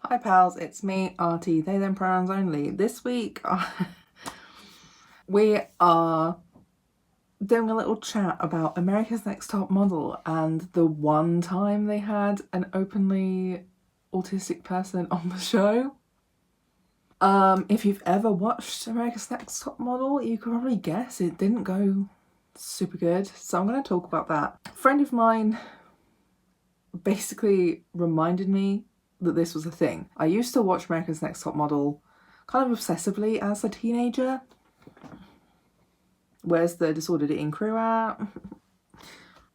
Hi pals, it's me, Artie, they them pronouns only. This week we are doing a little chat about America's Next Top Model and the one time they had an openly autistic person on the show. If you've ever watched America's Next Top Model, you could probably guess it didn't go super good, so I'm going to talk about that. A friend of mine basically reminded me that this was a thing. I used to watch America's Next Top Model kind of obsessively as a teenager. Where's the disordered eating crew at?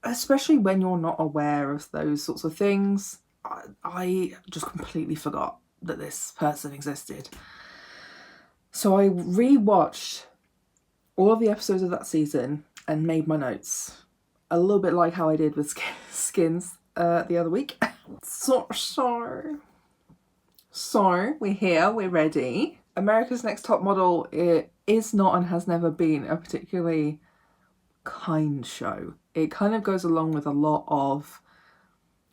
Especially when you're not aware of those sorts of things. I just completely forgot that this person existed. So I re-watched all of the episodes of that season and made my notes. A little bit like how I did with Skins the other week. So we're here, we're ready. America's Next Top Model, it is not and has never been a particularly kind show. It kind of goes along with a lot of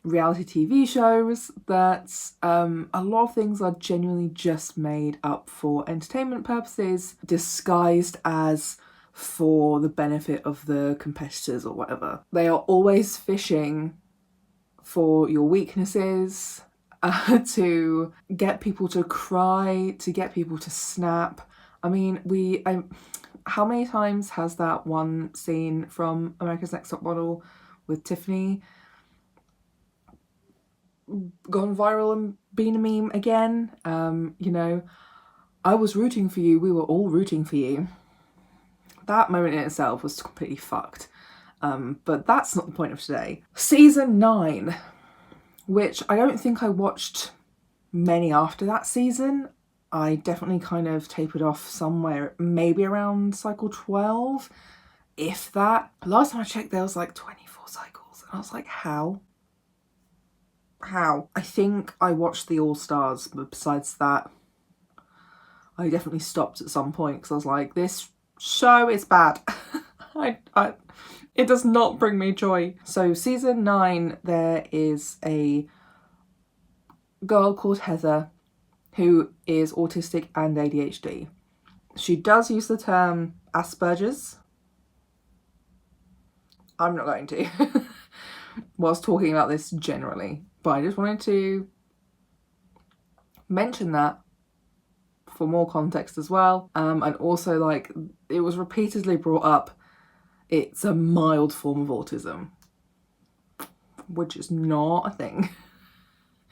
reality TV shows that a lot of things are genuinely just made up for entertainment purposes, disguised as for the benefit of the competitors or whatever. They are always fishing for your weaknesses, to get people to cry, to get people to snap. I mean, how many times has that one scene from America's Next Top Model with Tiffany gone viral and been a meme again? You know, I was rooting for you, we were all rooting for you. That moment in itself was completely fucked. But that's not the point of today. Season 9, which I don't think I watched many after that season. I definitely kind of tapered off somewhere, maybe around cycle 12, if that. Last time I checked, there was like 24 cycles. And I was like, how? I think I watched the All-Stars, but besides that, I definitely stopped at some point because I was like, this show is bad. It does not bring me joy. So season 9, there is a girl called Heather who is autistic and ADHD. She does use the term Asperger's. I'm not going to whilst talking about this generally, but I just wanted to mention that for more context as well. And also, like, it was repeatedly brought up, it's a mild form of autism, which is not a thing.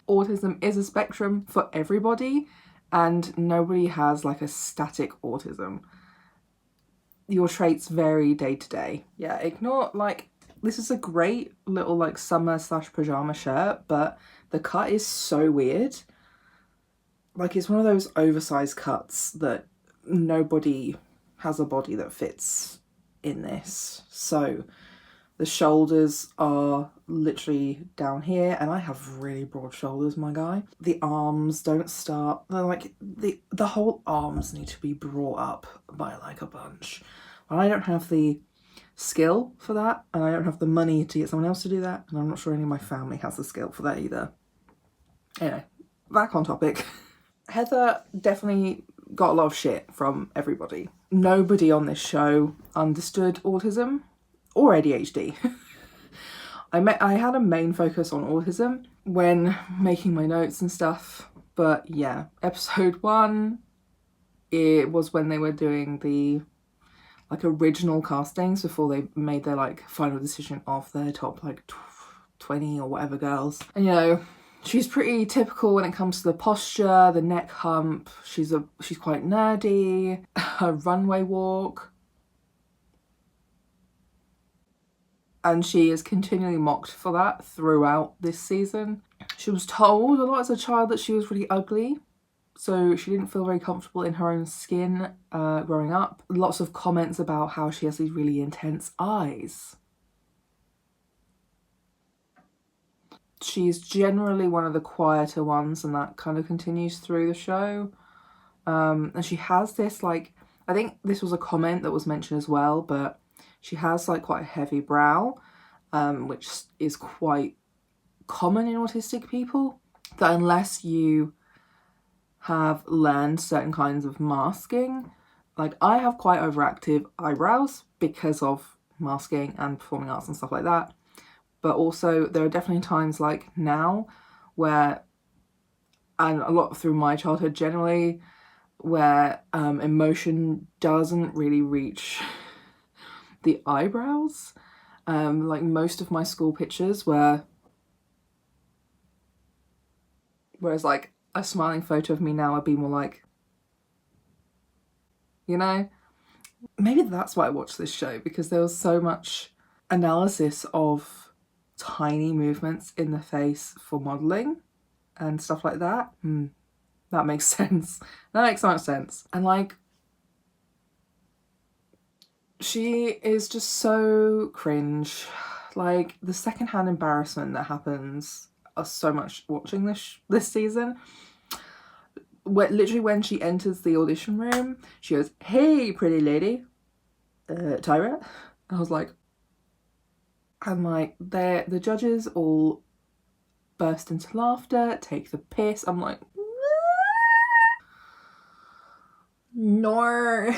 Autism is a spectrum for everybody, and nobody has like a static autism. Your traits vary day to day. Yeah, ignore, like, this is a great little like summer / pajama shirt, but the cut is so weird. Like, it's one of those oversized cuts that nobody has a body that fits in this. So the shoulders are literally down here, and I have really broad shoulders, my guy. The arms don't start, they're like, the whole arms need to be brought up by like a bunch. And I don't have the skill for that, and I don't have the money to get someone else to do that, and I'm not sure any of my family has the skill for that either. Anyway, back on topic. Heather definitely got a lot of shit from everybody. Nobody on this show understood autism or ADHD. I had a main focus on autism when making my notes and stuff, but yeah, episode 1, it was when they were doing the like original castings before they made their like final decision of their top like 20 or whatever girls. And you know, she's pretty typical when it comes to the posture, the neck hump. She's quite nerdy. Her runway walk. And she is continually mocked for that throughout this season. She was told a lot as a child that she was really ugly, so she didn't feel very comfortable in her own skin growing up. Lots of comments about how she has these really intense eyes. She's generally one of the quieter ones, and that kind of continues through the show. And she has this, like, I think this was a comment that was mentioned as well, but she has like quite a heavy brow, which is quite common in autistic people, that unless you have learned certain kinds of masking. Like, I have quite overactive eyebrows because of masking and performing arts and stuff like that. But also there are definitely times like now where, and a lot through my childhood generally, where emotion doesn't really reach the eyebrows. Like most of my school pictures whereas like a smiling photo of me now would be more like, you know? Maybe that's why I watched this show, because there was so much analysis of tiny movements in the face for modelling and stuff like that. That makes sense. That makes so much sense. And like, she is just so cringe. Like, the secondhand embarrassment that happens so much watching this season. Literally when she enters the audition room, she goes, "Hey, pretty lady, Tyra." I was like, and like the judges all burst into laughter, take the piss. I'm like, no,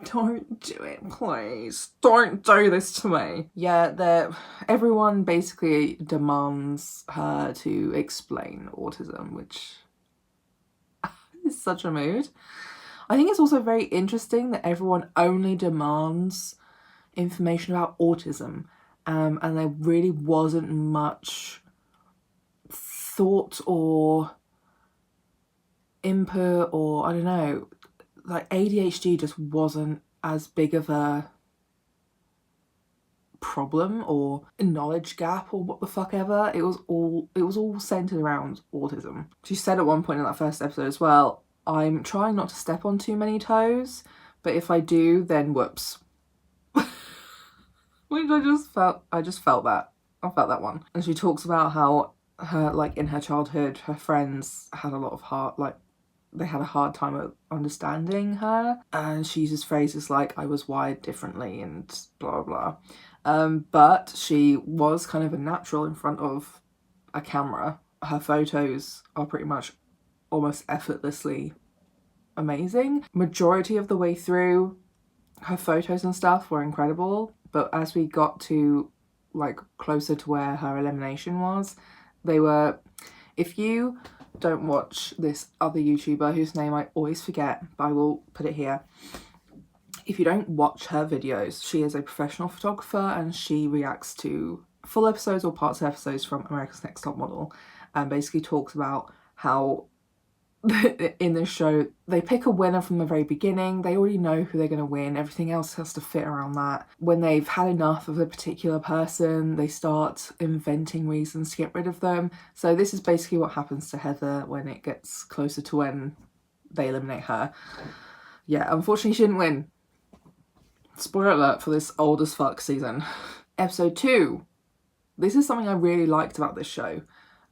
don't do it, please. Don't do this to me. Yeah, everyone basically demands her to explain autism, which is such a mood. I think it's also very interesting that everyone only demands information about autism, and there really wasn't much thought or input, or I don't know, like ADHD just wasn't as big of a problem or a knowledge gap or what the fuck ever. It was all centered around autism. She said at one point in that first episode as well, "I'm trying not to step on too many toes, but if I do, then whoops." Which I just felt that. I felt that one. And she talks about how her, like, in her childhood, her friends had a lot of they had a hard time of understanding her, and she uses phrases like, "I was wired differently," and blah blah. But she was kind of a natural in front of a camera. Her photos are pretty much almost effortlessly amazing. Majority of the way through, her photos and stuff were incredible, but as we got to like closer to where her elimination was, they were, if you don't watch this other YouTuber whose name I always forget, but I will put it here. If you don't watch her videos, she is a professional photographer and she reacts to full episodes or parts of episodes from America's Next Top Model, and basically talks about how in this show they pick a winner from the very beginning. They already know who they're going to win. Everything else has to fit around that. When they've had enough of a particular person, they start inventing reasons to get rid of them. So this is basically what happens to Heather when it gets closer to when they eliminate her. Yeah, unfortunately she didn't win. Spoiler alert for this old as fuck season. Episode 2. This is something I really liked about this show,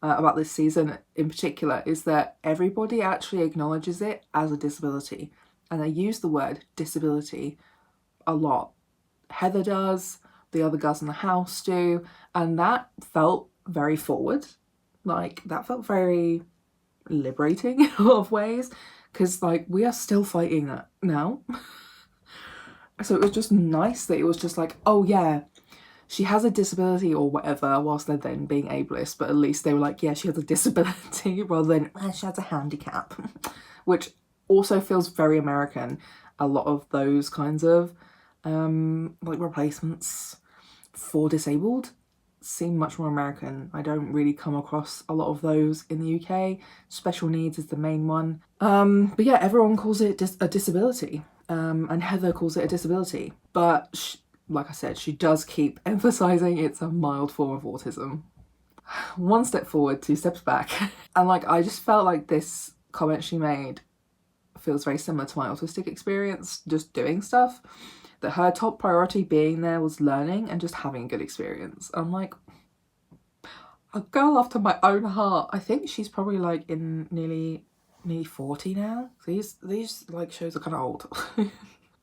about this season in particular, is that everybody actually acknowledges it as a disability. And they use the word disability a lot. Heather does, the other girls in the house do, and that felt very forward. Like, that felt very liberating in a lot of ways, because like, we are still fighting that now. So it was just nice that it was just like, oh yeah, she has a disability or whatever, whilst they're then being ableist, but at least they were like, yeah, she has a disability, rather than, she has a handicap. Which also feels very American. A lot of those kinds of like replacements for disabled seem much more American. I don't really come across a lot of those in the UK. Special needs is the main one. But yeah, everyone calls it a disability. And Heather calls it a disability. But like I said, she does keep emphasising it's a mild form of autism. One step forward, 2 steps back. And like, I just felt like this comment she made feels very similar to my autistic experience, just doing stuff. That her top priority being there was learning and just having a good experience. I'm like, a girl after my own heart. I think she's probably like in nearly 40 now. These like shows are kind of old.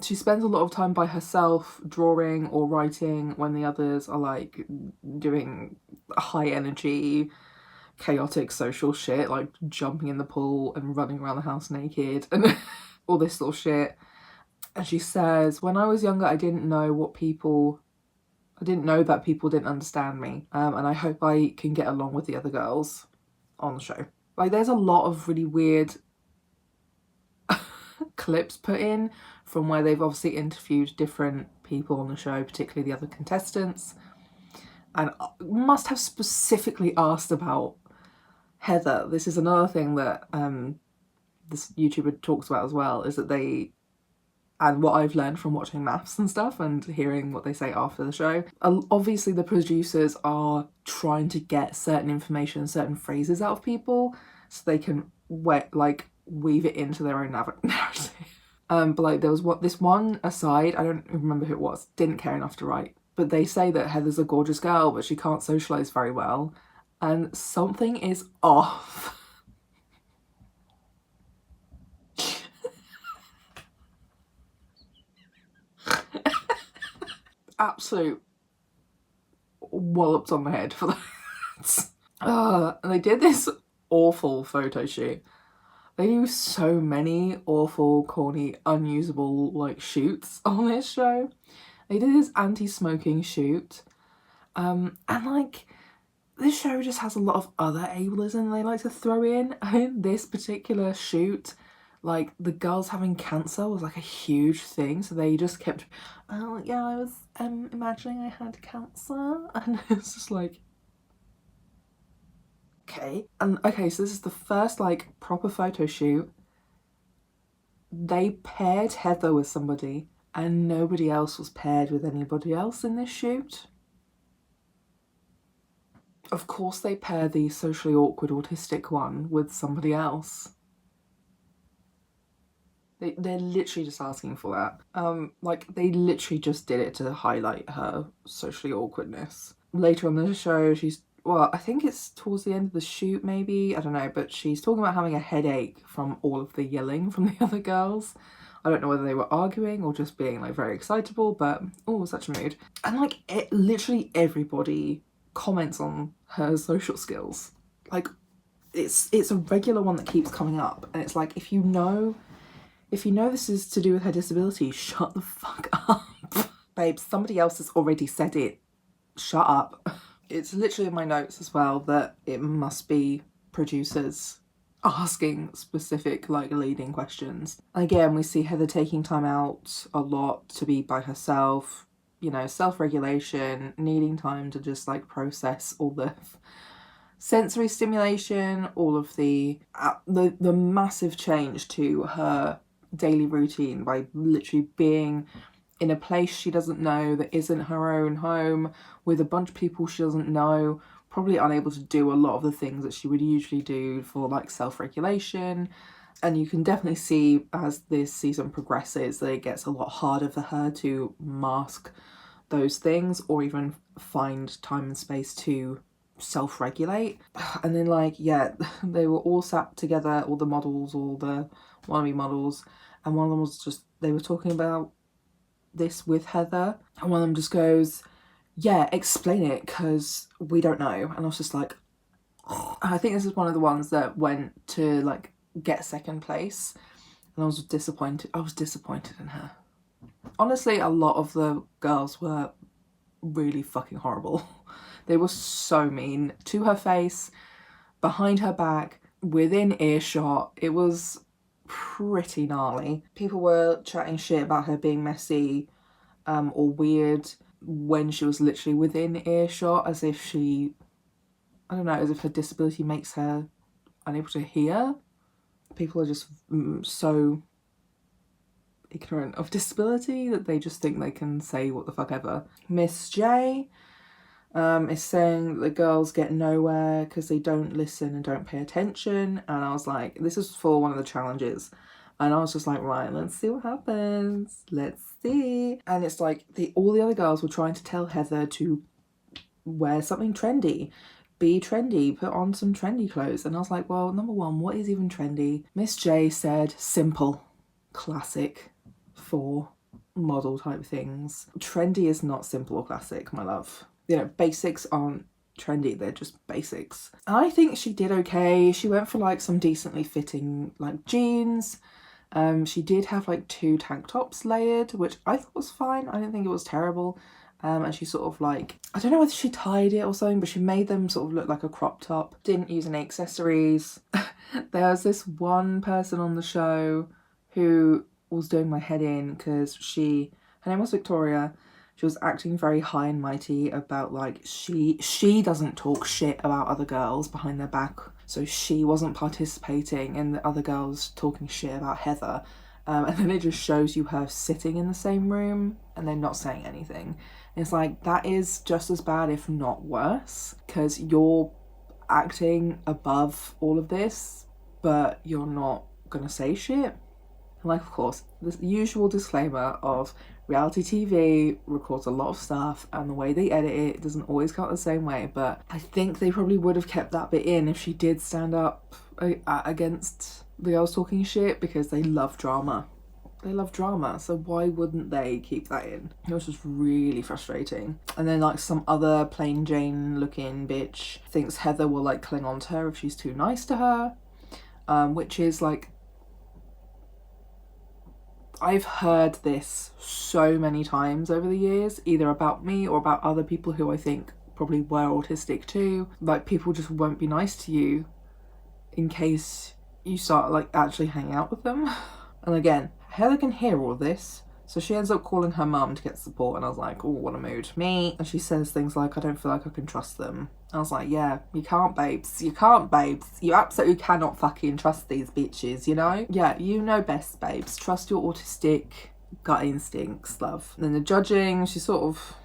She spends a lot of time by herself drawing or writing when the others are like doing high energy chaotic social shit, like jumping in the pool and running around the house naked and all this sort of shit. And she says, when I was younger, I didn't know that people didn't understand me. And I hope I can get along with the other girls on the show. Like, there's a lot of really weird clips put in from where they've obviously interviewed different people on the show, particularly the other contestants, and must have specifically asked about Heather. This is another thing that this YouTuber talks about as well, is that they, and what I've learned from watching maths and stuff and hearing what they say after the show, obviously the producers are trying to get certain information, certain phrases out of people so they can weave it into their own narrative. But like, there was this one aside, I don't remember who it was, didn't care enough to write, but they say that Heather's a gorgeous girl, but she can't socialise very well, and something is off. Absolute walloped on the head for that. And they did this awful photo shoot. They do so many awful, corny, unusable like shoots on this show. They did this anti-smoking shoot, and like, this show just has a lot of other ableism they like to throw in. In this particular shoot, like, the girls having cancer was like a huge thing, so they just kept, oh yeah, I was imagining I had cancer, and it's just like, okay. And okay, so this is the first like proper photo shoot. They paired Heather with somebody and nobody else was paired with anybody else in this shoot. Of course they pair the socially awkward autistic one with somebody else. They're literally just asking for that. Like, they literally just did it to highlight her socially awkwardness. Later on in the show, I think it's towards the end of the shoot maybe, I don't know, but she's talking about having a headache from all of the yelling from the other girls. I don't know whether they were arguing or just being like very excitable, but oh, such a mood. And like, literally everybody comments on her social skills. Like, it's a regular one that keeps coming up, and it's like, if you know this is to do with her disability, shut the fuck up. Babe, somebody else has already said it. Shut up. It's literally in my notes as well that it must be producers asking specific like leading questions. Again, we see Heather taking time out a lot to be by herself, you know, self-regulation, needing time to just like process all the sensory stimulation, all of the massive change to her daily routine by literally being in a place she doesn't know that isn't her own home with a bunch of people she doesn't know, probably unable to do a lot of the things that she would usually do for like self-regulation. And you can definitely see as this season progresses that it gets a lot harder for her to mask those things or even find time and space to self-regulate. And then like, yeah, they were all sat together, all the models, all the wannabe models, and one of them was just, they were talking about this with Heather, and one of them just goes, yeah, explain it, because we don't know. And I was just like, I think this is one of the ones that went to like get second place, and I was disappointed in her. Honestly, a lot of the girls were really fucking horrible. They were so mean to her face, behind her back, within earshot. It was pretty gnarly. People were chatting shit about her being messy or weird when she was literally within earshot, as if she, I don't know, as if her disability makes her unable to hear. People are just so ignorant of disability that they just think they can say what the fuck ever. Miss J is saying that the girls get nowhere because they don't listen and don't pay attention, and I was like, this is for one of the challenges, and I was just like, right, let's see what happens, let's see. And it's like all the other girls were trying to tell Heather to wear something trendy, be trendy, put on some trendy clothes, and I was like, well, number one, what is even trendy? Miss J said simple, classic for model type things. Trendy is not simple or classic, my love. You know, basics aren't trendy, they're just basics. I think she did okay. She went for like some decently fitting like jeans. She did have like 2 tank tops layered, which I thought was fine. I didn't think it was terrible. And she sort of like, I don't know whether she tied it or something, but she made them sort of look like a crop top. Didn't use any accessories. There was this one person on the show who was doing my head in because her name was Victoria. She was acting very high and mighty about like she doesn't talk shit about other girls behind their back. So she wasn't participating in the other girls talking shit about Heather. And then it just shows you her sitting in the same room and then not saying anything. And it's like, that is just as bad, if not worse, because you're acting above all of this, but you're not gonna say shit. Like, of course, the usual disclaimer of reality TV records a lot of stuff and the way they edit it doesn't always come out the same way, but I think they probably would have kept that bit in if she did stand up against the girls talking shit, because they love drama. They love drama, so why wouldn't they keep that in? It was just really frustrating. And then like some other plain Jane looking bitch thinks Heather will like cling on to her if she's too nice to her, which is like, I've heard this so many times over the years, either about me or about other people who I think probably were autistic too. Like, people just won't be nice to you in case you start like actually hanging out with them. And again, Heather can hear all of this, so she ends up calling her mum to get support, and I was like, oh, what a mood. Me. And she says things like, I don't feel like I can trust them. I was like, yeah, you can't, babes. You can't, babes. You absolutely cannot fucking trust these bitches, you know? Yeah, you know best, babes. Trust your autistic gut instincts, love. And then the judging, she's sort of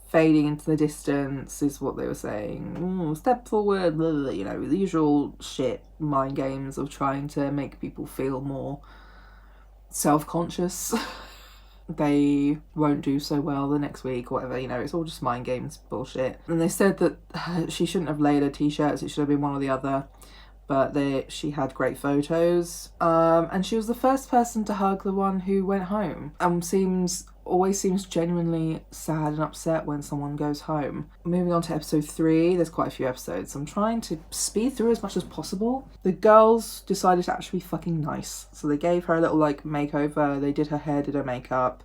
fading into the distance is what they were saying. Step forward, blah, blah, you know, the usual shit mind games of trying to make people feel more self-conscious. They won't do so well the next week or whatever, you know, it's all just mind games bullshit. And they said that she shouldn't have layered her t-shirts, it should have been one or the other, but she had great photos. And she was the first person to hug the one who went home, and always seems genuinely sad and upset when someone goes home. Moving on to episode 3, there's quite a few episodes. I'm trying to speed through as much as possible. The girls decided to actually be fucking nice. So they gave her a little like makeover, they did her hair, did her makeup,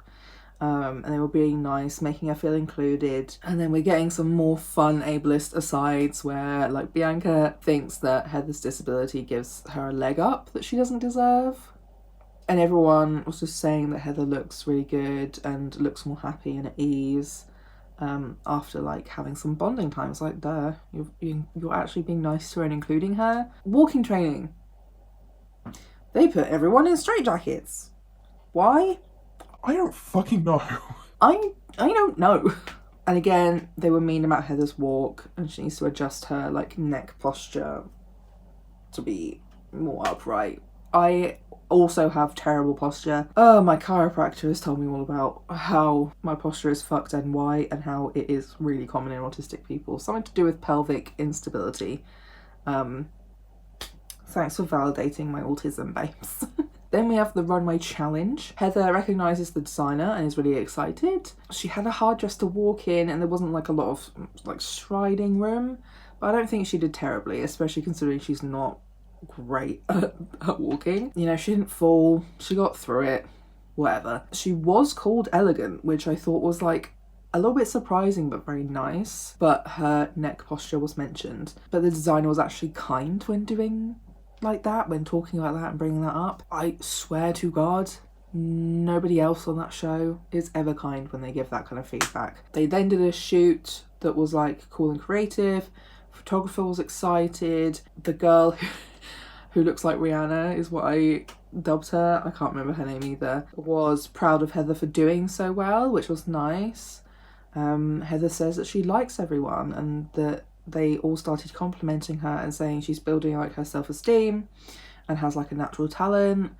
and they were being nice, making her feel included. And then we're getting some more fun ableist asides where like Bianca thinks that Heather's disability gives her a leg up that she doesn't deserve. And everyone was just saying that Heather looks really good and looks more happy and at ease after like having some bonding time. It's like, duh, you're actually being nice to her and including her. Walking training. They put everyone in straitjackets. Why? I don't fucking know. I don't know. And again, they were mean about Heather's walk, and she needs to adjust her like neck posture to be more upright. I also have terrible posture. My chiropractor has told me all about how my posture is fucked and why, and how it is really common in autistic people. Something to do with pelvic instability. Thanks for validating my autism, babes. Then we have the runway challenge. Heather recognises the designer and is really excited. She had a hard dress to walk in and there wasn't like a lot of like striding room, but I don't think she did terribly, especially considering she's not great at walking. You know, she didn't fall, she got through it, whatever. She was called elegant, which I thought was like a little bit surprising but very nice, but her neck posture was mentioned. But the designer was actually kind when doing like that, when talking about that and bringing that up. I swear to God, nobody else on that show is ever kind when they give that kind of feedback. They then did a shoot that was like cool and creative. Photographer was excited. The girl who looks like Rihanna is what I dubbed her, I can't remember her name either, was proud of Heather for doing so well, which was nice. Heather says that she likes everyone and that they all started complimenting her and saying she's building like her self-esteem and has like a natural talent.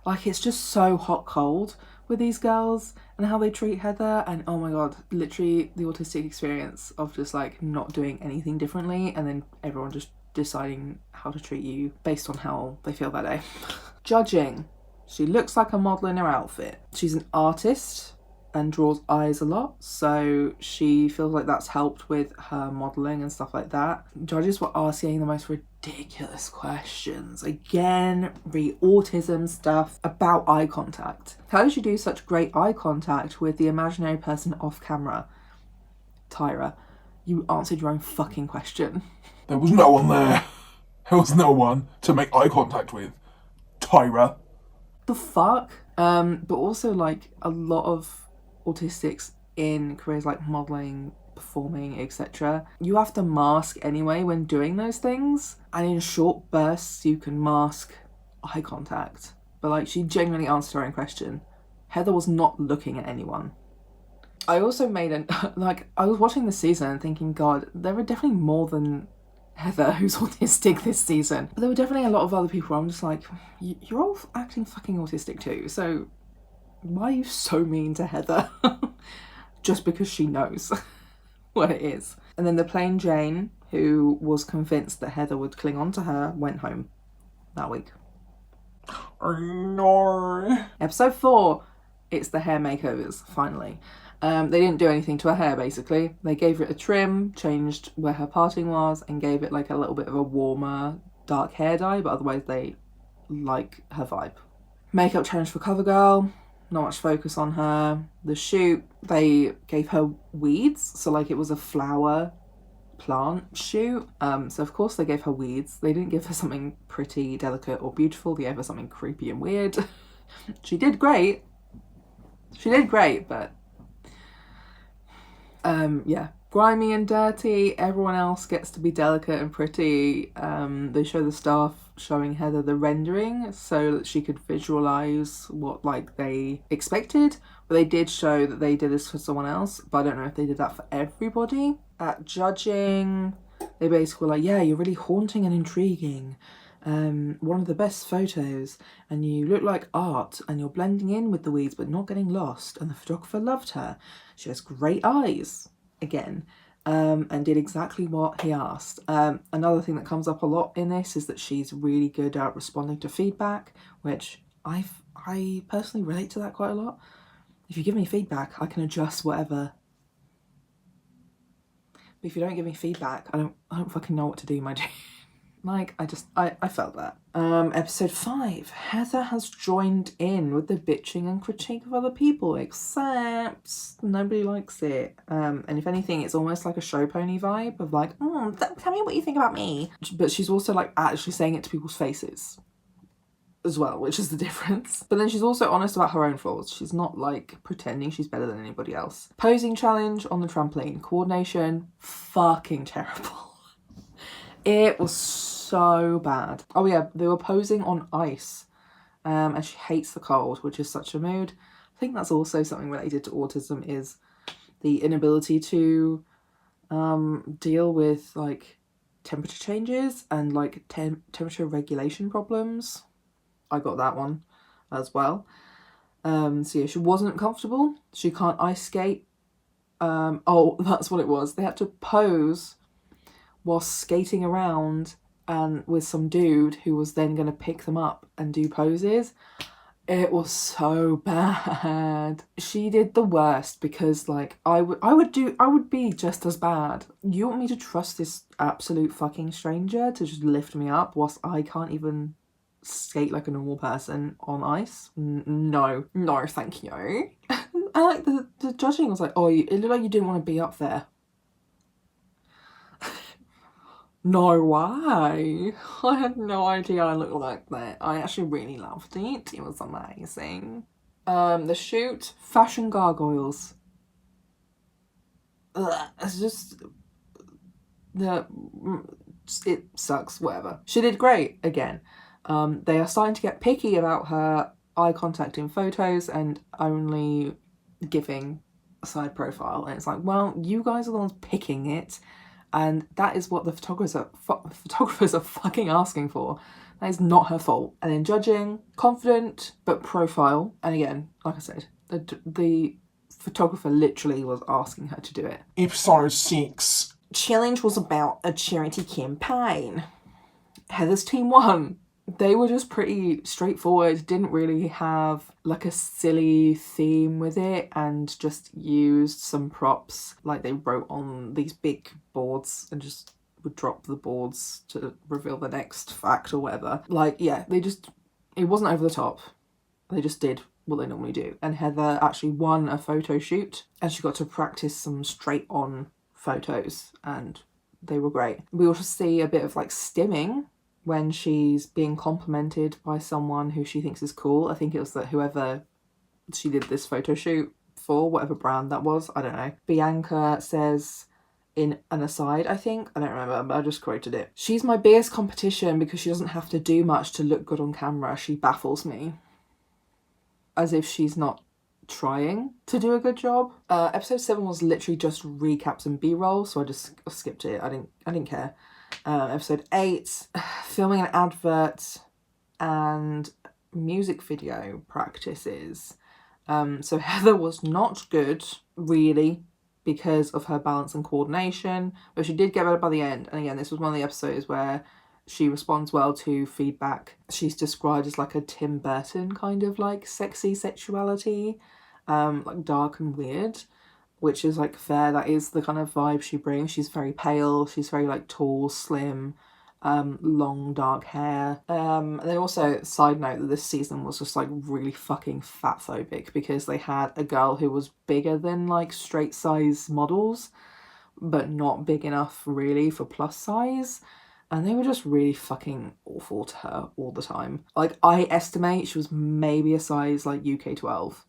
Like, it's just so hot cold with these girls and how they treat Heather, and oh my god, literally the autistic experience of just like not doing anything differently and then everyone just deciding how to treat you based on how they feel that day. Judging. She looks like a model in her outfit. She's an artist. and draws eyes a lot, so she feels like that's helped with her modelling and stuff like that. Judges were asking the most ridiculous questions. Again, autism stuff about eye contact. How did you do such great eye contact with the imaginary person off camera? Tyra, you answered your own fucking question. There was no one there. There was no one to make eye contact with. Tyra. The fuck? But also, like, a lot of autistics in careers like modelling, performing, etc., you have to mask anyway when doing those things, and in short bursts you can mask eye contact. But like, she genuinely answered her own question. Heather was not looking at anyone. I also made I was watching this season and thinking, God, there are definitely more than Heather who's autistic this season. But there were definitely a lot of other people where I'm just like, you're all acting fucking autistic too, so why are you so mean to Heather? Just because she knows what it is. And then the plain Jane, who was convinced that Heather would cling on to her, went home that week. No. Episode 4, it's the hair makeovers, finally. They didn't do anything to her hair, basically. They gave it a trim, changed where her parting was, and gave it like a little bit of a warmer, dark hair dye, but otherwise they like her vibe. Makeup challenge for CoverGirl, not much focus on her. The shoot, they gave her weeds, so like it was a flower plant shoot. So of course they gave her weeds. They didn't give her something pretty, delicate, or beautiful. They gave her something creepy and weird. She did great. But yeah, grimy and dirty. Everyone else gets to be delicate and pretty. They show the staff showing Heather the rendering so that she could visualize what like they expected, but they did show that they did this for someone else, but I don't know if they did that for everybody. At judging, they basically were like, yeah, you're really haunting and intriguing, one of the best photos, and you look like art, and you're blending in with the weeds but not getting lost, and the photographer loved her. She has great eyes, again, and did exactly what he asked. Another thing that comes up a lot in this is that she's really good at responding to feedback, which I personally relate to that quite a lot. If you give me feedback, I can adjust whatever. But if you don't give me feedback, I don't fucking know what to do, my G. Like, I felt that. Episode 5. Heather has joined in with the bitching and critique of other people, except nobody likes it. And if anything, it's almost like a show pony vibe of like, tell me what you think about me. But she's also like actually saying it to people's faces as well, which is the difference. But then she's also honest about her own flaws. She's not like pretending she's better than anybody else. Posing challenge on the trampoline. Coordination, fucking terrible. It was so bad. Oh yeah, they were posing on ice, and she hates the cold, which is such a mood. I think that's also something related to autism, is the inability to deal with like temperature changes and like temperature regulation problems. I got that one as well. So yeah, she wasn't comfortable. She can't ice skate. Oh, that's what it was. They had to pose while skating around and with some dude who was then going to pick them up and do poses. It was so bad. She did the worst because like I would be just as bad. You want me to trust this absolute fucking stranger to just lift me up whilst I can't even skate like a normal person on ice? No, thank you. And like the judging was like, oh, it looked like you didn't want to be up there. No way. I had no idea I looked like that. I actually really loved it. It was amazing. The shoot, fashion gargoyles. It's just it sucks, whatever. She did great again. They are starting to get picky about her eye contact in photos and only giving a side profile. And it's like, well, you guys are the ones picking it. And that is what the photographers are fucking asking for. That is not her fault. And then judging, confident, but profile. And again, like I said, the photographer literally was asking her to do it. Episode 6. Challenge was about a charity campaign. Heather's team won. They were just pretty straightforward, didn't really have like a silly theme with it, and just used some props. Like they wrote on these big boards and just would drop the boards to reveal the next fact or whatever. Like, yeah, it wasn't over the top. They just did what they normally do. And Heather actually won a photo shoot and she got to practice some straight on photos and they were great. We also see a bit of like stimming when she's being complimented by someone who she thinks is cool. I think it was that whoever she did this photo shoot for, whatever brand that was, I don't know. Bianca says in an aside, I think, I don't remember, but I just quoted it. She's my biggest competition because she doesn't have to do much to look good on camera. She baffles me. As if she's not trying to do a good job. Episode 7 was literally just recaps and B-roll, so I just skipped it. I didn't care. Episode 8, filming an advert and music video practices. So Heather was not good, really, because of her balance and coordination, but she did get better by the end. And again, this was one of the episodes where she responds well to feedback. She's described as like a Tim Burton kind of like sexy sexuality, like dark and weird, which is like fair. That is the kind of vibe she brings. She's very pale. She's very like tall, slim, long dark hair. And then also, side note, that this season was just like really fucking fat phobic because they had a girl who was bigger than like straight size models, but not big enough really for plus size. And they were just really fucking awful to her all the time. Like, I estimate she was maybe a size, like, UK 12.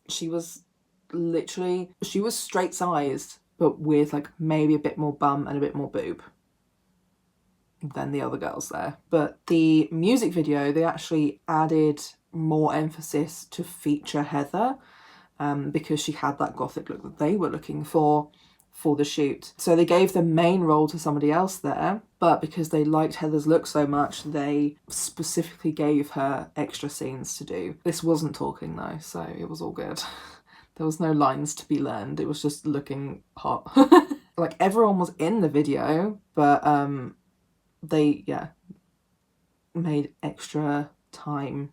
She was straight-sized, but with, like, maybe a bit more bum and a bit more boob than the other girls there. But the music video, they actually added more emphasis to feature Heather, because she had that gothic look that they were looking for the shoot. So they gave the main role to somebody else there, but because they liked Heather's look so much, they specifically gave her extra scenes to do. This wasn't talking though, so it was all good. There was no lines to be learned. It was just looking hot. Like, everyone was in the video, but they, made extra time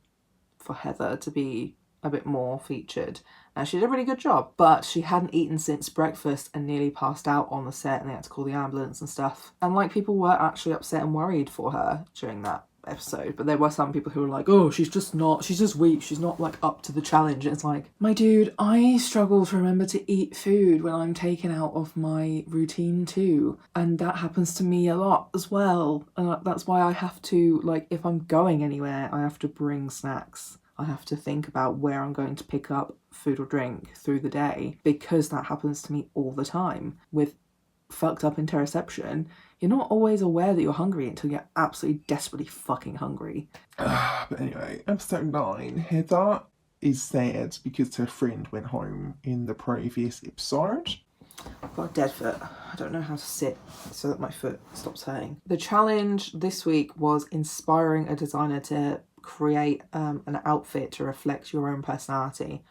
for Heather to be a bit more featured. And she did a really good job, but she hadn't eaten since breakfast and nearly passed out on the set, and they had to call the ambulance and stuff. And like, people were actually upset and worried for her during that episode, but there were some people who were like, oh, she's just weak, she's not like up to the challenge. And it's like, my dude, I struggle to remember to eat food when I'm taken out of my routine too, and that happens to me a lot as well. That's why I have to, like, if I'm going anywhere, I have to bring snacks. I have to think about where I'm going to pick up food or drink through the day, because that happens to me all the time. With fucked up interoception, you're not always aware that you're hungry until you're absolutely desperately fucking hungry. But anyway, episode 9, Heather is sad because her friend went home in the previous episode. I've got a dead foot. I don't know how to sit so that my foot stops hurting. The challenge this week was inspiring a designer to create an outfit to reflect your own personality.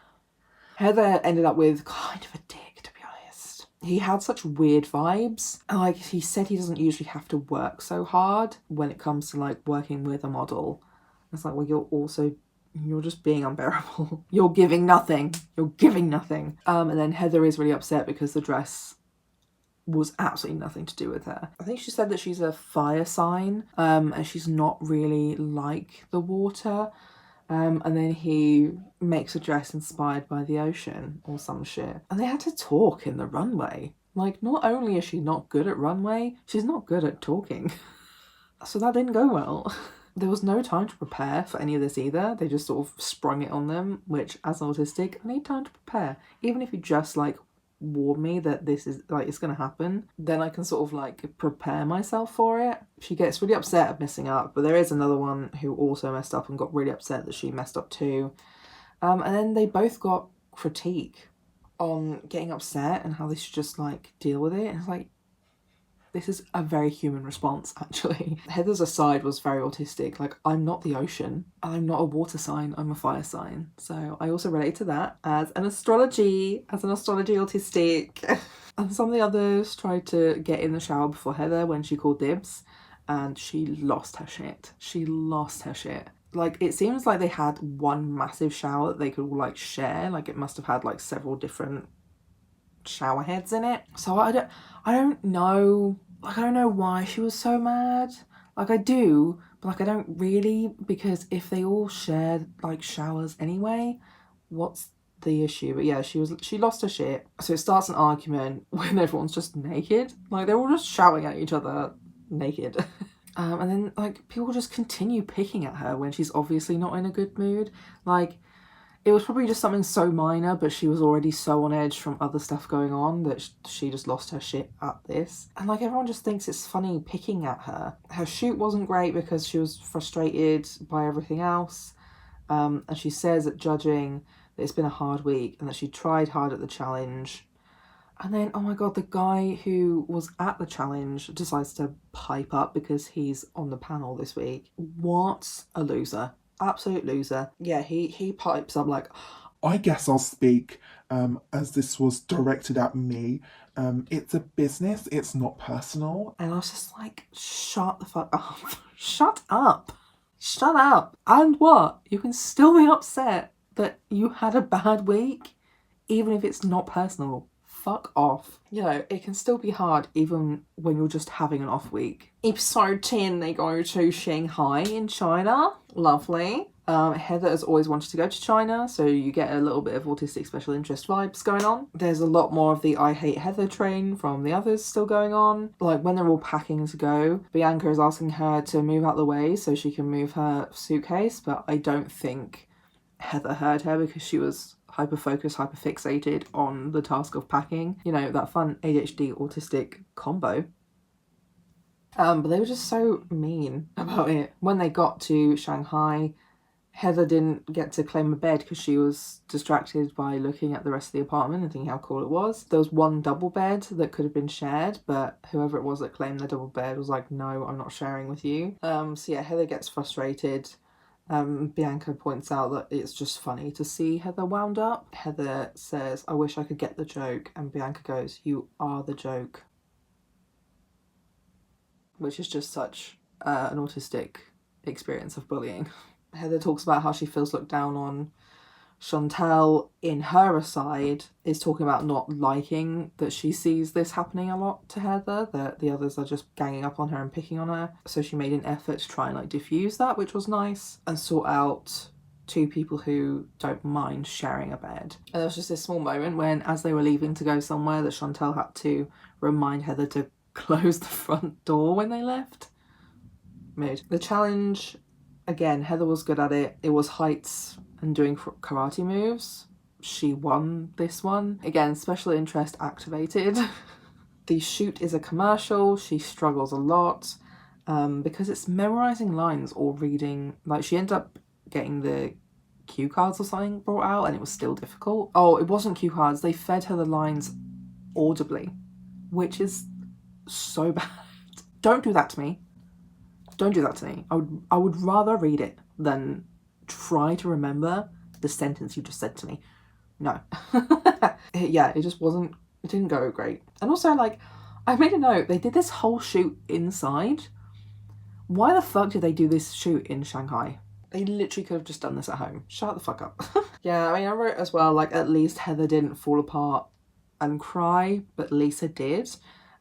Heather ended up with kind of a dick, to be honest. He had such weird vibes. Like, he said he doesn't usually have to work so hard when it comes to like working with a model. It's like, well, you're just being unbearable. You're giving nothing. And then Heather is really upset because the dress was absolutely nothing to do with her. I think she said that she's a fire sign, and she's not really like the water. And then he makes a dress inspired by the ocean or some shit. And they had to talk in the runway. Like, not only is she not good at runway, she's not good at talking. So that didn't go well. There was no time to prepare for any of this either. They just sort of sprung it on them, which, as an autistic, I need time to prepare. Even if you just, like, warn me that this is, like, it's going to happen, then I can sort of, like, prepare myself for it. She gets really upset at messing up, but there is another one who also messed up and got really upset that she messed up too. And then they both got critique on getting upset and how they should just, like, deal with it. And it's like, this is a very human response, actually. Heather's aside was very autistic. Like, I'm not the ocean. I'm not a water sign. I'm a fire sign. So I also relate to that as an astrology autistic. And some of the others tried to get in the shower before Heather when she called dibs. and she lost her shit. She lost her shit. Like, it seems like they had one massive shower that they could all, like, share. Like, it must have had, like, several different shower heads in it. So I don't know. Like, I don't know why she was so mad. Like, I do, but, like, I don't really, because if they all shared, like, showers anyway, what's the issue? But yeah, she lost her shit. So it starts an argument when everyone's just naked. Like, they're all just shouting at each other naked. And then, like, people just continue picking at her when she's obviously not in a good mood. Like, it was probably just something so minor, but she was already so on edge from other stuff going on that she just lost her shit at this. And, like, everyone just thinks it's funny picking at her. Her shoot wasn't great because she was frustrated by everything else. And she says at judging that it's been a hard week and that she tried hard at the challenge. And then, oh my god, the guy who was at the challenge decides to pipe up because he's on the panel this week. What a loser. Absolute loser. Yeah, he pipes up like, I guess I'll speak as this was directed at me. It's a business, it's not personal. And I was just like, shut the fuck up. Shut up. Shut up. And what? You can still be upset that you had a bad week, even if it's not personal. Fuck off. You know, it can still be hard even when you're just having an off week. Episode 10, they go to Shanghai in China. Lovely. Heather has always wanted to go to China, so you get a little bit of autistic special interest vibes going on. There's a lot more of the I hate Heather train from the others still going on. Like, when they're all packing to go, Bianca is asking her to move out the way so she can move her suitcase, but I don't think Heather heard her because she was hyper-focused, hyper-fixated on the task of packing. You know, that fun ADHD autistic combo. But they were just so mean about it. When they got to Shanghai, Heather didn't get to claim a bed because she was distracted by looking at the rest of the apartment and thinking how cool it was. There was one double bed that could have been shared, but whoever it was that claimed the double bed was like, no, I'm not sharing with you. So yeah, Heather gets frustrated. Bianca points out that it's just funny to see Heather wound up. Heather says, I wish I could get the joke. And Bianca goes, you are the joke. Which is just such an autistic experience of bullying. Heather talks about how she feels looked down on. Chantal, in her aside, is talking about not liking that she sees this happening a lot to Heather, that the others are just ganging up on her and picking on her. So she made an effort to try and like diffuse that, which was nice, and sort out two people who don't mind sharing a bed. And there was just this small moment when, as they were leaving to go somewhere, that Chantal had to remind Heather to close the front door when they left. Mood. The challenge, again, Heather was good at it. It was heights and doing karate moves. She won this one. Again, special interest activated. The shoot is a commercial. She struggles a lot because it's memorizing lines or reading. Like, she ended up getting the cue cards or something brought out and it was still difficult. Oh, it wasn't cue cards. They fed her the lines audibly, which is so bad. Don't do that to me. Don't do that to me. I would rather read it than try to remember the sentence you just said to me. No. Yeah, it just wasn't, it didn't go great. And also, like, I made a note, they did this whole shoot inside. Why the fuck did they do this shoot in Shanghai? They literally could have just done this at home. Shut the fuck up. Yeah, I mean, I wrote as well, like, at least Heather didn't fall apart and cry, but Lisa did.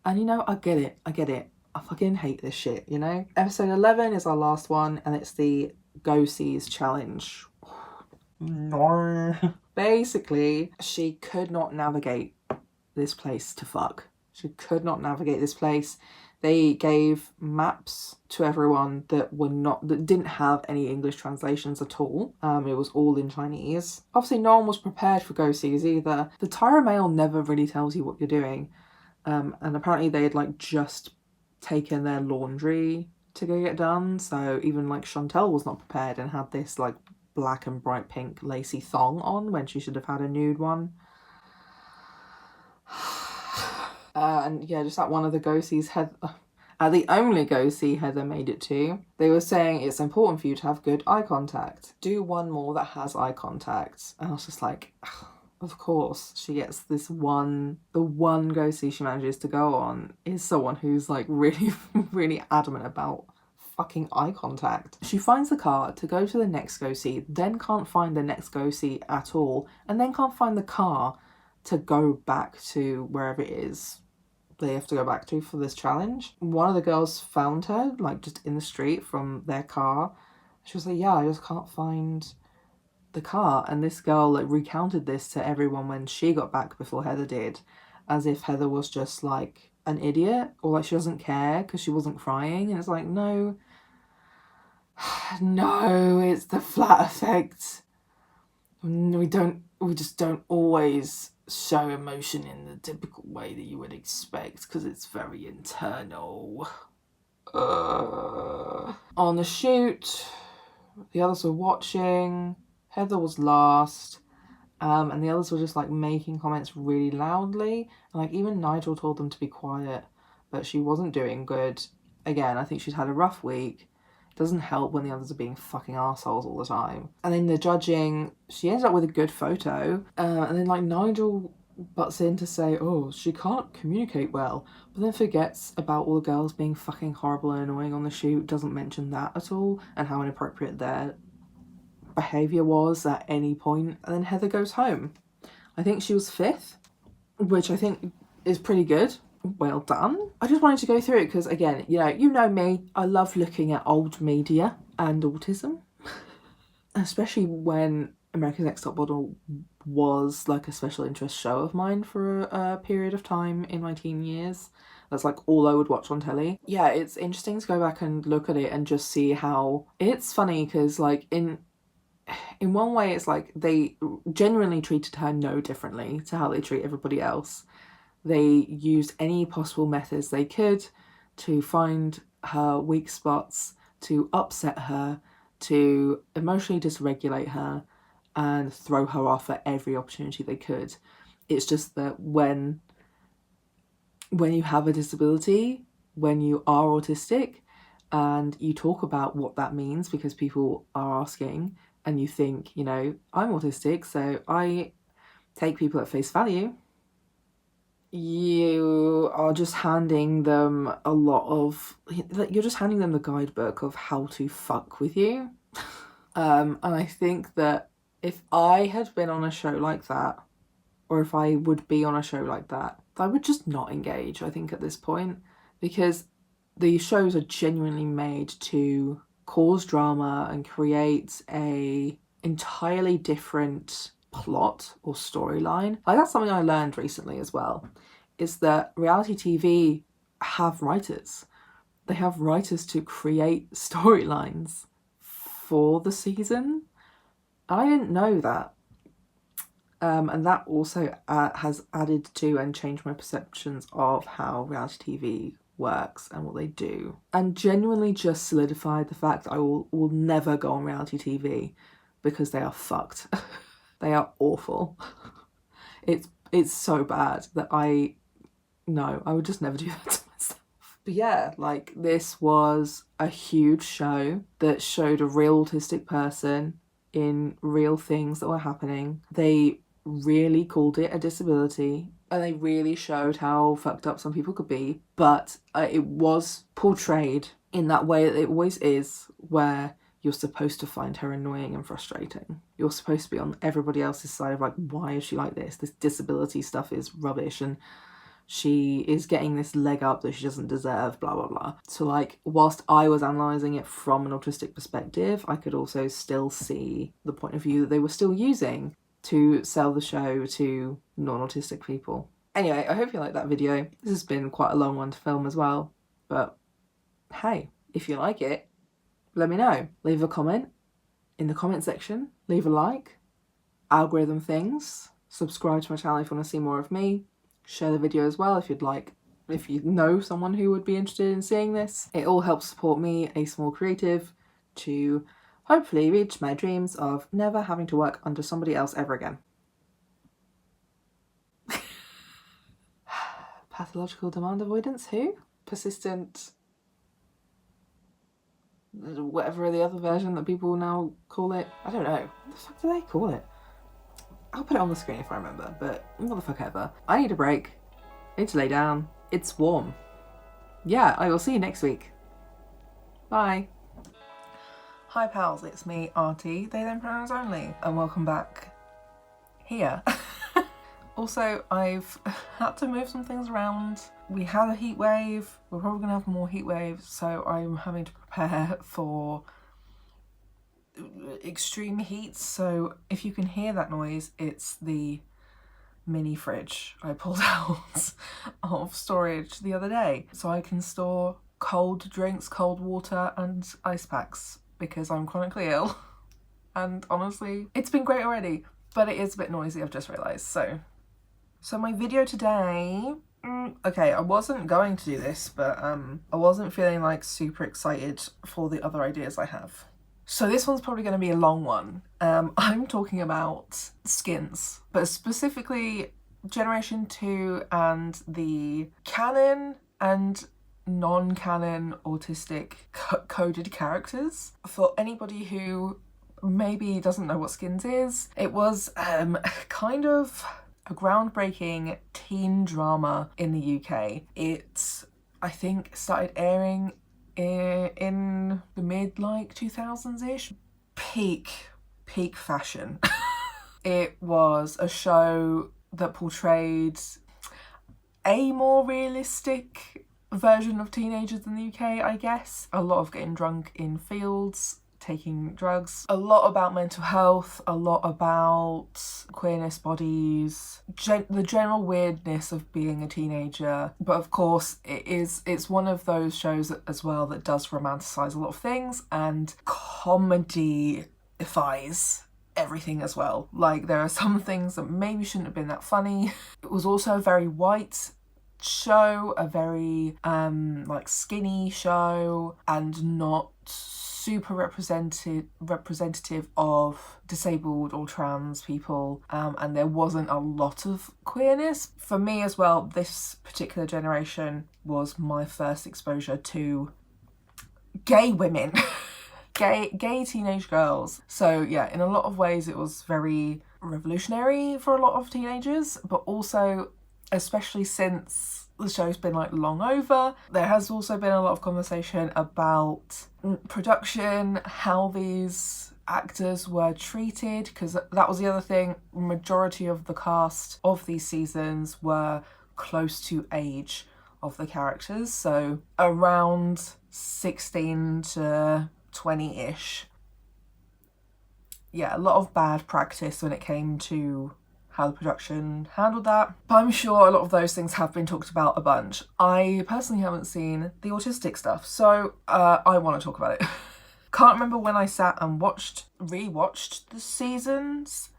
And, you know, I get it. I fucking hate this shit, you know? Episode 11 is our last one, and it's the Go Sees challenge. No. Basically, she could not navigate this place to fuck. She could not navigate this place. They gave maps to everyone that didn't have any English translations at all. It was all in Chinese. Obviously, no one was prepared for Go Sees either. The Tyra Mail never really tells you what you're doing. And apparently they had like just taken their laundry to go get done. So even like Chantal was not prepared and had this like black and bright pink lacy thong on when she should have had a nude one. And yeah, just at one of the go-sees, the only go-see Heather made it to, they were saying it's important for you to have good eye contact. Do one more that has eye contact. And I was just like, of course, she gets the one go-see she manages to go on is someone who's like really, really adamant about fucking eye contact. She finds the car to go to the next go-see, then can't find the next go-see at all, and then can't find the car to go back to wherever it is they have to go back to for this challenge. One of the girls found her, like, just in the street from their car. She was like, yeah, I just can't find the car. And this girl, like, recounted this to everyone when she got back before Heather did, as if Heather was just, like, an idiot, or, like, she doesn't care because she wasn't crying. And it's like, no, no, it's the flat effect. We just don't always show emotion in the typical way that you would expect because it's very internal. On the shoot, the others were watching. Heather was last, and the others were just like making comments really loudly. And like even Nigel told them to be quiet, but she wasn't doing good. Again, I think she'd had a rough week. Doesn't help when the others are being fucking assholes all the time. And then the judging, she ends up with a good photo. And then like Nigel butts in to say, oh, she can't communicate well. But then forgets about all the girls being fucking horrible and annoying on the shoot. Doesn't mention that at all. And how inappropriate their behaviour was at any point. And then Heather goes home. I think she was 5th, which I think is pretty good. Well done. I just wanted to go through it because, again, you know me, I love looking at old media and autism, especially when America's Next Top Model was like a special interest show of mine for a period of time in my teen years. That's like all I would watch on telly. Yeah, it's interesting to go back and look at it and just see how it's funny because like in one way it's like they genuinely treated her no differently to how they treat everybody else. They used any possible methods they could to find her weak spots, to upset her, to emotionally dysregulate her, and throw her off at every opportunity they could. It's just that when you have a disability, when you are autistic, and you talk about what that means because people are asking, and you think, I'm autistic, so I take people at face value, you are just handing them you're just handing them the guidebook of how to fuck with you. And I think that if I had been on a show like that, or if I would be on a show like that, I would just not engage, I think, at this point, because the shows are genuinely made to cause drama and create a entirely different plot or storyline. Like, that's something I learned recently as well, is that reality TV have writers. They have writers to create storylines for the season. I didn't know that. And that also has added to and changed my perceptions of how reality TV works and what they do. And genuinely just solidified the fact that I will never go on reality TV because they are fucked. They are awful. It's so bad that I would just never do that to myself. But yeah, like, this was a huge show that showed a real autistic person in real things that were happening. They really called it a disability, and they really showed how fucked up some people could be, but it was portrayed in that way that it always is, where you're supposed to find her annoying and frustrating. You're supposed to be on everybody else's side of like, why is she like this? This disability stuff is rubbish, and she is getting this leg up that she doesn't deserve, blah, blah, blah. So like, whilst I was analysing it from an autistic perspective, I could also still see the point of view that they were still using to sell the show to non-autistic people. Anyway, I hope you liked that video. This has been quite a long one to film as well, but hey, if you like it, let me know. Leave a comment in the comment section, leave a like, algorithm things, subscribe to my channel if you want to see more of me, share the video as well if you'd like, if you know someone who would be interested in seeing this. It all helps support me, a small creative, to hopefully reach my dreams of never having to work under somebody else ever again. Pathological demand avoidance, who? Persistent, whatever the other version that people now call it. I don't know. What the fuck do they call it? I'll put it on the screen if I remember, but what the fuck ever. I need a break. I need to lay down. It's warm. Yeah, I will see you next week. Bye. Hi pals, it's me, Artie, they them pronouns only, and welcome back here. Also, I've had to move some things around. We had a heat wave, we're probably gonna have more heat waves, so I'm having to prepare for extreme heat. So if you can hear that noise, it's the mini fridge I pulled out of storage the other day, so I can store cold drinks, cold water and ice packs, because I'm chronically ill. And honestly, it's been great already, but it is a bit noisy, I've just realised. So my video today, okay, I wasn't going to do this, but I wasn't feeling like super excited for the other ideas I have. So this one's probably going to be a long one. I'm talking about skins, but specifically Generation 2 and the canon and non-canon autistic coded characters. For anybody who maybe doesn't know what skins is, it was kind of a groundbreaking teen drama in the UK. It, I think, started airing in the mid 2000s-ish. Peak fashion. It was a show that portrayed a more realistic version of teenagers in the UK, I guess. A lot of getting drunk in fields, taking drugs, a lot about mental health, a lot about queerness, bodies, the general weirdness of being a teenager. But of course, it's one of those shows as well that does romanticize a lot of things and comedy-ifies everything as well. Like, there are some things that maybe shouldn't have been that funny. It was also a very white show, a very skinny show, and not super representative of disabled or trans people, and there wasn't a lot of queerness. For me as well, this particular generation was my first exposure to gay women. gay teenage girls. So yeah, in a lot of ways it was very revolutionary for a lot of teenagers, but also, especially since the show's been long over, there has also been a lot of conversation about production, how these actors were treated, because that was the other thing. Majority of the cast of these seasons were close to age of the characters, so around 16 to 20-ish. Yeah, a lot of bad practice when it came to how the production handled that. But I'm sure a lot of those things have been talked about a bunch. I personally haven't seen the autistic stuff, so I want to talk about it. Can't remember when I sat and rewatched the seasons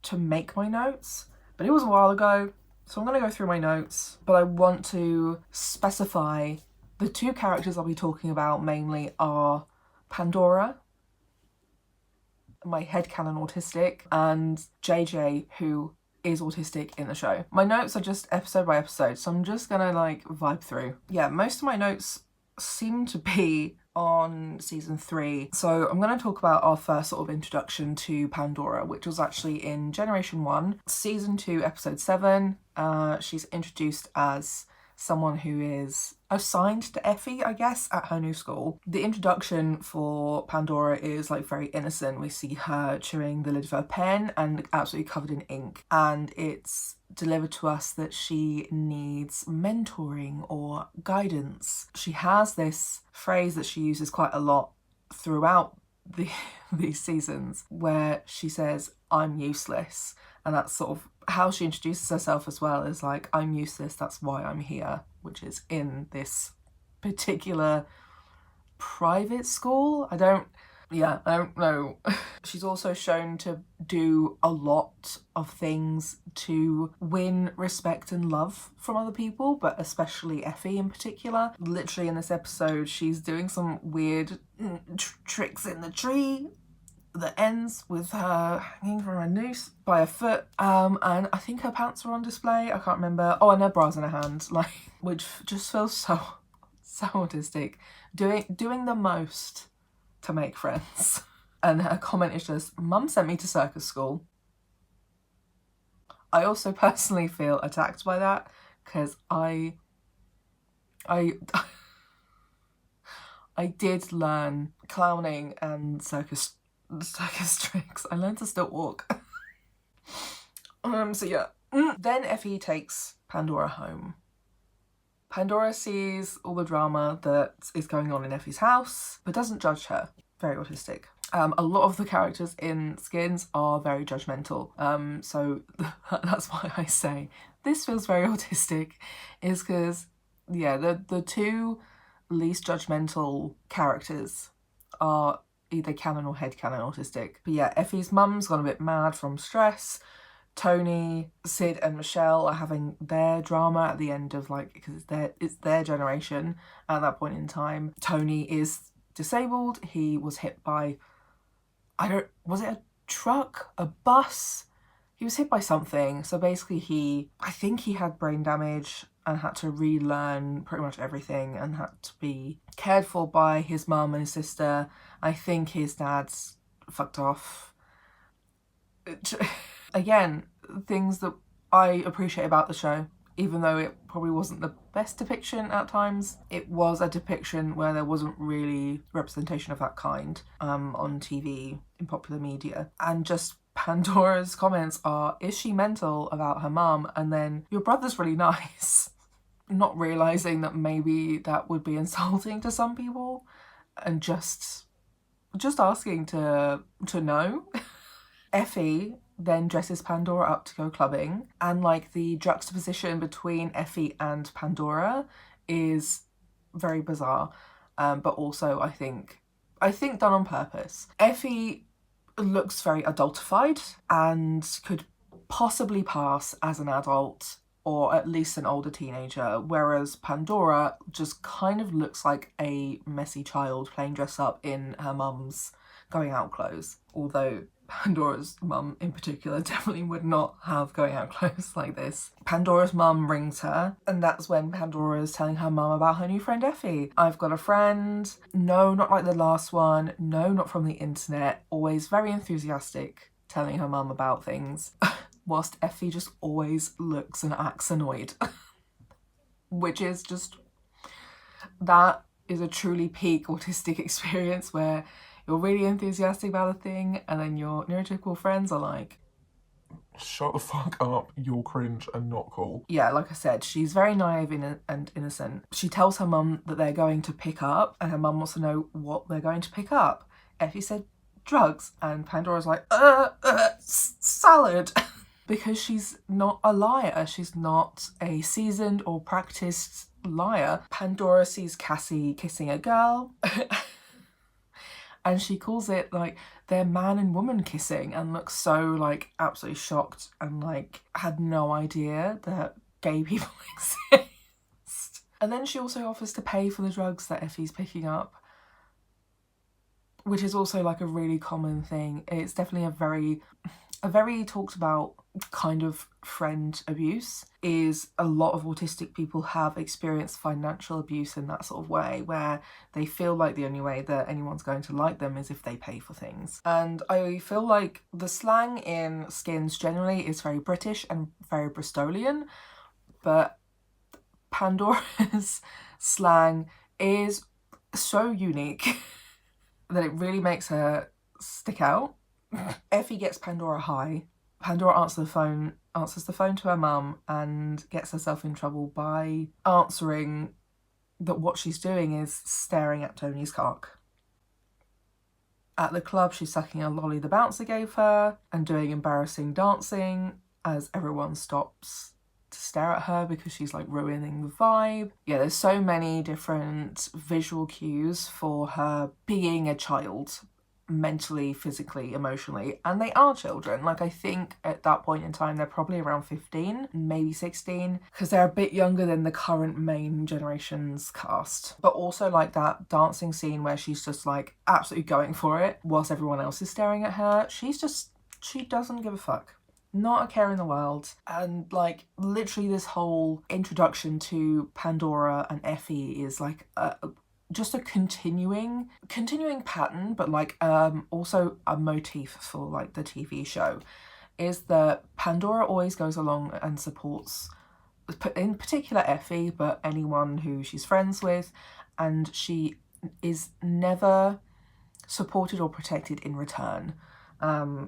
to make my notes, but it was a while ago, so I'm going to go through my notes. But I want to specify the two characters I'll be talking about mainly are Pandora, my headcanon autistic, and JJ, who is autistic in the show. My notes are just episode by episode, so I'm just gonna vibe through. Yeah, most of my notes seem to be on season 3. So I'm going to talk about our first sort of introduction to Pandora, which was actually in Generation 1, season 2, episode 7. She's introduced as someone who is assigned to Effie, I guess, at her new school. The introduction for Pandora is very innocent. We see her chewing the lid of her pen and absolutely covered in ink, and it's delivered to us that she needs mentoring or guidance. She has this phrase that she uses quite a lot throughout these seasons, where she says, "I'm useless," and that's sort of how she introduces herself as well, is "I'm useless, that's why I'm here," which is in this particular private school. I don't know. She's also shown to do a lot of things to win respect and love from other people, but especially Effie in particular. Literally in this episode, she's doing some weird tricks in the tree that ends with her hanging from a noose by her foot, and I think her pants were on display, I can't remember. Oh, and her bra's in her hand, which just feels so autistic. Doing the most to make friends. And her comment is just, "Mum sent me to circus school." I also personally feel attacked by that because I did learn clowning and circus tricks. I learned to still walk. So yeah. Then Effie takes Pandora home. Pandora sees all the drama that is going on in Effie's house, but doesn't judge her. Very autistic. A lot of the characters in Skins are very judgmental. So that's why I say this feels very autistic, is because, yeah, the two least judgmental characters are either canon or headcanon autistic. But yeah, Effie's mum's gone a bit mad from stress. Tony, Sid and Michelle are having their drama at the end of, like, because it's their generation at that point in time. Tony is disabled. He was hit by, was it a truck? A bus? He was hit by something. So basically I think he had brain damage and had to relearn pretty much everything and had to be cared for by his mum and his sister. I think his dad's fucked off. Again, things that I appreciate about the show, even though it probably wasn't the best depiction at times, it was a depiction where there wasn't really representation of that kind on TV, in popular media. And just Pandora's comments are, is she mental about her mum? And then, your brother's really nice. Not realising that maybe that would be insulting to some people, and just asking to know. Effie then dresses Pandora up to go clubbing, and like the juxtaposition between Effie and Pandora is very bizarre, but also I think done on purpose. Effie looks very adultified and could possibly pass as an adult or at least an older teenager, whereas Pandora just kind of looks like a messy child playing dress up in her mum's going out clothes, although Pandora's mum in particular definitely would not have going out clothes like this. Pandora's mum rings her, and that's when Pandora is telling her mum about her new friend Effie. I've got a friend. No, not like the last one. No, not from the internet. Always very enthusiastic, telling her mum about things. Whilst Effie just always looks and acts annoyed. Which is just... that is a truly peak autistic experience where you're really enthusiastic about a thing and then your neurotypical friends are like, shut the fuck up, you're cringe and not cool. Yeah, like I said, she's very naive and innocent. She tells her mum that they're going to pick up, and her mum wants to know what they're going to pick up. Effie said drugs, and Pandora's like, salad. Because she's not a liar. She's not a seasoned or practiced liar. Pandora sees Cassie kissing a girl. And she calls it like their man and woman kissing, and looks so like absolutely shocked and like had no idea that gay people exist. And then she also offers to pay for the drugs that Effie's picking up, which is also like a really common thing. It's definitely a very talked about kind of friend abuse. Is a lot of autistic people have experienced financial abuse in that sort of way, where they feel like the only way that anyone's going to like them is if they pay for things. And I feel like the slang in Skins generally is very British and very Bristolian, but Pandora's slang is so unique that it really makes her stick out. Effie gets Pandora high. Pandora answers the phone to her mum and gets herself in trouble by answering that what she's doing is staring at Tony's cock. At the club, she's sucking a lolly the bouncer gave her and doing embarrassing dancing as everyone stops to stare at her because she's like ruining the vibe. Yeah, there's so many different visual cues for her being a child, mentally, physically, emotionally, and they are children. Like, I think at that point in time they're probably around 15, maybe 16, because they're a bit younger than the current main generation's cast. But also like that dancing scene where she's just like absolutely going for it whilst everyone else is staring at her. She doesn't give a fuck. Not a care in the world. And like literally this whole introduction to Pandora and Effie is like just a continuing pattern, but like also a motif for like the TV show. is that Pandora always goes along and supports, in particular Effie, but anyone who she's friends with, and she is never supported or protected in return.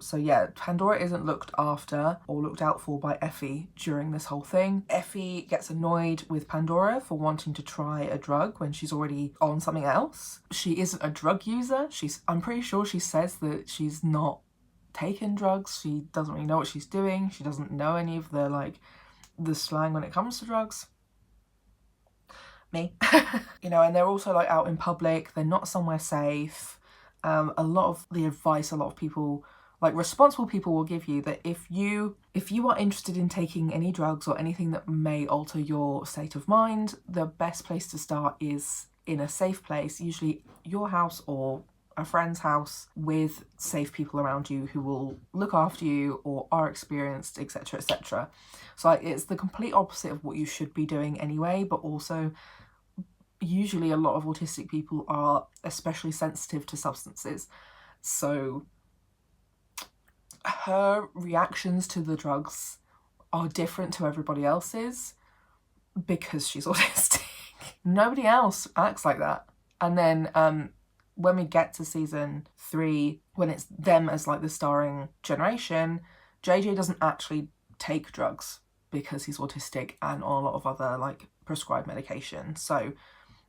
So yeah, Pandora isn't looked after or looked out for by Effie during this whole thing. Effie gets annoyed with Pandora for wanting to try a drug when she's already on something else. She isn't a drug user. I'm pretty sure she says that she's not taken drugs. She doesn't really know what she's doing. She doesn't know any of the slang when it comes to drugs. Me. You know, and they're also like out in public. They're not somewhere safe. A lot of the advice a lot of people, like responsible people, will give you that if you are interested in taking any drugs or anything that may alter your state of mind, the best place to start is in a safe place, usually your house or a friend's house, with safe people around you who will look after you or are experienced, etc, etc. So like, it's the complete opposite of what you should be doing anyway, but also usually a lot of autistic people are especially sensitive to substances. So her reactions to the drugs are different to everybody else's because she's autistic. Nobody else acts like that. And then when we get to season 3, when it's them as like the starring generation, JJ doesn't actually take drugs because he's autistic and on a lot of other like prescribed medication. So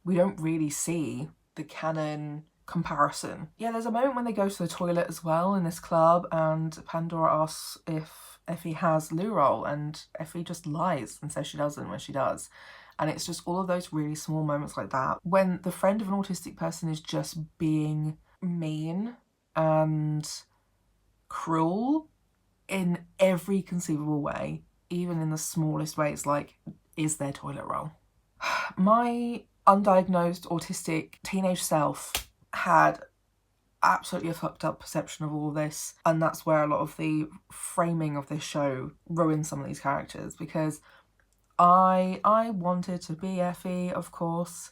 we don't really see the canon comparison. Yeah, there's a moment when they go to the toilet as well in this club, and Pandora asks if Effie has loo roll, and Effie just lies and says she doesn't when she does. And it's just all of those really small moments like that when the friend of an autistic person is just being mean and cruel in every conceivable way, even in the smallest ways, like, is there toilet roll? My undiagnosed autistic teenage self had absolutely a fucked up perception of all this, and that's where a lot of the framing of this show ruins some of these characters, because I wanted to be Effie, of course,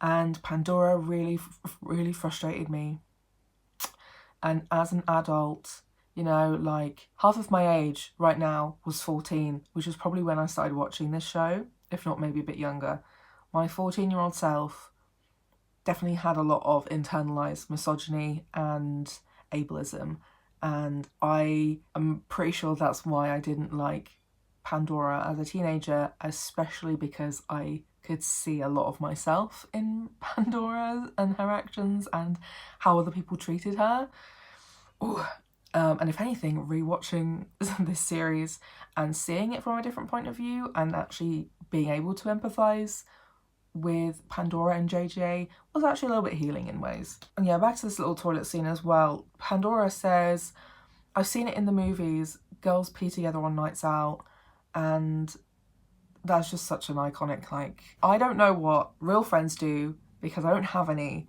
and Pandora really frustrated me. And as an adult, you know, like half of my age right now was 14, which is probably when I started watching this show, if not maybe a bit younger. My 14-year-old self definitely had a lot of internalized misogyny and ableism, and I am pretty sure that's why I didn't like Pandora as a teenager, especially because I could see a lot of myself in Pandora and her actions and how other people treated her. Ooh. And if anything, rewatching this series and seeing it from a different point of view and actually being able to empathise with Pandora and JJ was actually a little bit healing in ways. And yeah, back to this little toilet scene as well. Pandora says, I've seen it in the movies, girls pee together on nights out, and that's just such an iconic, like, I don't know what real friends do because I don't have any,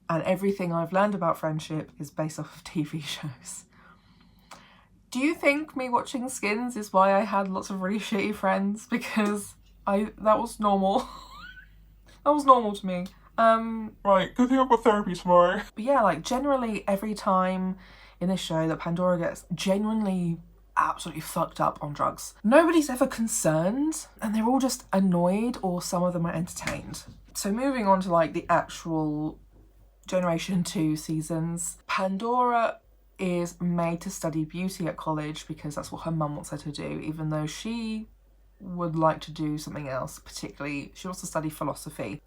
and everything I've learned about friendship is based off of TV shows. Do you think me watching Skins is why I had lots of really shitty friends? Because that was normal. That was normal to me. Right, good thing I've got therapy tomorrow. But yeah, like generally every time in this show that Pandora gets genuinely absolutely fucked up on drugs, nobody's ever concerned, and they're all just annoyed, or some of them are entertained. So moving on to like the actual Generation 2 seasons, Pandora is made to study beauty at college because that's what her mum wants her to do, even though she would like to do something else. Particularly, she wants to study philosophy.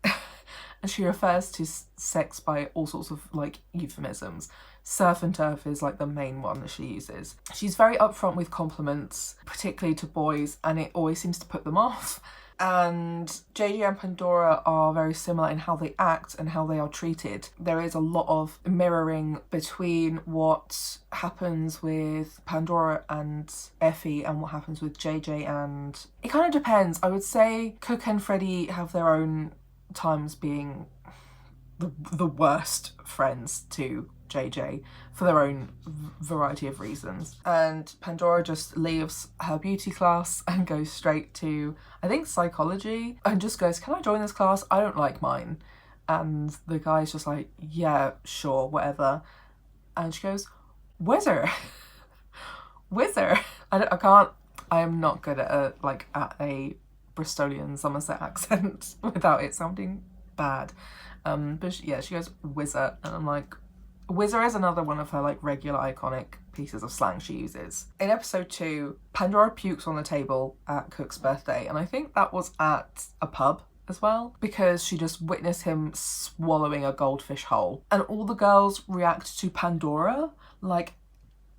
And she refers to sex by all sorts of like euphemisms. Surf and turf is like the main one that she uses. She's very upfront with compliments, particularly to boys, and it always seems to put them off. And JJ and Pandora are very similar in how they act and how they are treated. There is a lot of mirroring between what happens with Pandora and Effie and what happens with JJ, and it kind of depends. I would say Cook and Freddie have their own times being the worst friends to JJ for their own variety of reasons. And Pandora just leaves her beauty class and goes straight to, I think, psychology, and just goes, can I join this class? I don't like mine. And the guy's just like, yeah, sure, whatever. And she goes, Wizard. Whizzer. I am not good at a Bristolian Somerset accent without it sounding bad. But she goes whizzer, and I'm like, whizzer is another one of her like regular iconic pieces of slang she uses. In episode 2, Pandora pukes on the table at Cook's birthday, and I think that was at a pub as well, because she just witnessed him swallowing a goldfish whole, and all the girls react to Pandora like,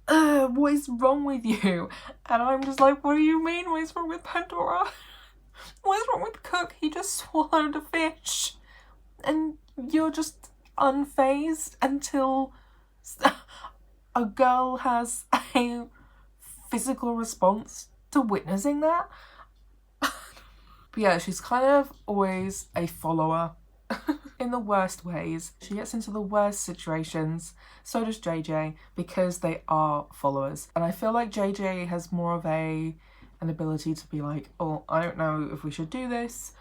what is wrong with you? And I'm just like, what do you mean, what is wrong with Pandora? What is wrong with Cook? He just swallowed a fish and you're just unfazed until a girl has a physical response to witnessing that. But yeah, she's kind of always a follower in the worst ways. She gets into the worst situations. So does JJ, because they are followers. And I feel like JJ has more of an ability to be like, oh, I don't know if we should do this.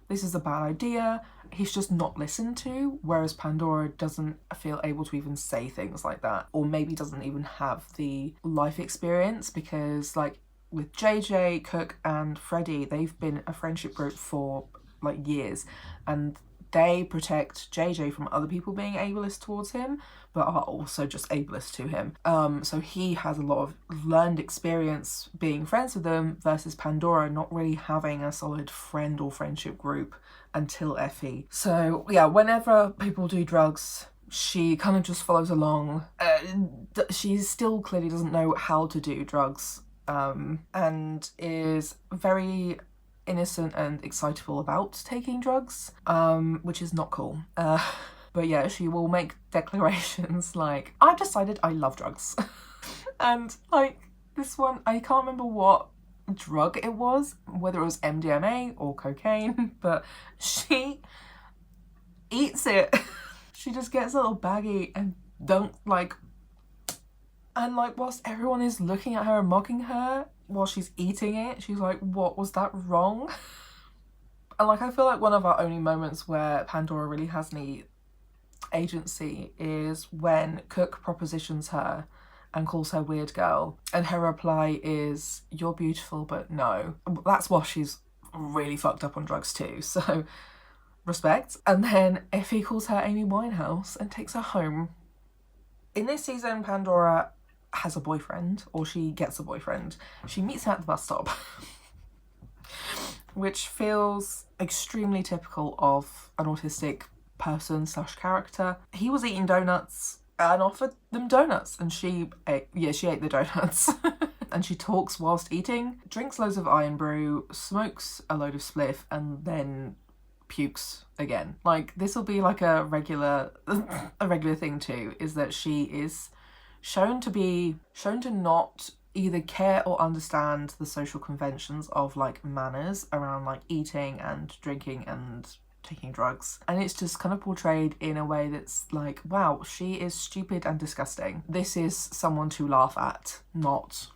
This is a bad idea. He's just not listened to, whereas Pandora doesn't feel able to even say things like that, or maybe doesn't even have the life experience, because like with JJ, Cook and Freddie, they've been a friendship group for like years, and they protect JJ from other people being ableist towards him, but are also just ableist to him. So he has a lot of learned experience being friends with them, versus Pandora not really having a solid friend or friendship group until Effie. So yeah, whenever people do drugs, she kind of just follows along. She still clearly doesn't know how to do drugs, and is very innocent and excitable about taking drugs, which is not cool. But yeah, she will make declarations like, I've decided I love drugs. And like this one, I can't remember what drug it was, whether it was MDMA or cocaine, but she eats it. She just gets a little baggie and whilst everyone is looking at her and mocking her while she's eating it, she's like, what was that wrong? And like, I feel like one of our only moments where Pandora really has any agency is when Cook propositions her and calls her weird girl, and her reply is, you're beautiful but no. That's why she's really fucked up on drugs too, so respect. And then Effie calls her Amy Winehouse and takes her home. In this season, Pandora has a boyfriend, or she gets a boyfriend. She meets him at the bus stop, which feels extremely typical of an autistic person / character. He was eating donuts and offered them donuts, and she ate the donuts. And she talks whilst eating, drinks loads of iron brew, smokes a load of spliff, and then pukes again. Like, this will be like a regular thing too, is that she is shown to not either care or understand the social conventions of like manners around like eating and drinking and taking drugs, and it's just kind of portrayed in a way that's like, wow, she is stupid and disgusting. This is someone to laugh at, not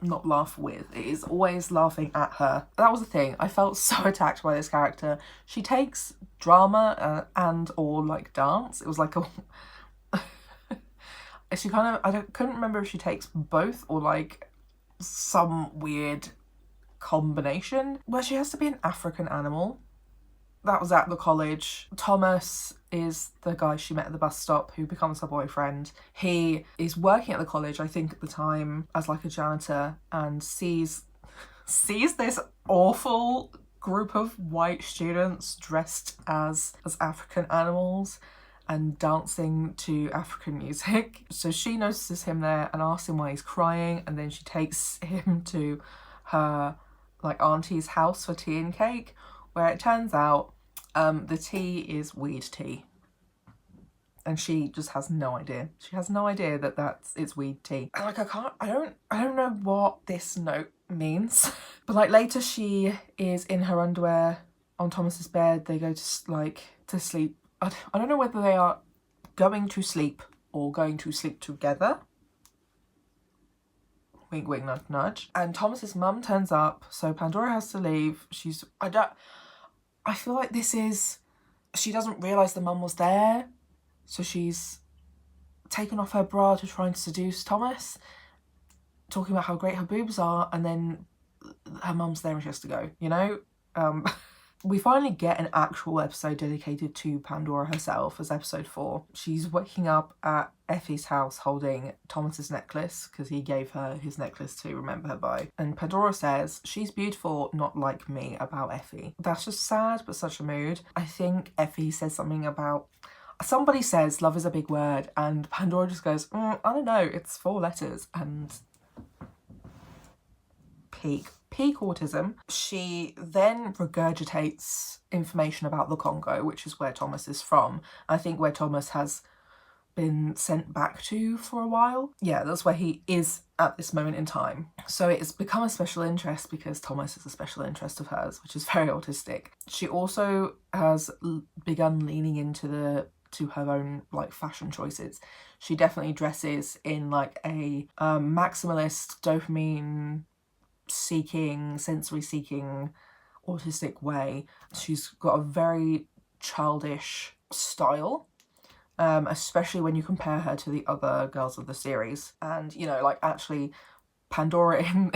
laugh with. It is always laughing at her. That was the thing. I felt so attacked by this character. She takes drama and or like dance. It was like a she kind of, couldn't remember if she takes both or like some weird combination where she has to be an African animal. That was at the college. Thomas is the guy she met at the bus stop who becomes her boyfriend. He is working at the college, I think at the time, as like a janitor, and sees this awful group of white students dressed as African animals and dancing to African music. So she notices him there and asks him why he's crying, and then she takes him to her like auntie's house for tea and cake, where it turns out the tea is weed tea. And she just has no idea. She has no idea that it's weed tea. And like, I don't know what this note means. But like later she is in her underwear on Thomas's bed. They go to sleep. I don't know whether they are going to sleep or going to sleep together. Wink, wink, nudge, nudge. And Thomas's mum turns up, so Pandora has to leave. I feel like she doesn't realise the mum was there, so she's taken off her bra to try and seduce Thomas. talking about how great her boobs are, and then her mum's there and she has to go, you know? We finally get an actual episode dedicated to Pandora herself as episode 4. She's waking up at Effie's house holding Thomas's necklace, because he gave her his necklace to remember her by. And Pandora says, "She's beautiful, not like me," about Effie. That's just sad, but such a mood. I think Effie says something about... Somebody says love is a big word, and Pandora just goes, I don't know, it's 4 letters, and... Peak autism. She then regurgitates information about the Congo, which is where Thomas is from. I think where Thomas has been sent back to for a while. Yeah, that's where he is at this moment in time. So it's become a special interest because Thomas is a special interest of hers, which is very autistic. She also has begun leaning into her own like fashion choices. She definitely dresses in like a maximalist, dopamine seeking, sensory seeking, autistic way. She's got a very childish style, especially when you compare her to the other girls of the series. And, you know, like actually Pandora in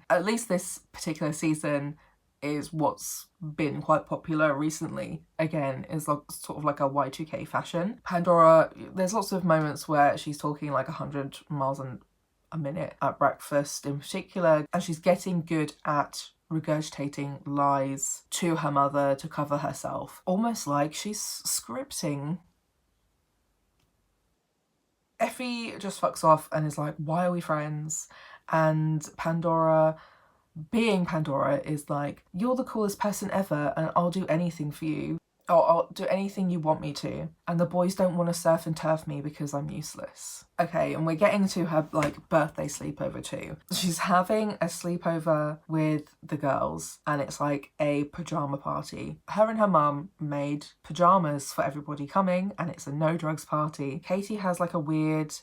at least this particular season is what's been quite popular recently. Again, is like sort of like a Y2K fashion. Pandora, there's lots of moments where she's talking like 100 miles a minute at breakfast in particular, and she's getting good at regurgitating lies to her mother to cover herself, almost like she's scripting. Effie just fucks off and is like, "Why are we friends?" And Pandora, being Pandora, is like, "You're the coolest person ever and I'll do anything for you. I'll do anything you want me to. And the boys don't want to surf and turf me because I'm useless." Okay, and we're getting to her like birthday sleepover too. She's having a sleepover with the girls and it's like a pajama party. Her and her mum made pajamas for everybody coming and it's a no drugs party. Katie has like a weird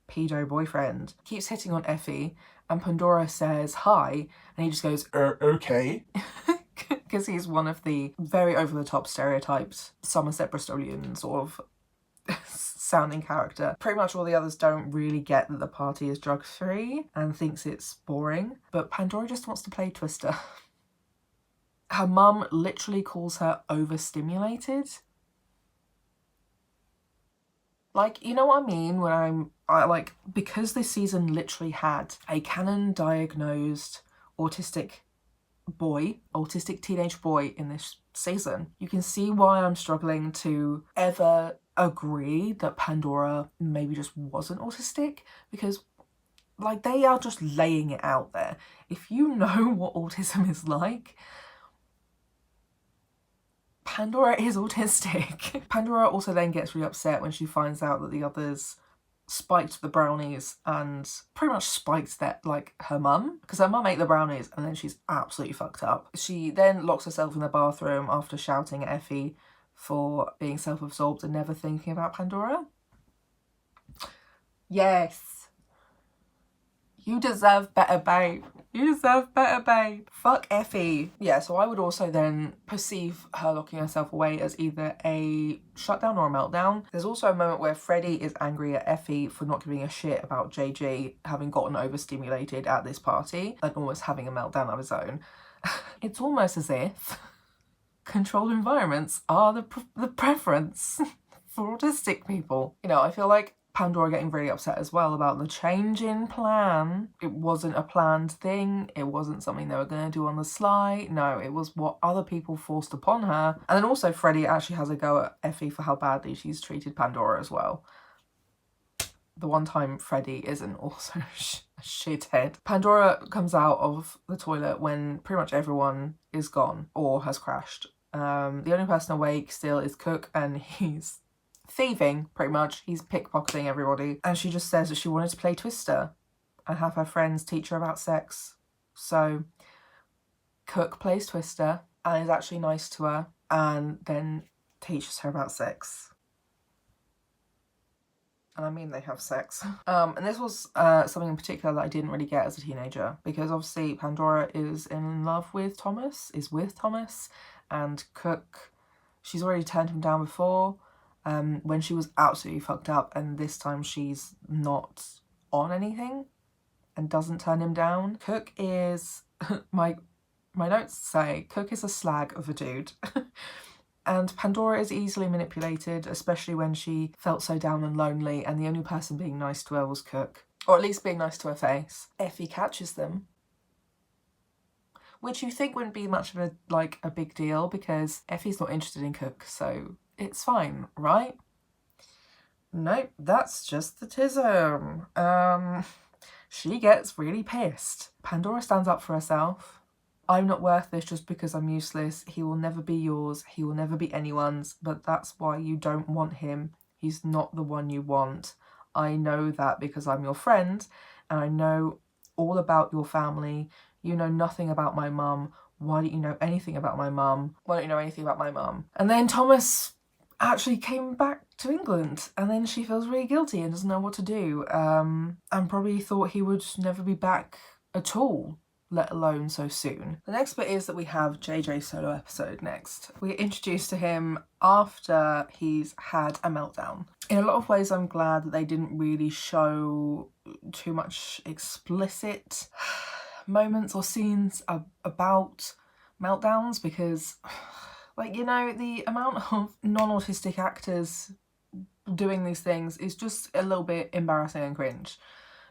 pedo boyfriend, keeps hitting on Effie, and Pandora says hi and he just goes, okay. Because he's one of the very over-the-top stereotyped Somerset Bristolian sort of sounding character. Pretty much all the others don't really get that the party is drug-free and thinks it's boring, but Pandora just wants to play Twister. Her mum literally calls her overstimulated. Like, you know what I mean when because this season literally had a canon diagnosed autistic teenage boy in this season, you can see why I'm struggling to ever agree that Pandora maybe just wasn't autistic, because like they are just laying it out there. If you know what autism is like, Pandora is autistic. Pandora also then gets really upset when she finds out that the others spiked the brownies and pretty much spiked that, like, her mum, because her mum ate the brownies and then she's absolutely fucked up. She then locks herself in the bathroom after shouting at Effie for being self-absorbed and never thinking about Pandora. Yes. You deserve better, babe. You deserve better, babe. Fuck Effie. Yeah, so I would also then perceive her locking herself away as either a shutdown or a meltdown. There's also a moment where Freddie is angry at Effie for not giving a shit about JJ having gotten overstimulated at this party and almost having a meltdown of his own. It's almost as if controlled environments are the preference for autistic people. You know, I feel like Pandora getting really upset as well about the change in plan. It wasn't a planned thing. It wasn't something they were going to do on the sly. No, it was what other people forced upon her. And then also Freddie actually has a go at Effie for how badly she's treated Pandora as well. The one time Freddie isn't also a shithead. Pandora comes out of the toilet when pretty much everyone is gone or has crashed. The only person awake still is Cook, and he's thieving, pretty much. He's pickpocketing everybody. And she just says that she wanted to play Twister and have her friends teach her about sex. So Cook plays Twister and is actually nice to her and then teaches her about sex. And I mean they have sex. And this was something in particular that I didn't really get as a teenager, because obviously Pandora is in love with Thomas, and Cook, she's already turned him down before. When she was absolutely fucked up, and this time she's not on anything and doesn't turn him down. Cook is, my notes say, Cook is a slag of a dude. And Pandora is easily manipulated, especially when she felt so down and lonely, and the only person being nice to her was Cook. Or at least being nice to her face. Effie catches them. Which you think wouldn't be much of a big deal, because Effie's not interested in Cook, so it's fine, right? Nope, that's just the tism. She gets really pissed. Pandora stands up for herself. I'm not worth this just because I'm useless. He will never be yours. He will never be anyone's, but that's why you don't want him. He's not the one you want. I know that because I'm your friend and I know all about your family. You know nothing about my mum. Why don't you know anything about my mum? Why don't you know anything about my mum? And then Thomas actually came back to England, and then she feels really guilty and doesn't know what to do, and probably thought he would never be back at all, let alone so soon. The next bit is that we have JJ's solo episode next. We're introduced to him after he's had a meltdown. In a lot of ways, I'm glad that they didn't really show too much explicit moments or scenes about meltdowns, because, like, you know, the amount of non-autistic actors doing these things is just a little bit embarrassing and cringe.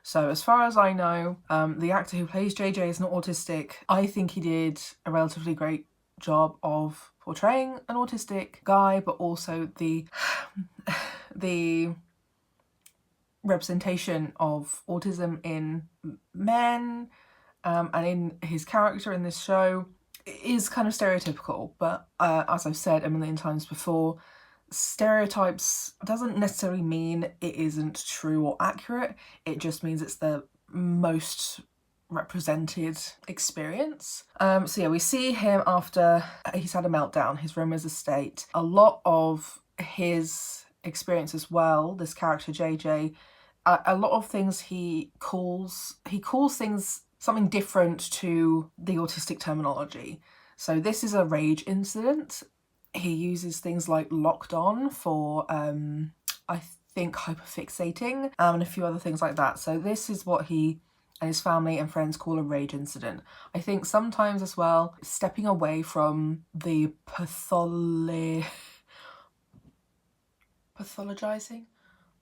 So as far as I know, the actor who plays JJ is not autistic. I think he did a relatively great job of portraying an autistic guy, but also the representation of autism in men and in his character in this show is kind of stereotypical. But as I've said a million times before, stereotypes doesn't necessarily mean it isn't true or accurate. It just means it's the most represented experience. So yeah, we see him after he's had a meltdown, his room is a state. A lot of his experience as well, this character JJ, a lot of things he calls things something different to the autistic terminology. So this is a rage incident. He uses things like locked on for, I think, hyperfixating, and a few other things like that. So this is what he and his family and friends call a rage incident. I think sometimes as well, stepping away from the pathologizing?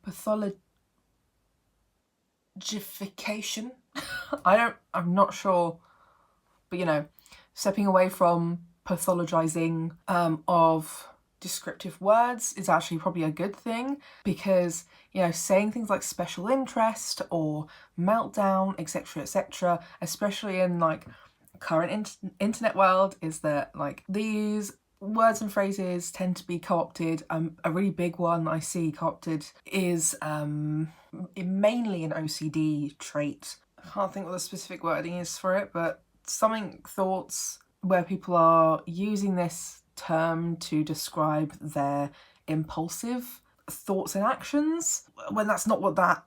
Pathologification? I'm not sure, but you know, stepping away from pathologizing of descriptive words is actually probably a good thing, because, you know, saying things like special interest or meltdown, etc., especially in like current internet world, is that like these words and phrases tend to be co-opted. A really big one I see co-opted is mainly an OCD trait. I can't think what the specific wording is for it, but thoughts, where people are using this term to describe their impulsive thoughts and actions, when that's not what that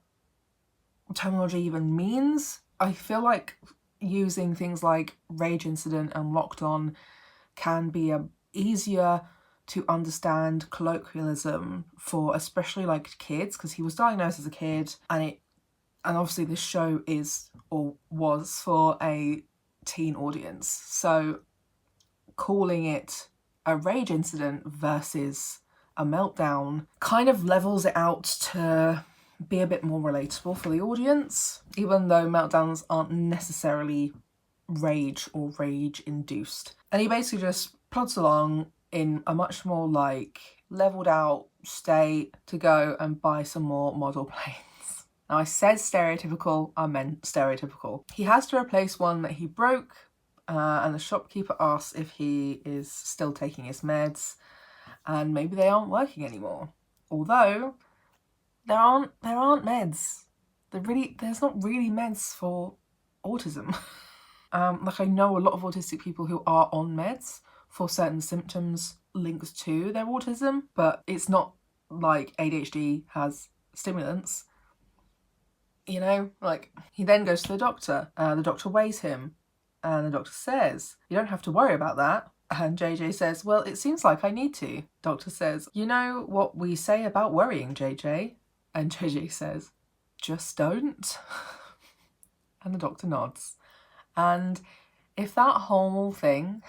terminology even means. I feel like using things like rage incident and locked on can be a easier to understand colloquialism for especially like kids, because he was diagnosed as a kid, and obviously this show is or was for a teen audience, so calling it a rage incident versus a meltdown kind of levels it out to be a bit more relatable for the audience, even though meltdowns aren't necessarily rage or rage induced. And he basically just plods along in a much more like leveled out state to go and buy some more model planes. Now I said stereotypical, I meant stereotypical. He has to replace one that he broke, and the shopkeeper asks if he is still taking his meds, and maybe they aren't working anymore. Although there aren't meds. There's not really meds for autism. Like I know a lot of autistic people who are on meds for certain symptoms linked to their autism, but it's not like ADHD has stimulants. You know, like he then goes to the doctor. The doctor weighs him, and the doctor says, "You don't have to worry about that." And JJ says, "Well, it seems like I need to." Doctor says, "You know what we say about worrying, JJ?" And JJ says, just don't. And the doctor nods. And if that whole thing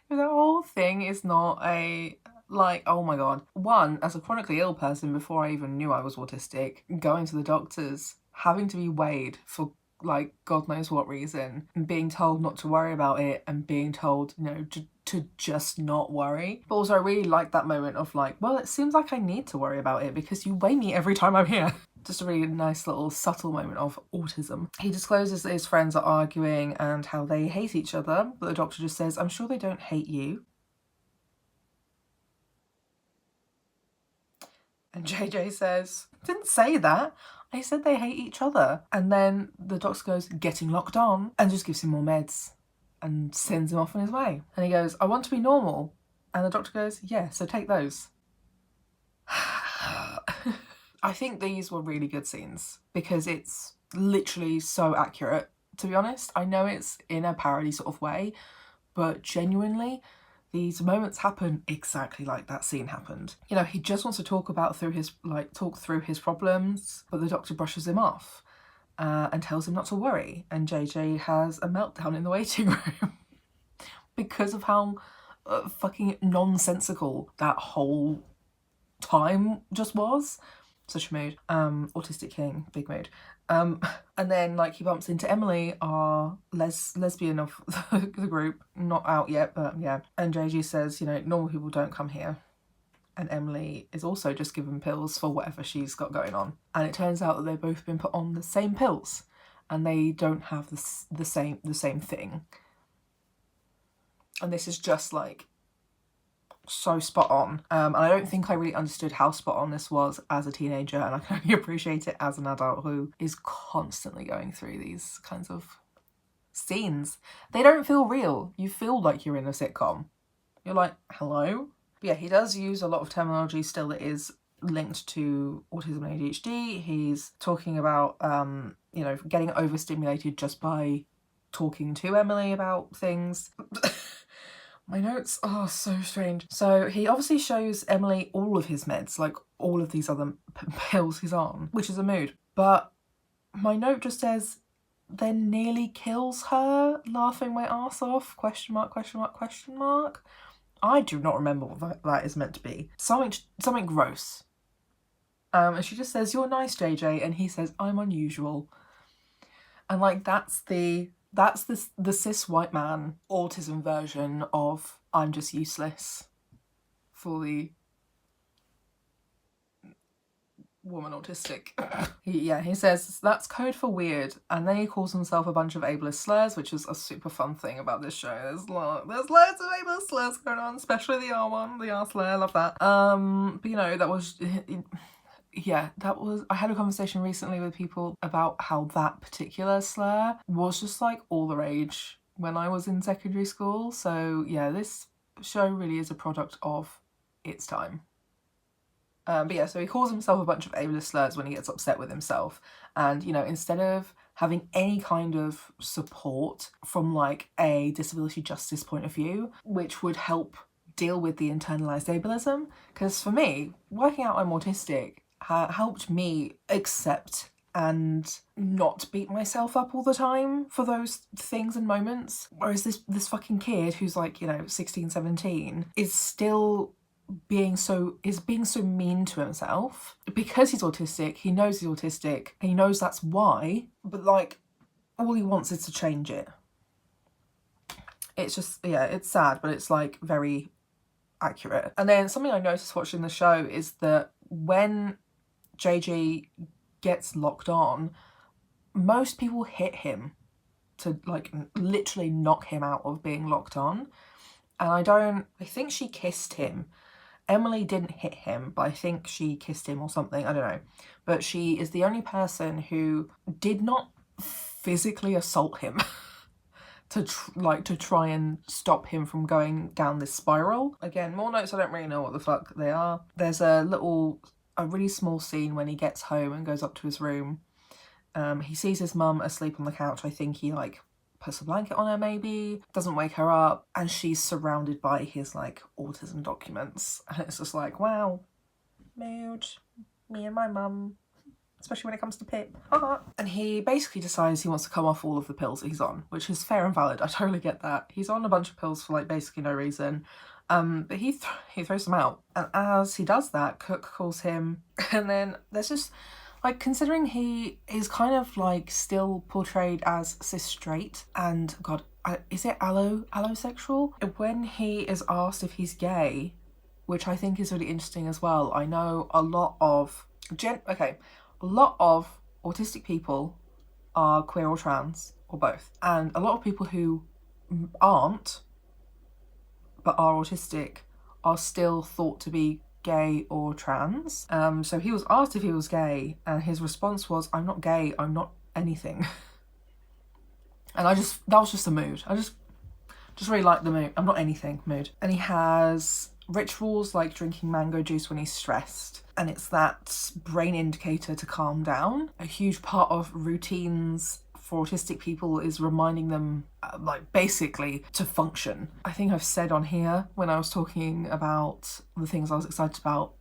is not a, like, oh my god. One, as a chronically ill person, before I even knew I was autistic, going to the doctors, having to be weighed for like God knows what reason, and being told not to worry about it, and being told, you know, to just not worry. But also I really like that moment of like, well, it seems like I need to worry about it because you weigh me every time I'm here. Just a really nice little subtle moment of autism. He discloses that his friends are arguing and how they hate each other, but the doctor just says, I'm sure they don't hate you. And JJ says, didn't say that. I said they hate each other. And then the doctor goes, getting locked on, and just gives him more meds and sends him off on his way. And he goes, I want to be normal. And the doctor goes, yeah, so take those. I think these were really good scenes because it's literally so accurate, to be honest. I know it's in a parody sort of way, but genuinely, these moments happen exactly like that scene happened. You know, he just wants to talk through his problems, but the doctor brushes him off and tells him not to worry. And JJ has a meltdown in the waiting room because of how fucking nonsensical that whole time just was. Such a mood. Autistic king, big mood. And then like he bumps into Emily, our lesbian of the group, not out yet, but yeah. And JG says, you know, normal people don't come here. And Emily is also just given pills for whatever she's got going on. And it turns out that they've both been put on the same pills, and they don't have the same thing. And this is just like so spot on. And I don't think I really understood how spot on this was as a teenager, and I can only appreciate it as an adult who is constantly going through these kinds of scenes. They don't feel real. You feel like you're in a sitcom. You're like, hello? But yeah, he does use a lot of terminology still that is linked to autism and ADHD. He's talking about, you know, getting overstimulated just by talking to Emily about things. My notes are so strange. So he obviously shows Emily all of his meds, like all of these other pills he's on, which is a mood. But my note just says, then nearly kills her, laughing my ass off, question mark, question mark, question mark. I do not remember what that is meant to be. Something gross. And she just says, you're nice, JJ. And he says, I'm unusual. And like, that's the cis white man autism version of I'm just useless for the woman autistic. He says that's code for weird, and then he calls himself a bunch of ableist slurs, which is a super fun thing about this show. There's loads of ableist slurs going on, especially the R one, the R slur, I love that. But you know, that was I had a conversation recently with people about how that particular slur was just like all the rage when I was in secondary school. So yeah, this show really is a product of its time. But yeah, so he calls himself a bunch of ableist slurs when he gets upset with himself. And, you know, instead of having any kind of support from like a disability justice point of view, which would help deal with the internalized ableism, because for me, working out I'm autistic helped me accept and not beat myself up all the time for those things and moments. Whereas this fucking kid who's like, you know, 16, 17 is still being so mean to himself because he's autistic. He knows he's autistic and he knows that's why, but like all he wants is to change it. It's just, yeah, it's sad, but it's like very accurate. And then something I noticed watching the show is that when JJ gets locked on, most people hit him to like literally knock him out of being locked on. And I think she kissed him. Emily didn't hit him, but I think she kissed him or something, I don't know. But she is the only person who did not physically assault him to try and stop him from going down this spiral. Again, more notes, I don't really know what the fuck they are. There's a really small scene when he gets home and goes up to his room. He sees his mum asleep on the couch. I think he like puts a blanket on her, maybe, doesn't wake her up, and she's surrounded by his like autism documents. And it's just like, wow, mood. Me and my mum. Especially when it comes to Pip. And he basically decides he wants to come off all of the pills that he's on, which is fair and valid. I totally get that. He's on a bunch of pills for like basically no reason. But he throws them out. And as he does that, Cook calls him. And then there's just, like, considering he is kind of like still portrayed as cis straight and, God, is it allosexual? When he is asked if he's gay, which I think is really interesting as well. I know a lot of autistic people are queer or trans or both, and a lot of people who aren't but are autistic are still thought to be gay or trans. So he was asked if he was gay, and his response was, "I'm not gay, I'm not anything." And that was just a mood. I just really like the mood. I'm not anything mood. And he has rituals like drinking mango juice when he's stressed, and it's that brain indicator to calm down. A huge part of routines for autistic people is reminding them, like, basically to function. I think I've said on here when I was talking about the things I was excited about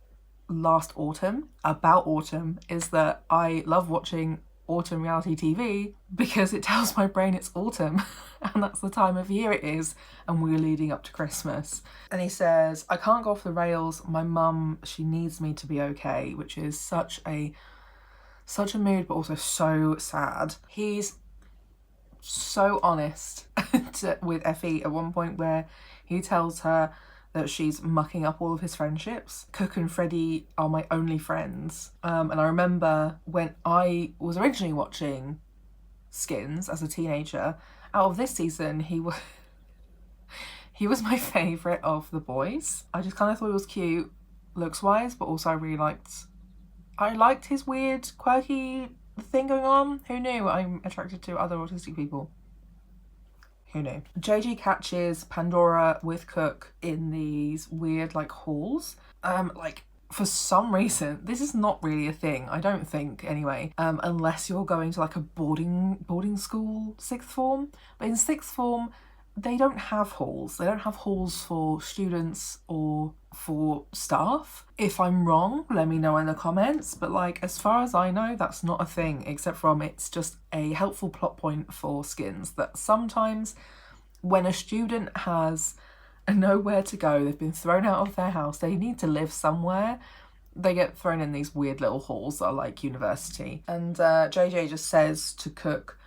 last autumn about autumn is that I love watching autumn reality TV because it tells my brain it's autumn and that's the time of year it is, and we're leading up to Christmas. And he says, "I can't go off the rails. My mum, she needs me to be okay," which is such a mood, but also so sad. He's so honest with Effie at one point where he tells her that she's mucking up all of his friendships. Cook and Freddie are my only friends. And I remember when I was originally watching Skins as a teenager, out of this season, he was my favourite of the boys. I just kind of thought he was cute looks-wise, but also I liked his weird, quirky thing going on. Who knew I'm attracted to other autistic people? Who knew? JJ catches Pandora with Cook in these weird, like, halls. For some reason, this is not really a thing, I don't think, anyway, unless you're going to, like, a boarding school sixth form. But in sixth form, they don't have halls. They don't have halls for students or for staff. If I'm wrong, let me know in the comments. But, like, as far as I know, that's not a thing, except from it's just a helpful plot point for Skins that sometimes when a student has nowhere to go, they've been thrown out of their house, they need to live somewhere, they get thrown in these weird little halls that are like university. And JJ just says to Cook,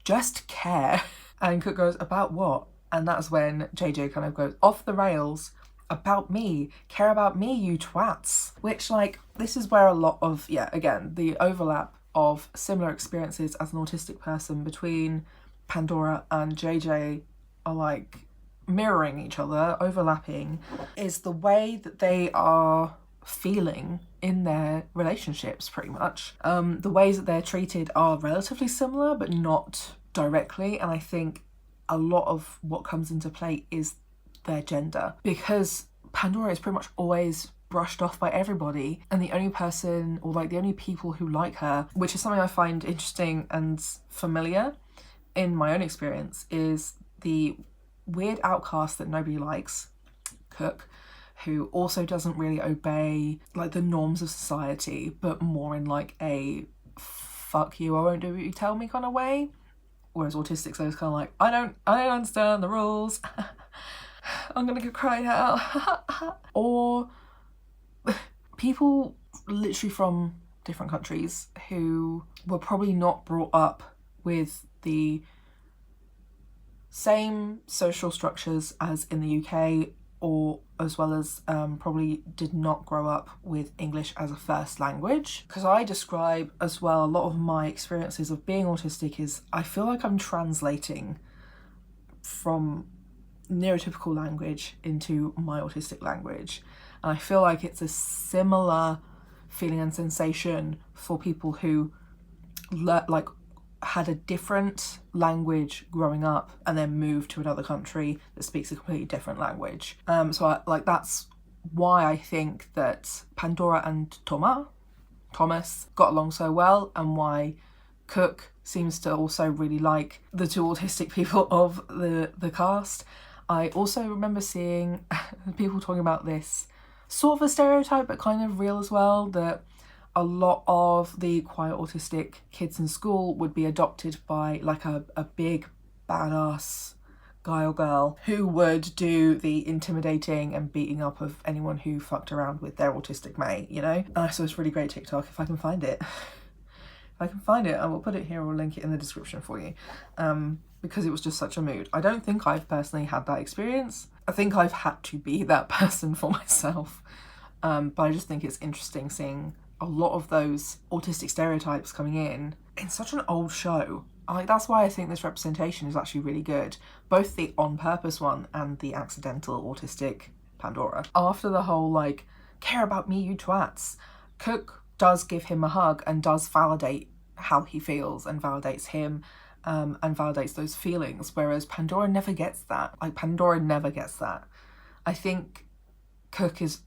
"Just care." And Cook goes, "About what?" And that's when JJ kind of goes, "Off the rails. About me. Care about me, you twats." Which, like, this is where a lot of, again, the overlap of similar experiences as an autistic person between Pandora and JJ are, like, mirroring each other, overlapping, is the way that they are feeling in their relationships, pretty much. The ways that they're treated are relatively similar, but not directly, and I think a lot of what comes into play is their gender, because Pandora is pretty much always brushed off by everybody, and the only person, or like the only people who like her, which is something I find interesting and familiar in my own experience, is the weird outcast that nobody likes, Cook, who also doesn't really obey like the norms of society, but more in like a fuck you, I won't do what you tell me kind of way. Whereas autistic, so it's kind of like, I don't understand the rules. I'm gonna get cried out. Or people literally from different countries who were probably not brought up with the same social structures as in the UK, or as well as probably did not grow up with English as a first language. Because I describe as well a lot of my experiences of being autistic is I feel like I'm translating from neurotypical language into my autistic language. And I feel like it's a similar feeling and sensation for people who had a different language growing up and then moved to another country that speaks a completely different language. So that's why I think that Pandora and Thomas got along so well, and why Cook seems to also really like the two autistic people of the cast. I also remember seeing people talking about this sort of a stereotype, but kind of real as well, that a lot of the quiet autistic kids in school would be adopted by like a big badass guy or girl who would do the intimidating and beating up of anyone who fucked around with their autistic mate, you know? So it's really great TikTok if I can find it. If I can find it, I will put it here or link it in the description for you, because it was just such a mood. I don't think I've personally had that experience. I think I've had to be that person for myself, but I just think it's interesting seeing a lot of those autistic stereotypes coming in such an old show. That's why I think this representation is actually really good, both the on purpose one and the accidental autistic Pandora. After the whole like, care about me you twats, Cook does give him a hug and does validate how he feels and validates him, and validates those feelings, whereas Pandora never gets that. Pandora never gets that. I think Cook is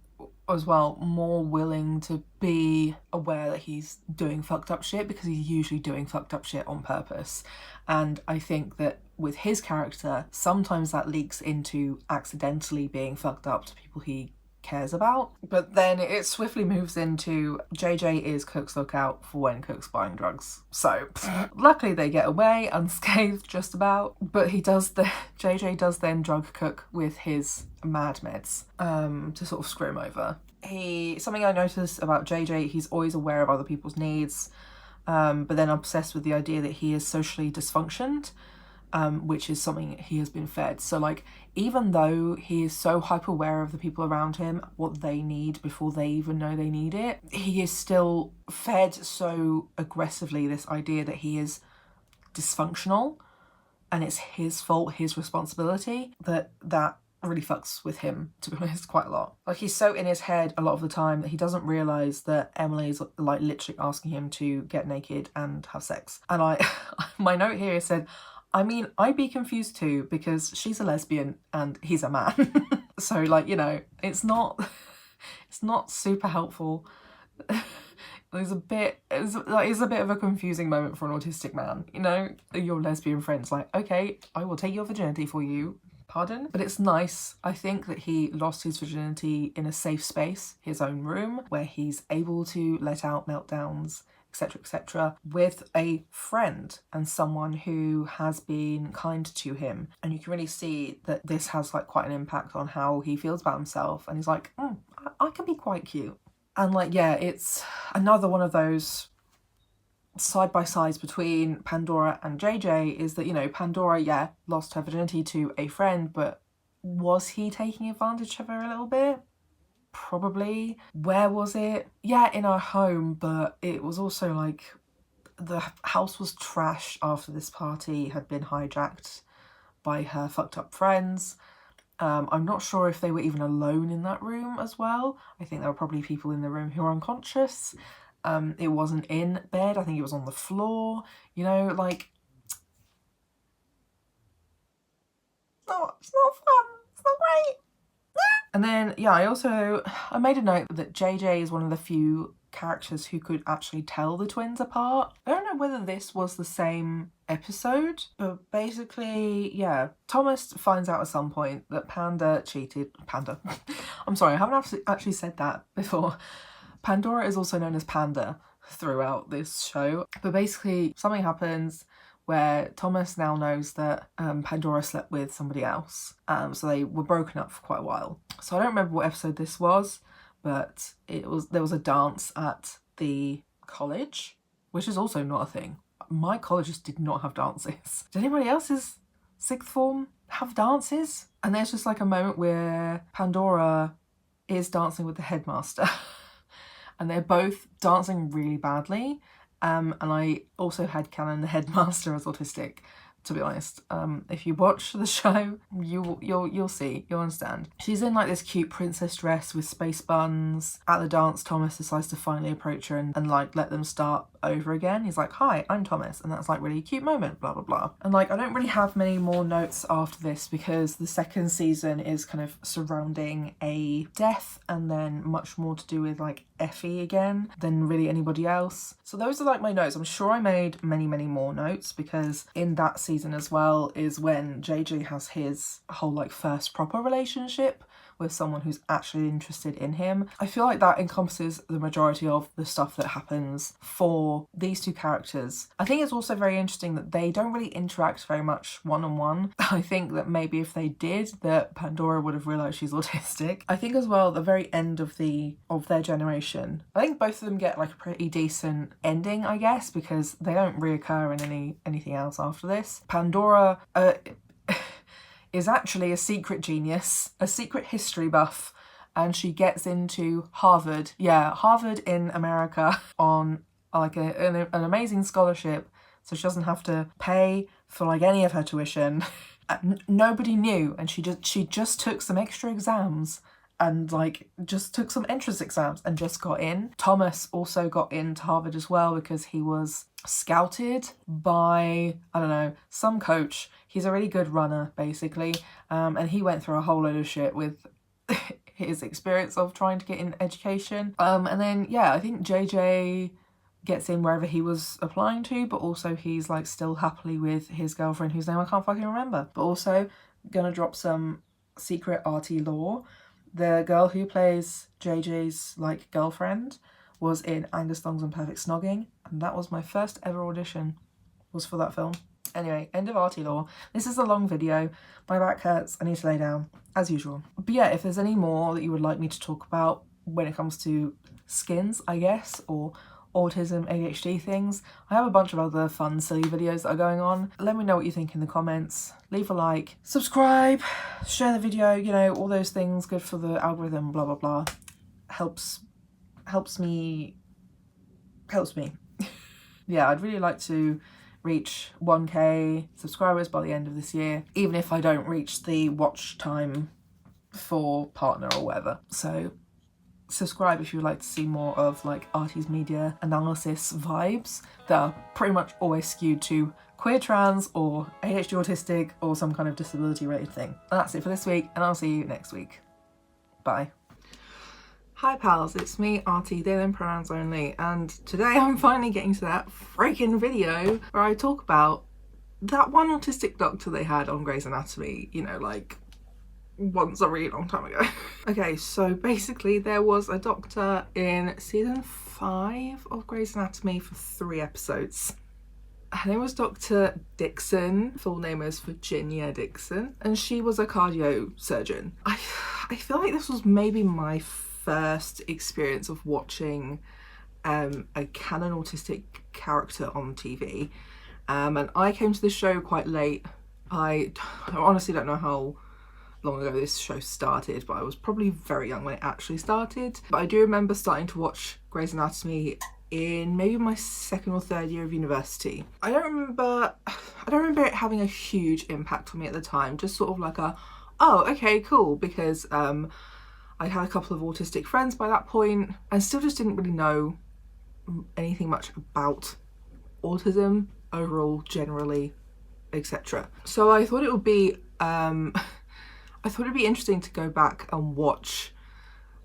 as well more willing to be aware that he's doing fucked up shit, because he's usually doing fucked up shit on purpose. And I think that with his character, sometimes that leaks into accidentally being fucked up to people he cares about. But then it swiftly moves into JJ is Cook's lookout for when Cook's buying drugs. So luckily they get away unscathed just about. But JJ does then drug Cook with his mad meds to sort of screw him over. Something I noticed about JJ, he's always aware of other people's needs, but then obsessed with the idea that he is socially dysfunctioned, which is something he has been fed. So like, even though he is so hyper aware of the people around him, what they need before they even know they need it, he is still fed so aggressively this idea that he is dysfunctional and it's his fault, his responsibility, that really fucks with him, to be honest, quite a lot. Like, he's so in his head a lot of the time that he doesn't realise that Emily's like literally asking him to get naked and have sex. And my note here said, I mean, I'd be confused too, because she's a lesbian and he's a man. So like, you know, it's not super helpful. It's a bit of a confusing moment for an autistic man, you know? Your lesbian friend's like, okay, I will take your virginity for you. Pardon? But it's nice, I think, that he lost his virginity in a safe space, his own room, where he's able to let out meltdowns, etc., with a friend and someone who has been kind to him. And you can really see that this has like quite an impact on how he feels about himself. And he's like, I can be quite cute. And like, yeah, it's another one of those side by sides between Pandora and JJ, is that, you know, Pandora, yeah, lost her virginity to a friend, but was he taking advantage of her a little bit? Probably. Where was it? Yeah, in her home, but it was also like the house was trash after this party had been hijacked by her fucked up friends. I'm not sure if they were even alone in that room as well. I think there were probably people in the room who were unconscious. It wasn't in bed, I think it was on the floor, you know, like, no, it's not fun, it's not great. And then, yeah, I made a note that JJ is one of the few characters who could actually tell the twins apart. I don't know whether this was the same episode, but basically, yeah, Thomas finds out at some point that Panda cheated. I'm sorry, I haven't actually said that before. Pandora is also known as Panda throughout this show. But basically, something happens where Thomas now knows that Pandora slept with somebody else. So they were broken up for quite a while. So I don't remember what episode this was, but there was a dance at the college, which is also not a thing. My colleges did not have dances. Did anybody else's sixth form have dances? And there's just like a moment where Pandora is dancing with the headmaster. And they're both dancing really badly. And I also had Canon, the headmaster, as autistic, to be honest. If you watch the show, you'll see, you'll understand. She's in like this cute princess dress with space buns. At the dance, Thomas decides to finally approach her and like let them start over again. He's like, hi, I'm Thomas. And that's like really cute moment, blah, blah, blah. And like, I don't really have many more notes after this because the second season is kind of surrounding a death and then much more to do with like Effie again than really anybody else. So those are like my notes. I'm sure I made many, many more notes because in that season as well is when JJ has his whole like first proper relationship with someone who's actually interested in him. I feel like that encompasses the majority of the stuff that happens for these two characters. I think it's also very interesting that they don't really interact very much one-on-one. I think that maybe if they did, that Pandora would have realised she's autistic. I think as well, at the very end of their generation, I think both of them get like a pretty decent ending, I guess, because they don't reoccur in anything else after this. Pandora is actually a secret genius, a secret history buff, and she gets into Harvard. Yeah, Harvard in America on like an amazing scholarship, so she doesn't have to pay for like any of her tuition. Nobody knew, and she just took some extra exams and like just took some entrance exams and just got in. Thomas also got into Harvard as well because he was scouted by, I don't know, some coach. He's a really good runner basically, and he went through a whole load of shit with his experience of trying to get in education. And then yeah, I think JJ gets in wherever he was applying to, but also he's like still happily with his girlfriend whose name I can't fucking remember. But also gonna drop some secret Artie lore. The girl who plays JJ's like girlfriend was in Angus Thongs and Perfect Snogging, and that was my first ever audition, was for that film. Anyway, end of Artie lore. This is a long video. My back hurts. I need to lay down, as usual. But yeah, if there's any more that you would like me to talk about when it comes to skins, I guess, or autism, ADHD things, I have a bunch of other fun, silly videos that are going on. Let me know what you think in the comments. Leave a like, subscribe, share the video, you know, all those things, good for the algorithm, blah, blah, blah. Helps me. Yeah, I'd really like to reach 1k subscribers by the end of this year, even if I don't reach the watch time for partner or whatever. So subscribe if you would like to see more of like Artie's media analysis vibes that are pretty much always skewed to queer, trans, or ADHD autistic, or some kind of disability related thing. And that's it for this week, and I'll see you next week. Bye. Hi pals, it's me, Artie, they them pronouns only, and today I'm finally getting to that freaking video where I talk about that one autistic doctor they had on Grey's Anatomy, you know, like once a really long time ago. Okay, so basically there was a doctor in season 5 of Grey's Anatomy for 3 episodes. Her name was Dr. Dixon, full name is Virginia Dixon, and she was a cardio surgeon. I feel like this was maybe my first experience of watching a canon autistic character on TV, and I came to this show quite late. I honestly don't know how long ago this show started, but I was probably very young when it actually started. But I do remember starting to watch Grey's Anatomy in maybe my 2nd or 3rd year of university. I don't remember it having a huge impact on me at the time, just sort of like a, oh, okay, cool, because I had a couple of autistic friends by that point and still just didn't really know anything much about autism overall, generally, etc. So I thought it would be interesting to go back and watch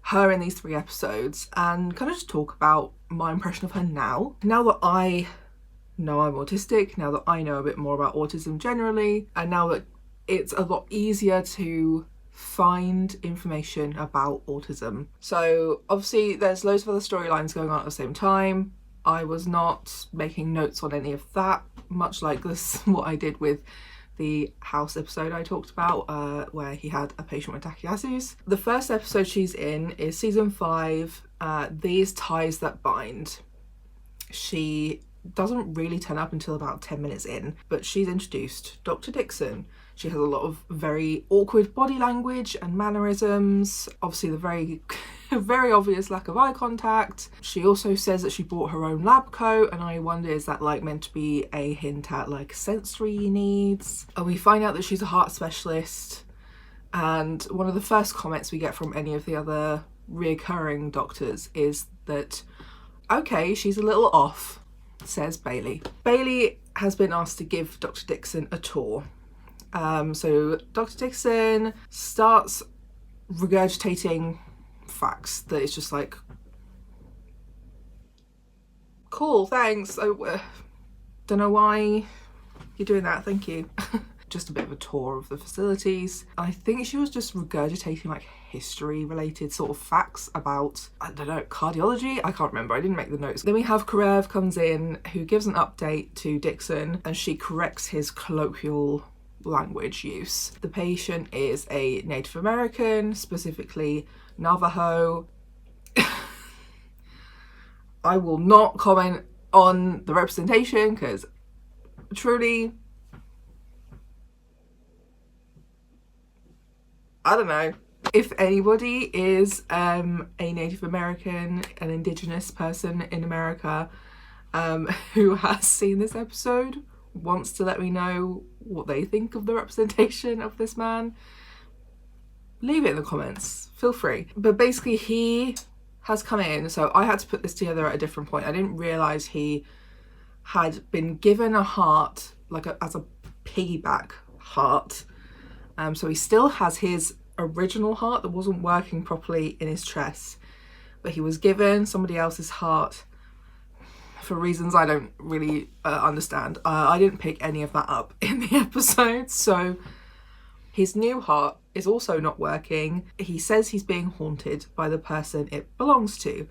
her in these 3 episodes and kind of just talk about my impression of her now. Now that I know I'm autistic, now that I know a bit more about autism generally, and now that it's a lot easier to find information about autism. So obviously there's loads of other storylines going on at the same time. I was not making notes on any of that, much like this what I did with the house episode I talked about, where he had a patient with Takayasu's. The first episode she's in is season 5, These Ties That Bind. She doesn't really turn up until about 10 minutes in, but she's introduced Dr. Dixon. She has a lot of very awkward body language and mannerisms, obviously the very very obvious lack of eye contact. She also says that she bought her own lab coat, and I wonder, is that like meant to be a hint at like sensory needs? And we find out that she's a heart specialist, and one of the first comments we get from any of the other reoccurring doctors is that, okay, she's a little off, says Bailey. Bailey has been asked to give Dr. Dixon a tour. So Dr. Dixon starts regurgitating facts that it's just like, cool, thanks. I don't know why you're doing that, thank you. just a bit of a tour of the facilities. I think she was just regurgitating like history related sort of facts about, I don't know, cardiology. I can't remember, I didn't make the notes. Then we have Karev comes in, who gives an update to Dixon, and she corrects his colloquial language use. The patient is a Native American, specifically Navajo. I will not comment on the representation because truly, I don't know. If anybody is a Native American, an Indigenous person in America who has seen this episode, wants to let me know what they think of the representation of this man, leave it in the comments, feel free. But basically he has come in, so I had to put this together at a different point. I didn't realise he had been given a heart, like as a piggyback heart. So he still has his original heart that wasn't working properly in his chest, but he was given somebody else's heart for reasons I don't really understand. I didn't pick any of that up in the episode, so his new heart is also not working. He says he's being haunted by the person it belongs to.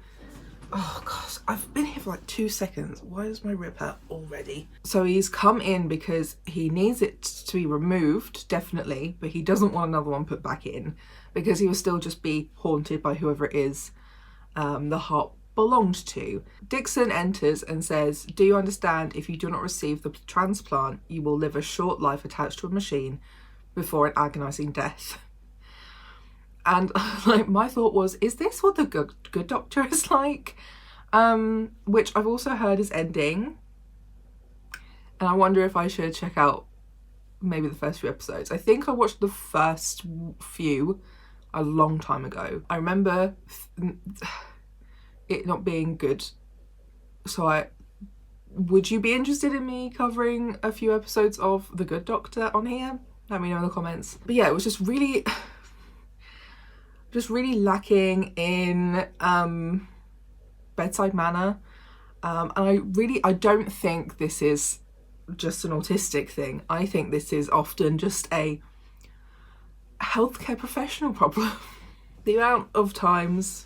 Oh gosh, I've been here for like 2 seconds. Why is my rib hurt already? So he's come in because he needs it to be removed, definitely, but he doesn't want another one put back in because he will still just be haunted by whoever it is the heart belonged to. Dixon enters and says, "Do you understand, if you do not receive the transplant, you will live a short life attached to a machine before an agonizing death?" And like my thought was, is this what the good doctor is like? Which I've also heard is ending, and I wonder if I should check out maybe the first few episodes. I think I watched the first few a long time ago. I remember it not being good, so would you be interested in me covering a few episodes of The Good Doctor on here? Let me know in the comments. But yeah, it was just really lacking in bedside manner, and I don't think this is just an autistic thing. I think this is often just a healthcare professional problem. The amount of times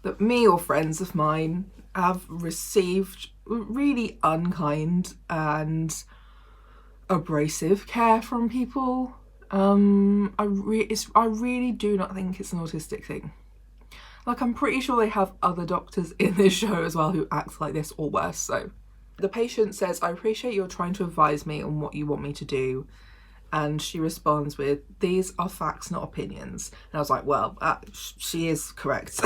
that me or friends of mine have received really unkind and abrasive care from people, I really do not think it's an autistic thing. Like, I'm pretty sure they have other doctors in this show as well who act like this or worse. So the patient says, "I appreciate you're trying to advise me on what you want me to do." And she responds with, "These are facts, not opinions." And I was like, well, she is correct.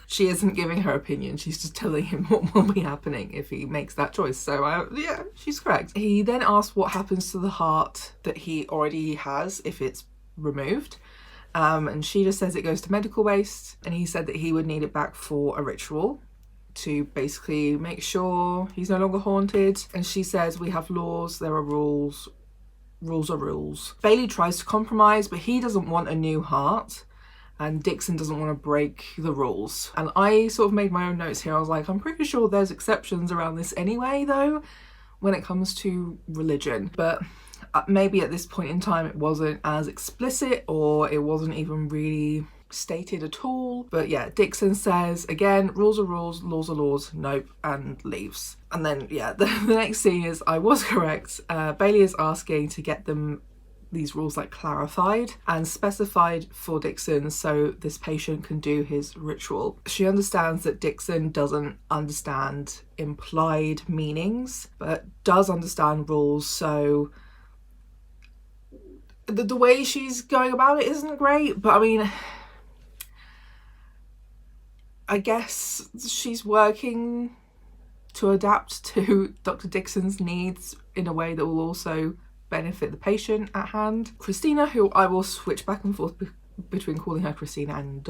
She isn't giving her opinion, she's just telling him what will be happening if he makes that choice. So yeah, she's correct. He then asks what happens to the heart that he already has if it's removed. And she just says it goes to medical waste, and he said that he would need it back for a ritual to basically make sure he's no longer haunted. And she says, "We have laws, there are rules. Rules are rules." Bailey tries to compromise, but he doesn't want a new heart, and Dixon doesn't want to break the rules. And I sort of made my own notes here. I was like, I'm pretty sure there's exceptions around this anyway, though, when it comes to religion. But maybe at this point in time it wasn't as explicit, or it wasn't even really stated at all. But yeah, Dixon says, again, rules are rules, laws are laws, nope, and leaves. And then yeah, the next scene is, I was correct. Bailey is asking to get these rules like clarified and specified for Dixon so this patient can do his ritual. She understands that Dixon doesn't understand implied meanings, but does understand rules, so the way she's going about it isn't great. But I mean, I guess she's working to adapt to Dr. Dixon's needs in a way that will also benefit the patient at hand. Christina, who I will switch back and forth between calling her Christina and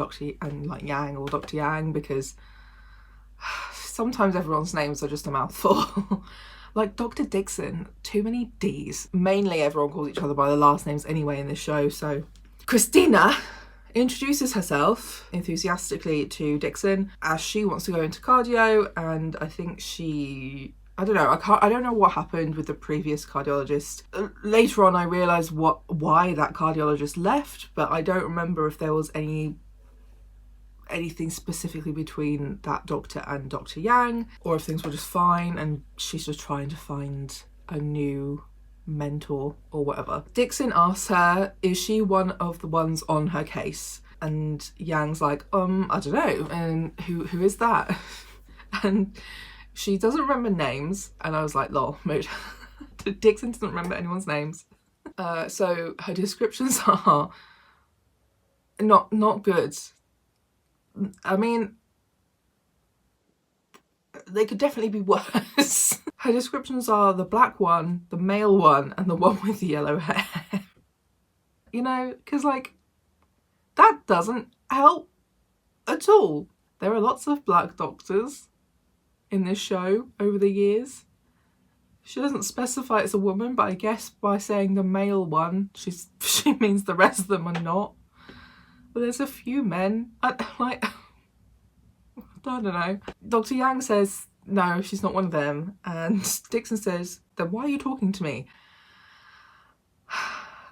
like Yang or Dr. Yang, because sometimes everyone's names are just a mouthful. Like Dr. Dixon, too many D's. Mainly everyone calls each other by their last names anyway in this show. So Christina introduces herself enthusiastically to Dixon as she wants to go into cardio, and I think she I don't know. I don't know what happened with the previous cardiologist. Later on, I realised why that cardiologist left, but I don't remember if there was anything specifically between that doctor and Dr. Yang, or if things were just fine and she's just trying to find a new mentor or whatever. Dixon asks her, is she one of the ones on her case? And Yang's like, I don't know. And who is that? And she doesn't remember names, and I was like, lol, mood. Dixon doesn't remember anyone's names. So her descriptions are not good. I mean, they could definitely be worse. Her descriptions are the black one, the male one, and the one with the yellow hair. You know, because like, that doesn't help at all. There are lots of black doctors in this show over the years. She doesn't specify it's a woman, but I guess by saying the male one, she means the rest of them are not. But there's a few men. I don't know. Dr. Yang says, no, she's not one of them. And Dixon says, then why are you talking to me?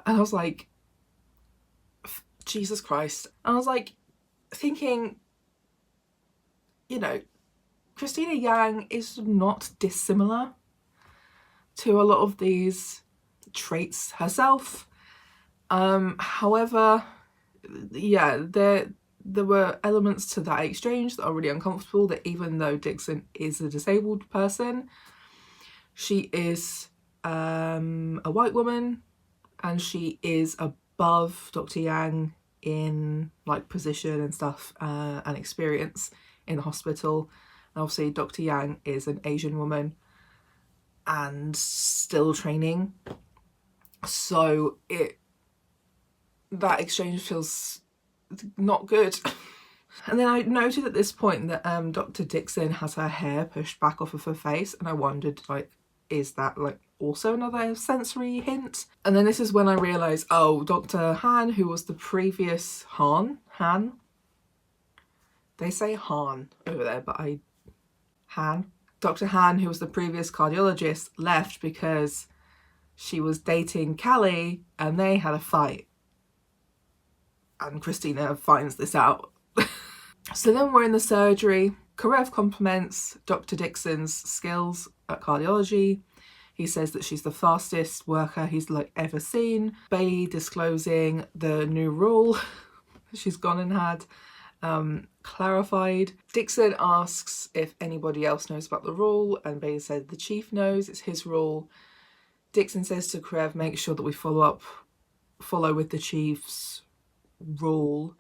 And I was like, Jesus Christ. And I was like, thinking, you know, Christina Yang is not dissimilar to a lot of these traits herself. However, yeah, there were elements to that exchange that are really uncomfortable, that even though Dixon is a disabled person, she is a white woman, and she is above Dr. Yang in like position and stuff, and experience in the hospital. And obviously Dr. Yang is an Asian woman and still training, so that exchange feels not good. And then I noted at this point that Dr. Dixon has her hair pushed back off of her face, and I wondered, like, is that like also another sensory hint? And then this is when I realised, oh, Dr. Han, who was the previous Han, they say Han over there, but Dr. Han, who was the previous cardiologist, left because she was dating Callie and they had a fight. And Christina finds this out. So then we're in the surgery. Karev compliments Dr. Dixon's skills at cardiology. He says that she's the fastest worker he's like ever seen. Bailey disclosing the new rule she's gone and had clarified. Dixon asks if anybody else knows about the rule, and Bailey said the chief knows, it's his rule. Dixon says to Karev, make sure that we follow with the chief's rule.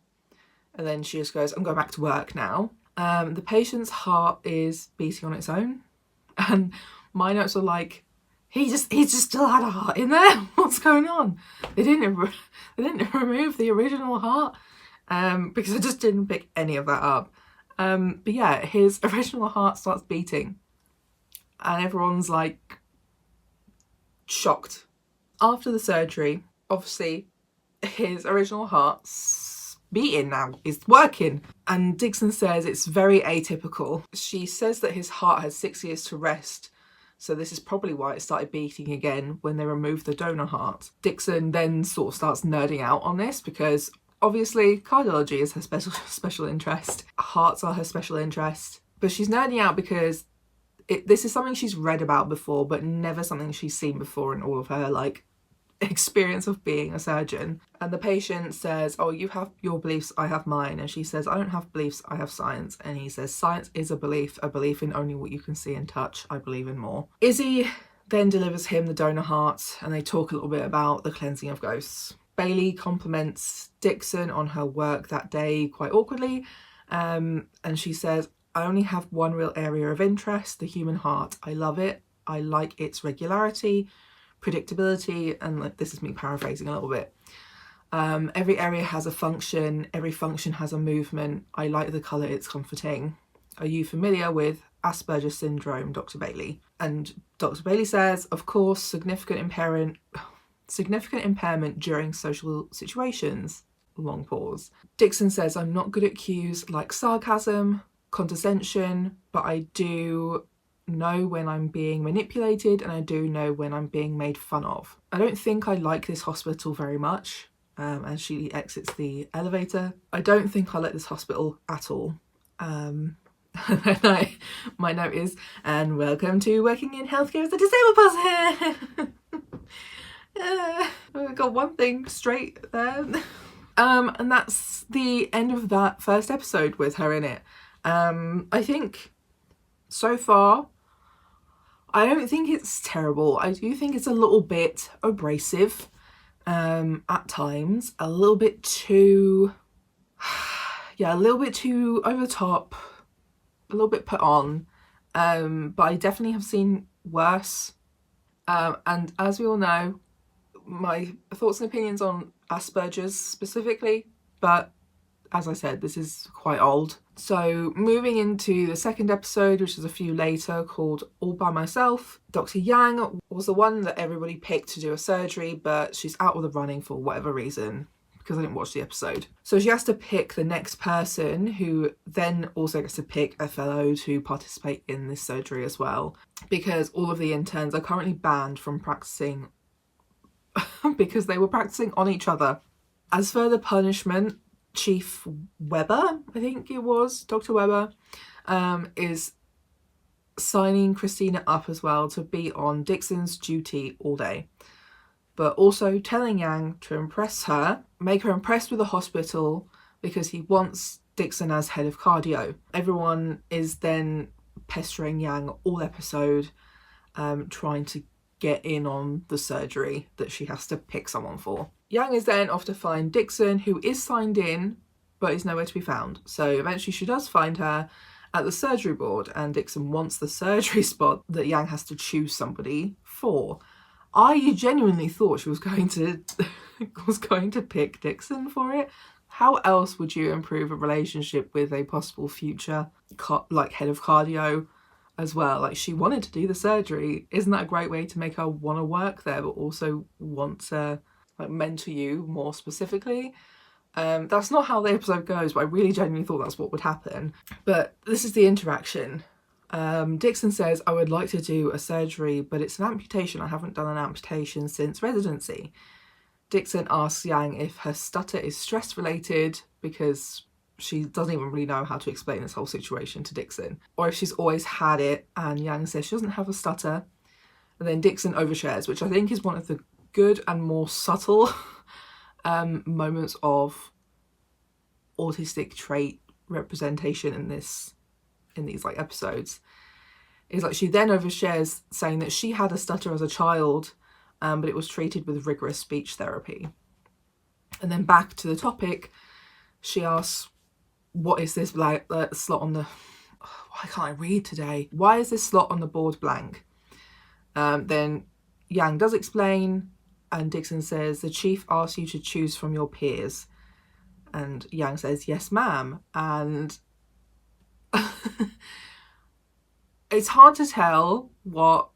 And then she just goes, I'm going back to work now. The patient's heart is beating on its own, and my notes are like, he just still had a heart in there. What's going on? They didn't remove the original heart, because I just didn't pick any of that up. But yeah, his original heart starts beating, and everyone's like shocked. After the surgery, obviously, his original heart's beating now, is working, and Dixon says it's very atypical. She says that his heart has 6 years to rest, so this is probably why it started beating again when they removed the donor heart. Dixon then sort of starts nerding out on this, because obviously cardiology is her special interest, hearts are her special interest, but she's nerding out because this is something she's read about before, but never something she's seen before in all of her like experience of being a surgeon. And the patient says, oh, you have your beliefs, I have mine. And she says, I don't have beliefs, I have science. And he says, science is a belief in only what you can see and touch. I believe in more. Izzy then delivers him the donor heart, and they talk a little bit about the cleansing of ghosts. Bailey compliments Dixon on her work that day quite awkwardly, and she says, I only have one real area of interest, the human heart. I love it. I like its regularity, predictability, and like, this is me paraphrasing a little bit. Every area has a function, every function has a movement. I like the colour, it's comforting. Are you familiar with Asperger's syndrome, Dr. Bailey? And Dr. Bailey says, of course, significant impairment during social situations. Long pause. Dixon says, I'm not good at cues like sarcasm, condescension, but I do know when I'm being manipulated, and I do know when I'm being made fun of. I don't think I like this hospital very much. As she exits the elevator, I don't think I like this hospital at all. My note is, and welcome to working in healthcare as a disabled person. I got one thing straight there. And that's the end of that first episode with her in it. I think so far, I don't think it's terrible. I do think it's a little bit abrasive at times, a little bit too, yeah, a little bit too over the top, a little bit put on, but I definitely have seen worse. And as we all know, my thoughts and opinions on Asperger's specifically, but as I said, this is quite old. So moving into the second episode, which is a few later, called All By Myself, Dr. Yang was the one that everybody picked to do a surgery, but she's out of the running for whatever reason, because I didn't watch the episode. So she has to pick the next person, who then also gets to pick a fellow to participate in this surgery as well, because all of the interns are currently banned from practicing because they were practicing on each other. As for the punishment, Chief Weber, I think it was, Dr. Weber, is signing Christina up as well to be on Dixon's duty all day, but also telling Yang to impress her, make her impressed with the hospital, because he wants Dixon as head of cardio. Everyone is then pestering Yang all episode, trying to get in on the surgery that she has to pick someone for. Yang is then off to find Dixon, who is signed in, but is nowhere to be found. So eventually she does find her at the surgery board, and Dixon wants the surgery spot that Yang has to choose somebody for. I genuinely thought she was going to pick Dixon for it. How else would you improve a relationship with a possible future head of cardio as well? Like, she wanted to do the surgery. Isn't that a great way to make her want to work there, but also want to mentor you more specifically? That's not how the episode goes, but I really genuinely thought that's what would happen. But this is the interaction. Dixon says, I would like to do a surgery, but it's an amputation. I haven't done an amputation since residency. Dixon asks Yang if her stutter is stress related, because she doesn't even really know how to explain this whole situation to Dixon, or if she's always had it, and Yang says she doesn't have a stutter. And then Dixon overshares, which I think is one of the good and more subtle moments of autistic trait representation in these episodes. Is like, she then overshares, saying that she had a stutter as a child, but it was treated with rigorous speech therapy. And then back to the topic, she asks, what is this slot on the... why can't I read today? Why is this slot on the board blank? Then Yang does explain, and Dixon says, the chief asks you to choose from your peers. And Yang says, yes, ma'am. And it's hard to tell what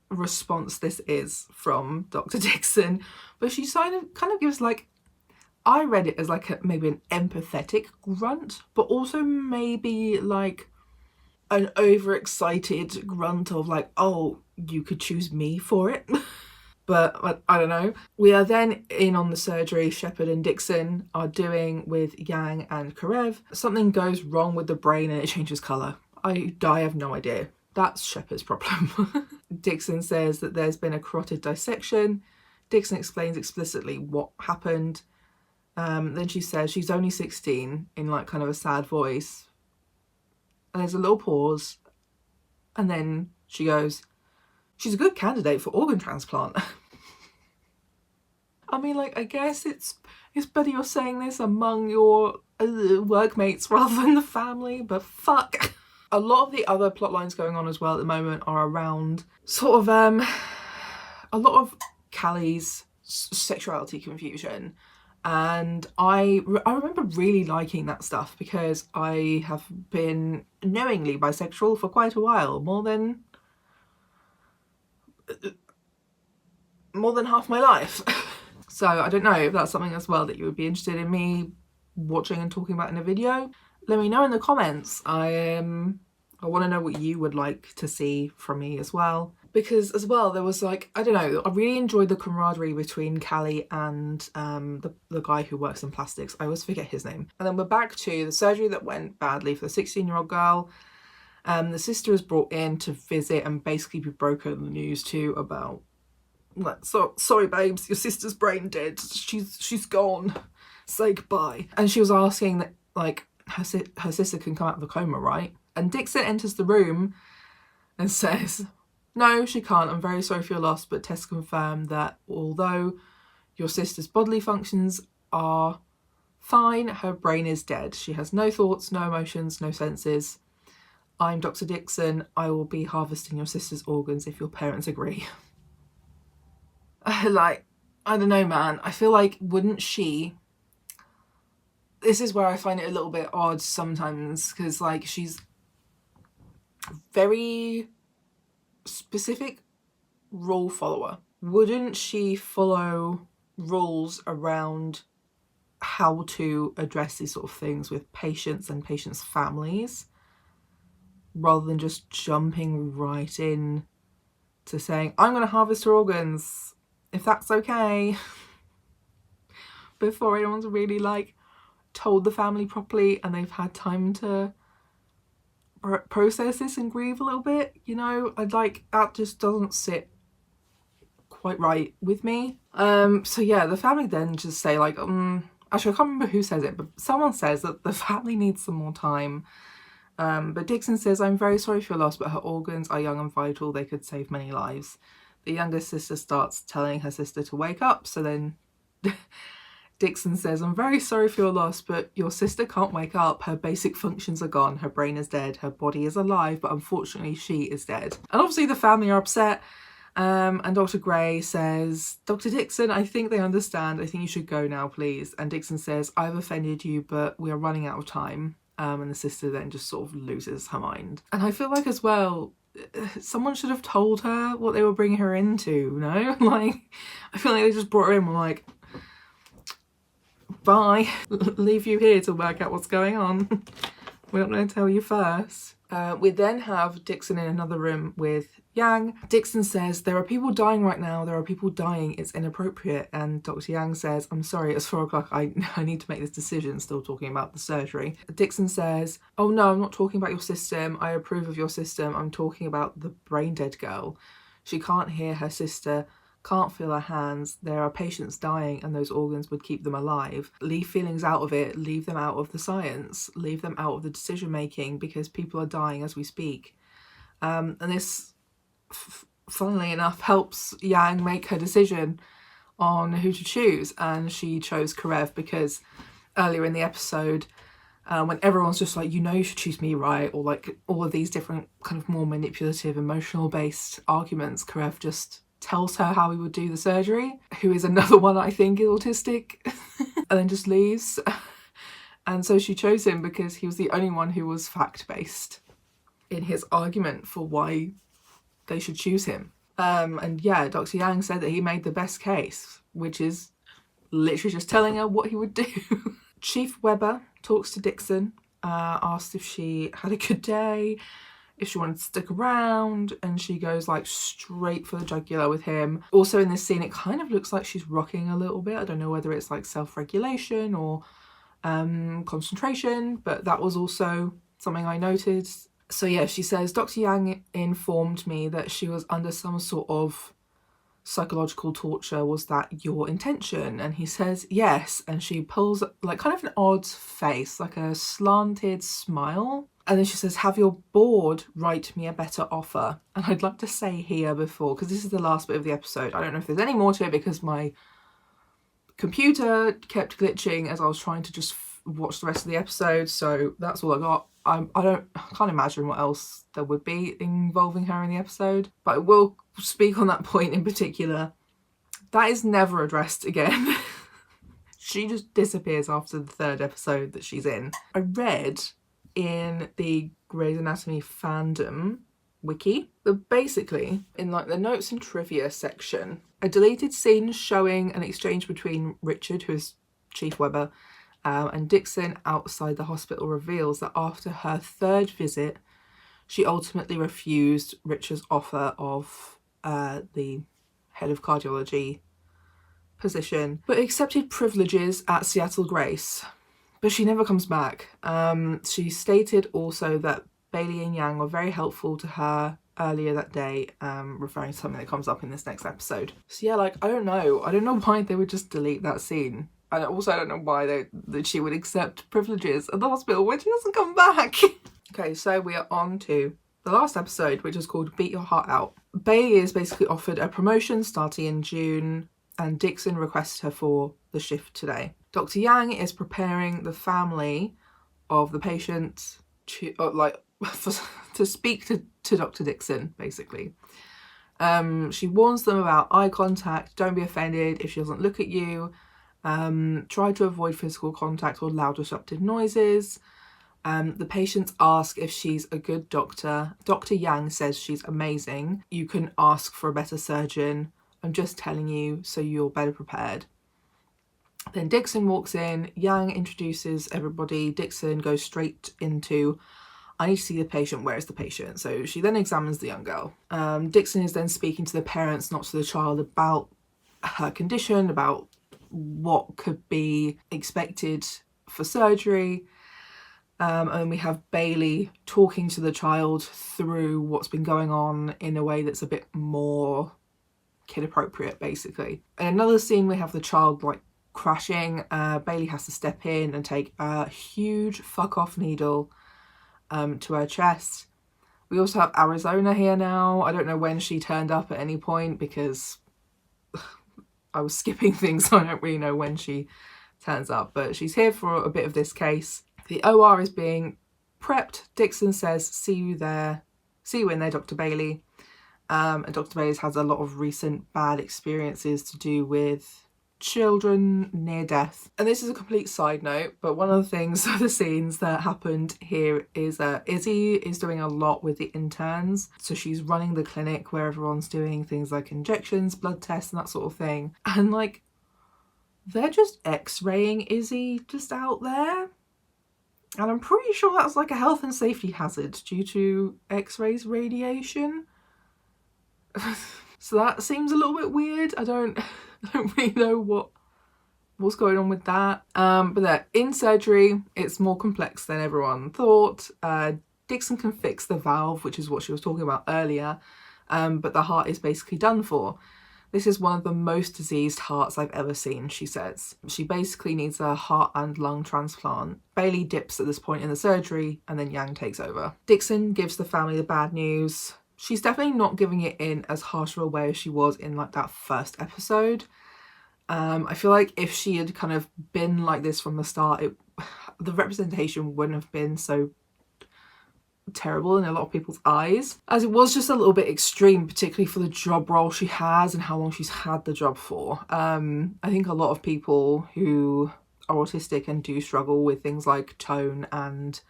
response this is from Dr. Dixon, but she kind of gives, like, I read it as like maybe an empathetic grunt, but also maybe like an overexcited grunt of like, oh, you could choose me for it. But I don't know. We are then in on the surgery Shepard and Dixon are doing with Yang and Karev. Something goes wrong with the brain and it changes colour. I have no idea. That's Shepard's problem. Dixon says that there's been a carotid dissection. Dixon explains explicitly what happened. Then she says she's only 16 in like kind of a sad voice. And there's a little pause. And then she goes, she's a good candidate for organ transplant. I mean, like, I guess it's better you're saying this among your workmates rather than the family, but fuck. A lot of the other plot lines going on as well at the moment are around sort of a lot of Callie's sexuality confusion. And I remember really liking that stuff because I have been knowingly bisexual for quite a while, more than half my life. So I don't know if that's something as well that you would be interested in me watching and talking about in a video. Let me know in the comments. I I want to know what you would like to see from me as well. Because as well, there was like, I don't know, I really enjoyed the camaraderie between Callie and the guy who works in plastics. I always forget his name. And then we're back to the surgery that went badly for the 16-year-old girl. The sister is brought in to visit and basically be broken the news to about, like, sorry babes, your sister's brain dead. She's gone. Say goodbye. And she was asking that, like, her sister can come out of the coma, right? And Dixon enters the room and says, no, she can't. I'm very sorry for your loss, but tests confirm that although your sister's bodily functions are fine, her brain is dead. She has no thoughts, no emotions, no senses. I'm Dr. Dixon. I will be harvesting your sister's organs if your parents agree. Like, I don't know, man. I feel like, wouldn't she... This is where I find it a little bit odd sometimes, because, like, she's very specific rule follower. Wouldn't she follow rules around how to address these sort of things with patients and patients' families, rather than just jumping right in to saying, I'm going to harvest her organs, if that's okay, before anyone's really, like, told the family properly and they've had time to process this and grieve a little bit, you know? I'd like, that just doesn't sit quite right with me. So yeah, the family then just say, like, actually I can't remember who says it, but someone says that the family needs some more time. But Dixon says, I'm very sorry for your loss, but her organs are young and vital. They could save many lives. The youngest sister starts telling her sister to wake up. So then Dixon says, I'm very sorry for your loss, but your sister can't wake up. Her basic functions are gone. Her brain is dead. Her body is alive, but unfortunately she is dead. And obviously the family are upset. And Dr. Gray says, Dr. Dixon, I think they understand. I think you should go now, please. And Dixon says, I've offended you, but we are running out of time. And the sister then just sort of loses her mind. And I feel like as well, someone should have told her what they were bringing her into, no? Like, I feel like they just brought her in and were like, bye, leave you here to work out what's going on. We're not going to tell you first. We then have Dixon in another room with Yang. Dixon says, there are people dying right now. There are people dying. It's inappropriate. And Dr. Yang says, I'm sorry, it's 4 o'clock. I need to make this decision. Still talking about the surgery. Dixon says, oh no, I'm not talking about your system. I approve of your system. I'm talking about the brain dead girl. She can't hear her sister, can't feel her hands. There are patients dying and those organs would keep them alive. Leave feelings out of it. Leave them out of the science. Leave them out of the decision making, because people are dying as we speak. And this, funnily enough, helps Yang make her decision on who to choose. And she chose Karev because earlier in the episode, when everyone's just like, you know, you should choose me, right? Or like all of these different kind of more manipulative, emotional based arguments, Karev just tells her how he would do the surgery, who is another one I think is autistic, and then just leaves. And so she chose him because he was the only one who was fact-based in his argument for why they should choose him. And yeah, Dr. Yang said that he made the best case, which is literally just telling her what he would do. Chief Webber talks to Dixon, asked if she had a good day, if she wanted to stick around, and she goes like straight for the jugular with him. Also in this scene, it kind of looks like she's rocking a little bit. I don't know whether it's like self-regulation or concentration, but that was also something I noted. So yeah, she says, Dr. Yang informed me that she was under some sort of psychological torture. Was that your intention? And he says yes, and she pulls like kind of an odd face, like a slanted smile. And then she says, have your board write me a better offer. And I'd like to say here before, because this is the last bit of the episode, I don't know if there's any more to it because my computer kept glitching as I was trying to just watch the rest of the episode. So that's all I got. I can't imagine what else there would be involving her in the episode. But I will speak on that point in particular. That is never addressed again. She just disappears after the 3rd episode that she's in. I read in the Grey's Anatomy fandom wiki that basically in like the notes and trivia section, a deleted scene showing an exchange between Richard, who is Chief Webber, and Dixon outside the hospital reveals that after her 3rd visit, She ultimately refused Richard's offer of the head of cardiology position, but accepted privileges at Seattle Grace. But she never comes back. She stated also that Bailey and Yang were very helpful to her earlier that day, referring to something that comes up in this next episode. So yeah, like, I don't know why they would just delete that scene. And also I don't know why that she would accept privileges at the hospital when she doesn't come back. Okay, so we are on to the last episode, which is called Beat Your Heart Out. Bailey is basically offered a promotion starting in June, and Dixon requested her for the shift today. Dr. Yang is preparing the family of the patient to to speak to Dr. Dixon, basically. She warns them about eye contact, don't be offended if she doesn't look at you, try to avoid physical contact or loud disruptive noises. The patients ask if she's a good doctor. Dr. Yang says she's amazing. You can ask for a better surgeon. I'm just telling you so you're better prepared. Then Dixon walks in, Yang introduces everybody, Dixon goes straight into, I need to see the patient, where is the patient? So she then examines the young girl. Dixon is then speaking to the parents, not to the child, about her condition, about what could be expected for surgery. And we have Bailey talking to the child through what's been going on in a way that's a bit more kid appropriate, basically. In another scene, we have the child like crashing. Bailey has to step in and take a huge fuck off needle to her chest. We also have Arizona here now. I don't know when she turned up at any point because I was skipping things, so I don't really know when she turns up, but she's here for a bit of this case. The OR is being prepped. Dixon says, see you in there, Dr. Bailey. And Dr. Bailey's has a lot of recent bad experiences to do with children near death. And this is a complete side note, but one of the things, the scenes that happened here is that Izzy is doing a lot with the interns. So she's running the clinic where everyone's doing things like injections, blood tests and that sort of thing. And like, they're just x-raying Izzy just out there. And I'm pretty sure that's like a health and safety hazard due to x-rays radiation. So that seems a little bit weird. I don't really know what's going on with that. But they're in surgery. It's more complex than everyone thought. Dixon can fix the valve, which is what she was talking about earlier. But the heart is basically done for. This is one of the most diseased hearts I've ever seen, she says. She basically needs a heart and lung transplant. Bailey dips at this point in the surgery, and then Yang takes over. Dixon gives the family the bad news. She's definitely not giving it in as harsh of a way as she was in like that first episode. I feel like if she had kind of been like this from the start, the representation wouldn't have been so terrible in a lot of people's eyes, as it was just a little bit extreme, particularly for the job role she has and how long she's had the job for. I think a lot of people who are autistic and do struggle with things like tone and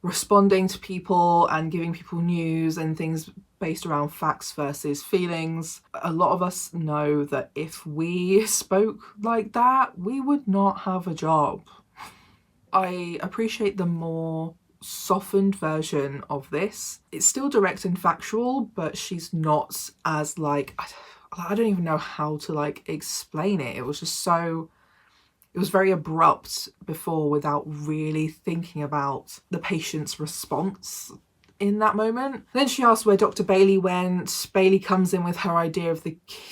responding to people and giving people news and things based around facts versus feelings. A lot of us know that if we spoke like that, we would not have a job. I appreciate the more softened version of this. It's still direct and factual, but she's not as like, I don't even know how to like explain it. It was just so, it was very abrupt before without really thinking about the patient's response in that moment. Then she asked where Dr. Bailey went. Bailey comes in with her idea of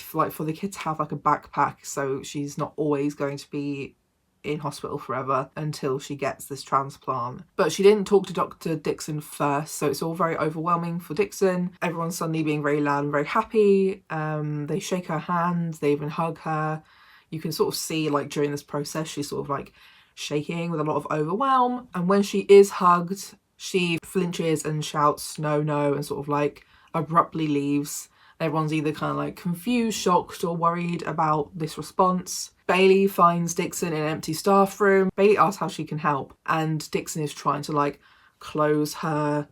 for the kid to have like a backpack, so she's not always going to be in hospital forever until she gets this transplant. But she didn't talk to Dr. Dixon first, so it's all very overwhelming for Dixon. Everyone's suddenly being very loud and very happy. They shake her hand, they even hug her. You can sort of see like during this process she's sort of like shaking with a lot of overwhelm, and when she is hugged she flinches and shouts no, no, and sort of like abruptly leaves. Everyone's either kind of like confused, shocked or worried about this response. Bailey finds Dixon in an empty staff room. Bailey asks how she can help, and Dixon is trying to like close her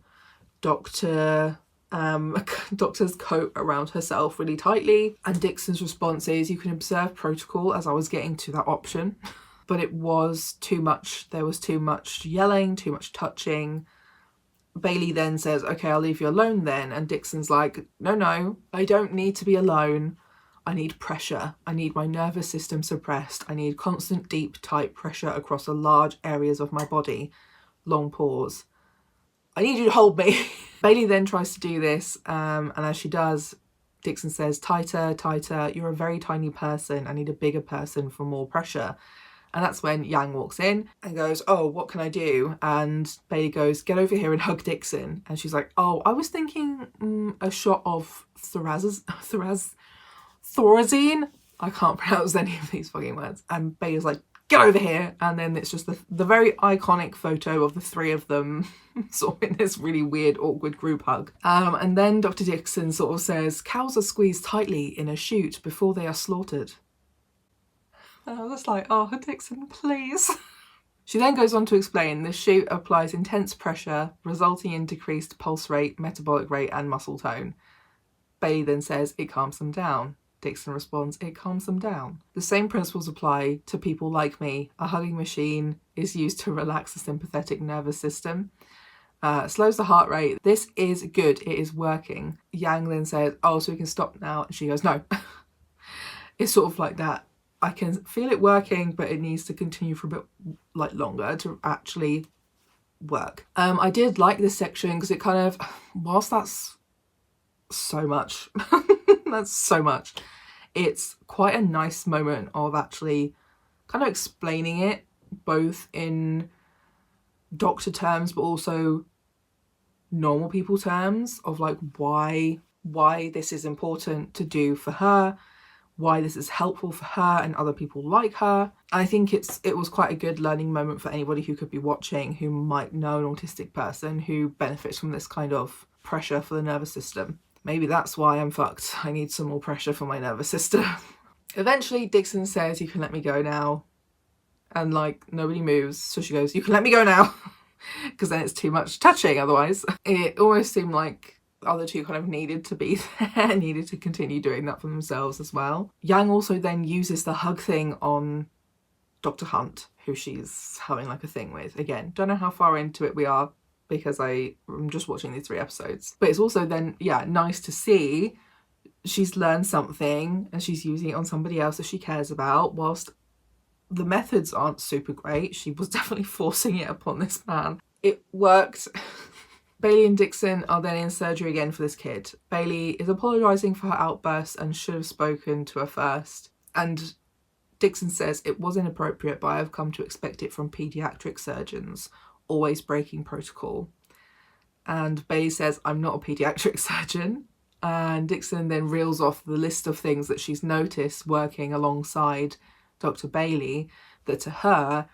doctor's coat around herself really tightly. And Dixon's response is, you can observe protocol, as I was getting to that option. But it was too much. There was too much yelling, too much touching. Bailey then says, okay, I'll leave you alone then. And Dixon's like, no, I don't need to be alone. I need pressure. I need my nervous system suppressed. I need constant, deep, tight pressure across the large areas of my body. Long pause. I need you to hold me. Bailey then tries to do this, and as she does, Dixon says, tighter, tighter. You're a very tiny person. I need a bigger person for more pressure. And that's when Yang walks in and goes, oh, what can I do? And Bailey goes, get over here and hug Dixon. And she's like, oh, I was thinking a shot of Thorazine. I can't pronounce any of these fucking words. And Bailey's like, get over here. And then it's just the very iconic photo of the three of them sort of in this really weird, awkward group hug. And then Dr. Dixon sort of says, cows are squeezed tightly in a chute before they are slaughtered. And I was just like, oh, Dixon, please. She then goes on to explain the chute applies intense pressure, resulting in decreased pulse rate, metabolic rate, and muscle tone. Bailey then says it calms them down. Dixon responds, it calms them down. The same principles apply to people like me. A hugging machine is used to relax the sympathetic nervous system. Slows the heart rate. This is good. It is working. Yang then says, oh, so we can stop now. And she goes, no. It's sort of like that. I can feel it working, but it needs to continue for a bit longer to actually work. I did like this section because it kind of, whilst that's so much, that's so much, it's quite a nice moment of actually kind of explaining it both in doctor terms but also normal people terms of like why this is important to do for her, why this is helpful for her and other people like her. I think it was quite a good learning moment for anybody who could be watching who might know an autistic person who benefits from this kind of pressure for the nervous system. Maybe that's why I'm fucked. I need some more pressure for my nervous system. Eventually Dixon says, you can let me go now. And like nobody moves. So she goes, you can let me go now. Because then it's too much touching otherwise. It almost seemed like the other two kind of needed to be there, needed to continue doing that for themselves as well. Yang also then uses the hug thing on Dr. Hunt, who she's having like a thing with. Again, don't know how far into it we are because I'm just watching these 3 episodes. But it's also then, yeah, nice to see she's learned something and she's using it on somebody else that she cares about. Whilst the methods aren't super great, she was definitely forcing it upon this man. It worked. Bailey and Dixon are then in surgery again for this kid. Bailey is apologising for her outburst and should have spoken to her first. And Dixon says, it was inappropriate, but I have come to expect it from paediatric surgeons, always breaking protocol. And Bailey says, I'm not a paediatric surgeon. And Dixon then reels off the list of things that she's noticed working alongside Dr. Bailey that to her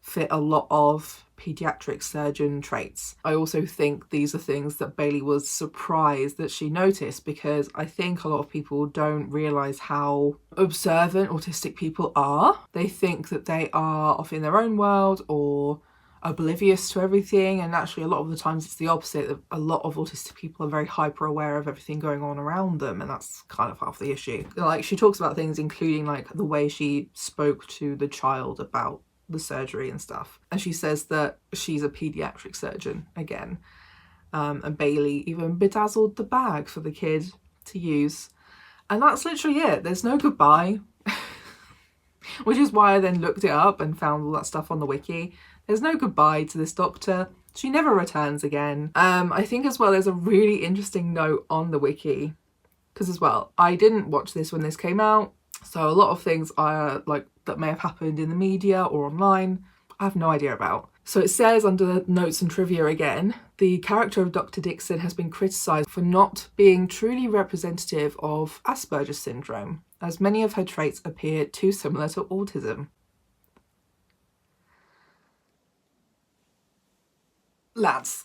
fit a lot of paediatric surgeon traits. I also think these are things that Bailey was surprised that she noticed, because I think a lot of people don't realise how observant autistic people are. They think that they are off in their own world or oblivious to everything, and actually a lot of the times it's the opposite. A lot of autistic people are very hyper aware of everything going on around them, and that's kind of half the issue. Like, she talks about things including like the way she spoke to the child about the surgery and stuff, and she says that she's a paediatric surgeon again, and Bailey even bedazzled the bag for the kid to use, and that's literally it. There's no goodbye. Which is why I then looked it up and found all that stuff on the wiki. There's no goodbye to this doctor. She never returns again. I think as well there's a really interesting note on the wiki, because as well, I didn't watch this when this came out, so a lot of things are like that may have happened in the media or online, I have no idea about. So it says under the notes and trivia again, the character of Dr. Dixon has been criticised for not being truly representative of Asperger's syndrome, as many of her traits appear too similar to autism. Lads.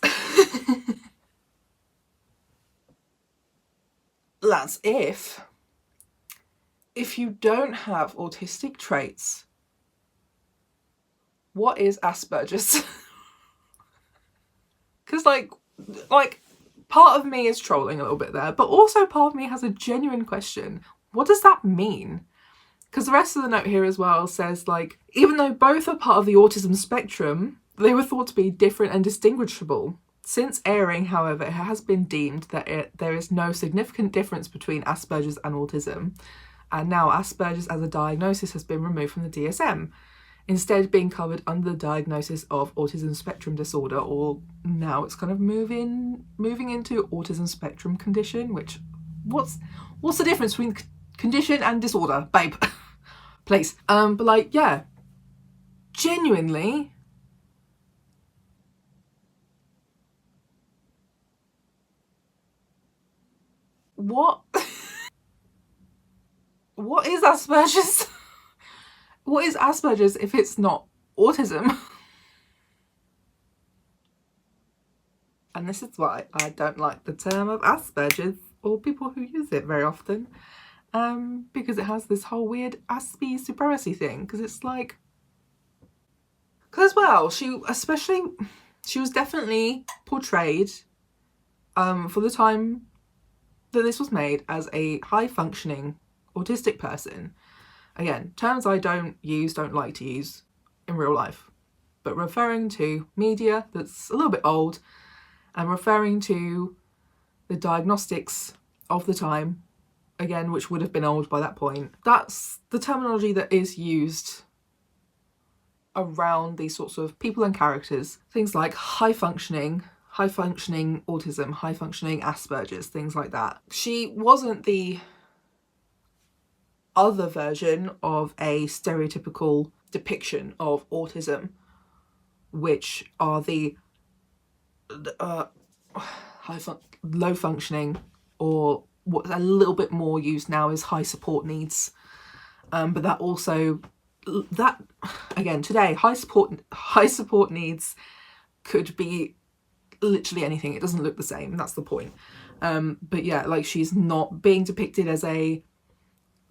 Lads, if you don't have autistic traits, what is Asperger's? Because like part of me is trolling a little bit there, but also part of me has a genuine question. What does that mean? Because the rest of the note here as well says, like, even though both are part of the autism spectrum, they were thought to be different and distinguishable. Since airing, however, it has been deemed that there is no significant difference between Asperger's and autism, and now Asperger's as a diagnosis has been removed from the DSM, instead being covered under the diagnosis of autism spectrum disorder, or now it's kind of moving into autism spectrum condition, which, what's the difference between condition and disorder, babe? Please. But like, yeah, genuinely, what is Asperger's? What is Asperger's if it's not autism? And this is why I don't like the term of Asperger's, or people who use it very often, because it has this whole weird Aspie supremacy thing, because it's like, because well, she was definitely portrayed for the time that this was made as a high-functioning autistic person. Again, terms I don't like to use in real life, but referring to media that's a little bit old and referring to the diagnostics of the time, again, which would have been old by that point. That's the terminology that is used around these sorts of people and characters. Things like high-functioning autism, high-functioning Asperger's, things like that. She wasn't the other version of a stereotypical depiction of autism, which are the low functioning, or what's a little bit more used now is high support needs. But that also, that again today, high support needs could be literally anything. It doesn't look the same. That's the point. But yeah, like, she's not being depicted as a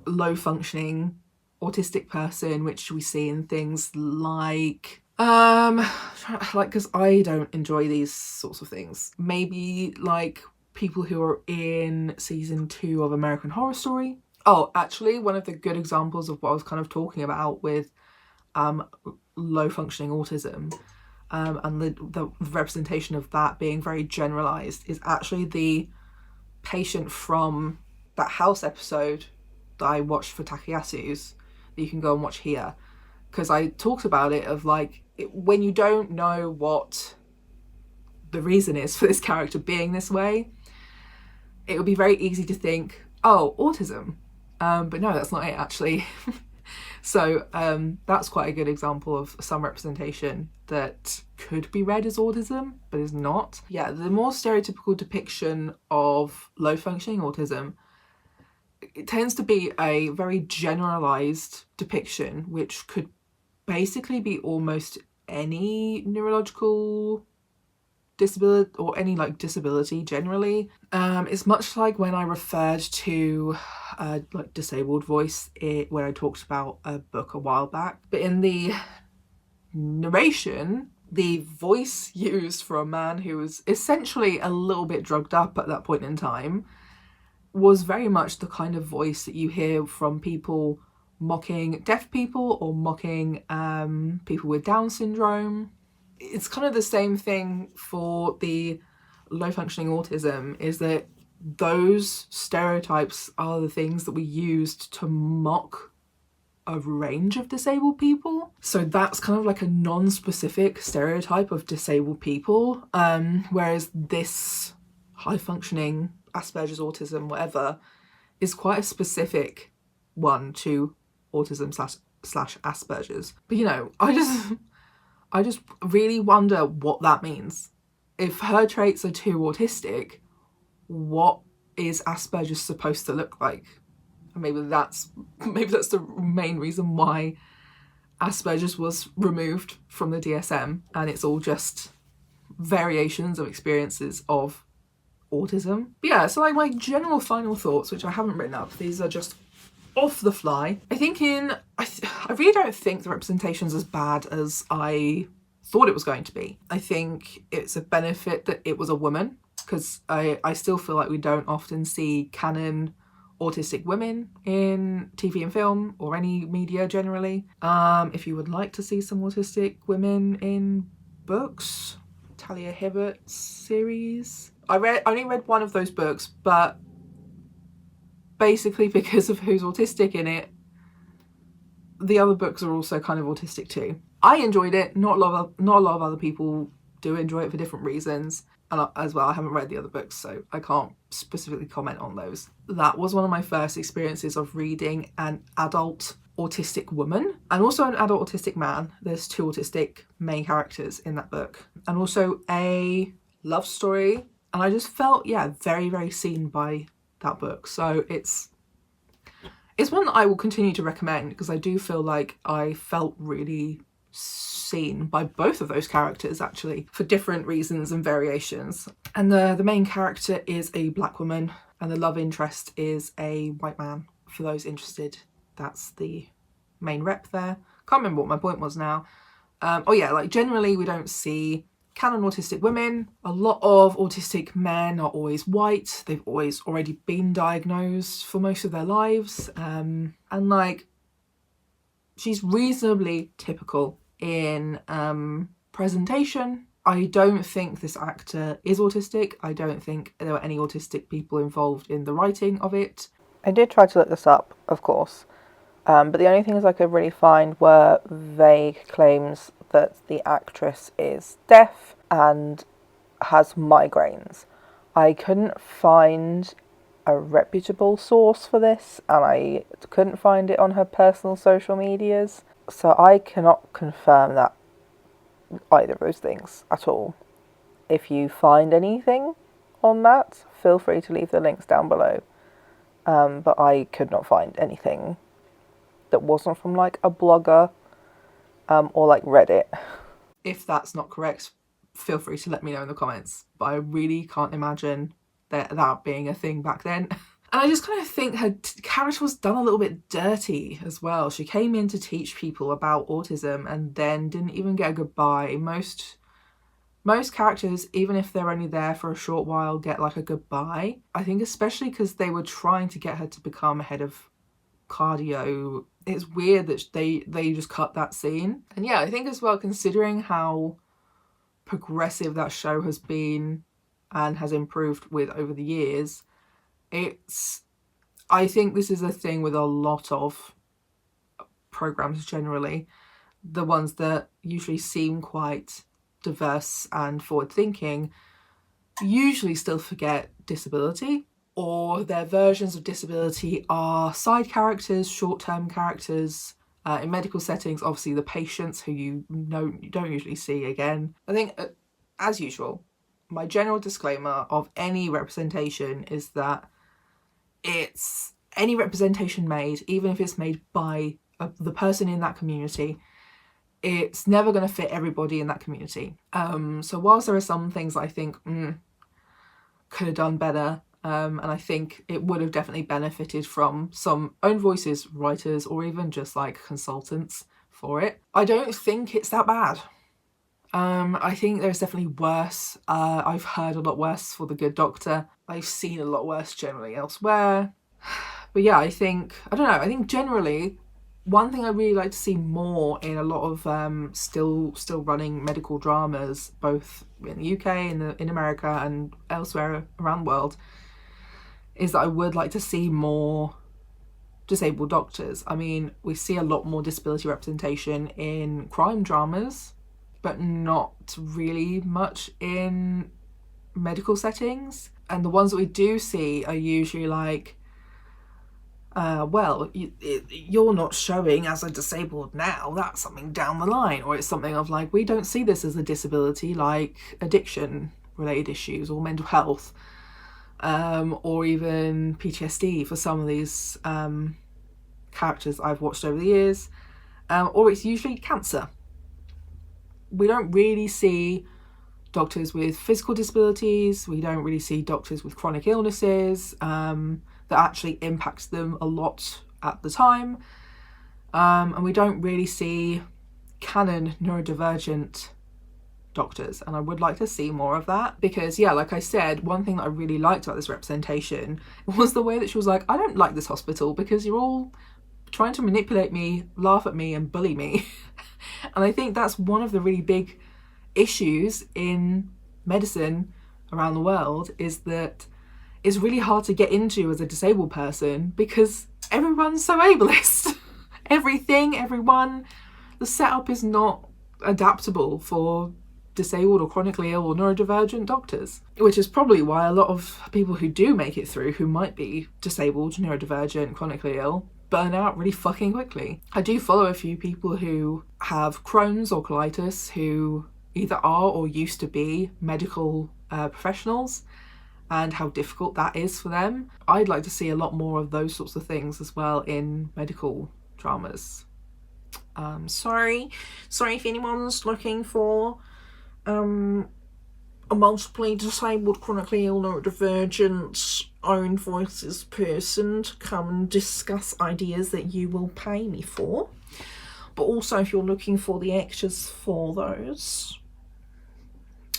low functioning autistic person, which we see in things like because I don't enjoy these sorts of things. Maybe like people who are in season 2 of American Horror Story. Oh, actually, one of the good examples of what I was kind of talking about with low functioning autism and the representation of that being very generalized is actually the patient from that House episode that I watched for Takayasu's, that you can go and watch here, because I talked about it of like, when you don't know what the reason is for this character being this way, it would be very easy to think, oh, autism, but no, that's not it actually. So that's quite a good example of some representation that could be read as autism but is not. Yeah, the more stereotypical depiction of low functioning autism, it tends to be a very generalized depiction, which could basically be almost any neurological disability or any like disability generally. It's much like when I referred to like disabled voice when I talked about a book a while back, but in the narration, the voice used for a man who was essentially a little bit drugged up at that point in time was very much the kind of voice that you hear from people mocking deaf people or mocking people with Down syndrome. It's kind of the same thing for the low functioning autism, is that those stereotypes are the things that we used to mock a range of disabled people. So that's kind of like a non-specific stereotype of disabled people, whereas this high functioning Asperger's, autism, whatever, is quite a specific one to autism slash Asperger's. But you know, I just really wonder what that means. If her traits are too autistic, what is Asperger's supposed to look like? And maybe that's the main reason why Asperger's was removed from the DSM, and it's all just variations of experiences of autism. But yeah, so like my general final thoughts, which I haven't written up, these are just off the fly. I really don't think the representation's as bad as I thought it was going to be. I think it's a benefit that it was a woman, because I still feel like we don't often see canon autistic women in TV and film or any media generally. If you would like to see some autistic women in books, Talia Hibbert series. I only read one of those books, but basically because of who's autistic in it, the other books are also kind of autistic too. I enjoyed it. Not a lot of other people do enjoy it for different reasons. And as well, I haven't read the other books, so I can't specifically comment on those. That was one of my first experiences of reading an adult autistic woman and also an adult autistic man. There's 2 autistic main characters in that book, and also a love story. And I just felt, very, very seen by that book. So it's one that I will continue to recommend, because I do feel like I felt really seen by both of those characters, actually, for different reasons and variations. And the main character is a black woman and the love interest is a white man. For those interested, that's the main rep there. Can't remember what my point was now. Generally we don't see canon autistic women. A lot of autistic men are always white. They've always already been diagnosed for most of their lives. And she's reasonably typical in presentation. I don't think this actor is autistic. I don't think there were any autistic people involved in the writing of it. I did try to look this up, of course, but the only things I could really find were vague claims that the actress is deaf and has migraines. I couldn't find a reputable source for this, and I couldn't find it on her personal social medias, so I cannot confirm that either of those things at all. If you find anything on that, feel free to leave the links down below. But I could not find anything that wasn't from like a blogger or like Reddit. If that's not correct, feel free to let me know in the comments. But I really can't imagine that being a thing back then. And I just kind of think her character was done a little bit dirty as well. She came in to teach people about autism and then didn't even get a goodbye. Most characters, even if they're only there for a short while, get like a goodbye. I think especially because they were trying to get her to become head of cardio. It's weird that they just cut that scene. And yeah, I think as well, considering how progressive that show has been and has improved with over the years, I think this is a thing with a lot of programs generally. The ones that usually seem quite diverse and forward-thinking usually still forget disability, or their versions of disability are side characters, short-term characters. In medical settings, obviously the patients who you don't usually see again. I think, as usual, my general disclaimer of any representation is that it's any representation made, even if it's made by the person in that community, it's never going to fit everybody in that community. So whilst there are some things I think could have done better, and I think it would have definitely benefited from some own voices, writers, or even just like consultants for it, I don't think it's that bad. I think there's definitely worse. I've heard a lot worse for The Good Doctor. I've seen a lot worse generally elsewhere. But yeah, I think generally, one thing I really like to see more in a lot of still running medical dramas, both in the UK, in America and elsewhere around the world, is that I would like to see more disabled doctors. I mean, we see a lot more disability representation in crime dramas, but not really much in medical settings. And the ones that we do see are usually like, you're not showing as a disabled now, that's something down the line. Or it's something of like, we don't see this as a disability, like addiction related issues or mental health, or even PTSD for some of these characters I've watched over the years, or it's usually cancer. We don't really see doctors with physical disabilities. We don't really see doctors with chronic illnesses that actually impacts them a lot at the time. And we don't really see canon neurodivergent doctors. And I would like to see more of that because, yeah, like I said, one thing that I really liked about this representation was the way that she was like, I don't like this hospital because you're all trying to manipulate me, laugh at me and bully me. And I think that's one of the really big issues in medicine around the world is that it's really hard to get into as a disabled person because everyone's so ableist. Everyone, the setup is not adaptable for disabled or chronically ill or neurodivergent doctors, which is probably why a lot of people who do make it through, who might be disabled, neurodivergent, chronically ill, burn out really fucking quickly. I do follow a few people who have Crohn's or colitis who either are or used to be medical professionals, and how difficult that is for them. I'd like to see a lot more of those sorts of things as well in medical dramas. Sorry if anyone's looking for a multiply disabled, chronically ill, neurodivergent, own voices person to come and discuss ideas that you will pay me for. But also if you're looking for the actors for those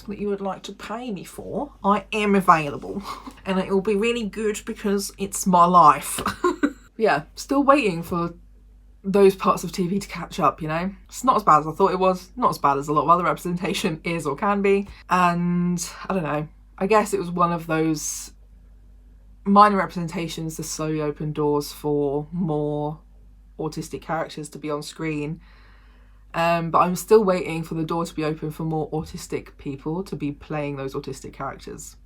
that you would like to pay me for, I am available. And it will be really good because it's my life. Yeah, still waiting for those parts of TV to catch up, you know? It's not as bad as I thought it was, not as bad as a lot of other representation is or can be, and I don't know, I guess it was one of those minor representations to slowly open doors for more autistic characters to be on screen, but I'm still waiting for the door to be open for more autistic people to be playing those autistic characters,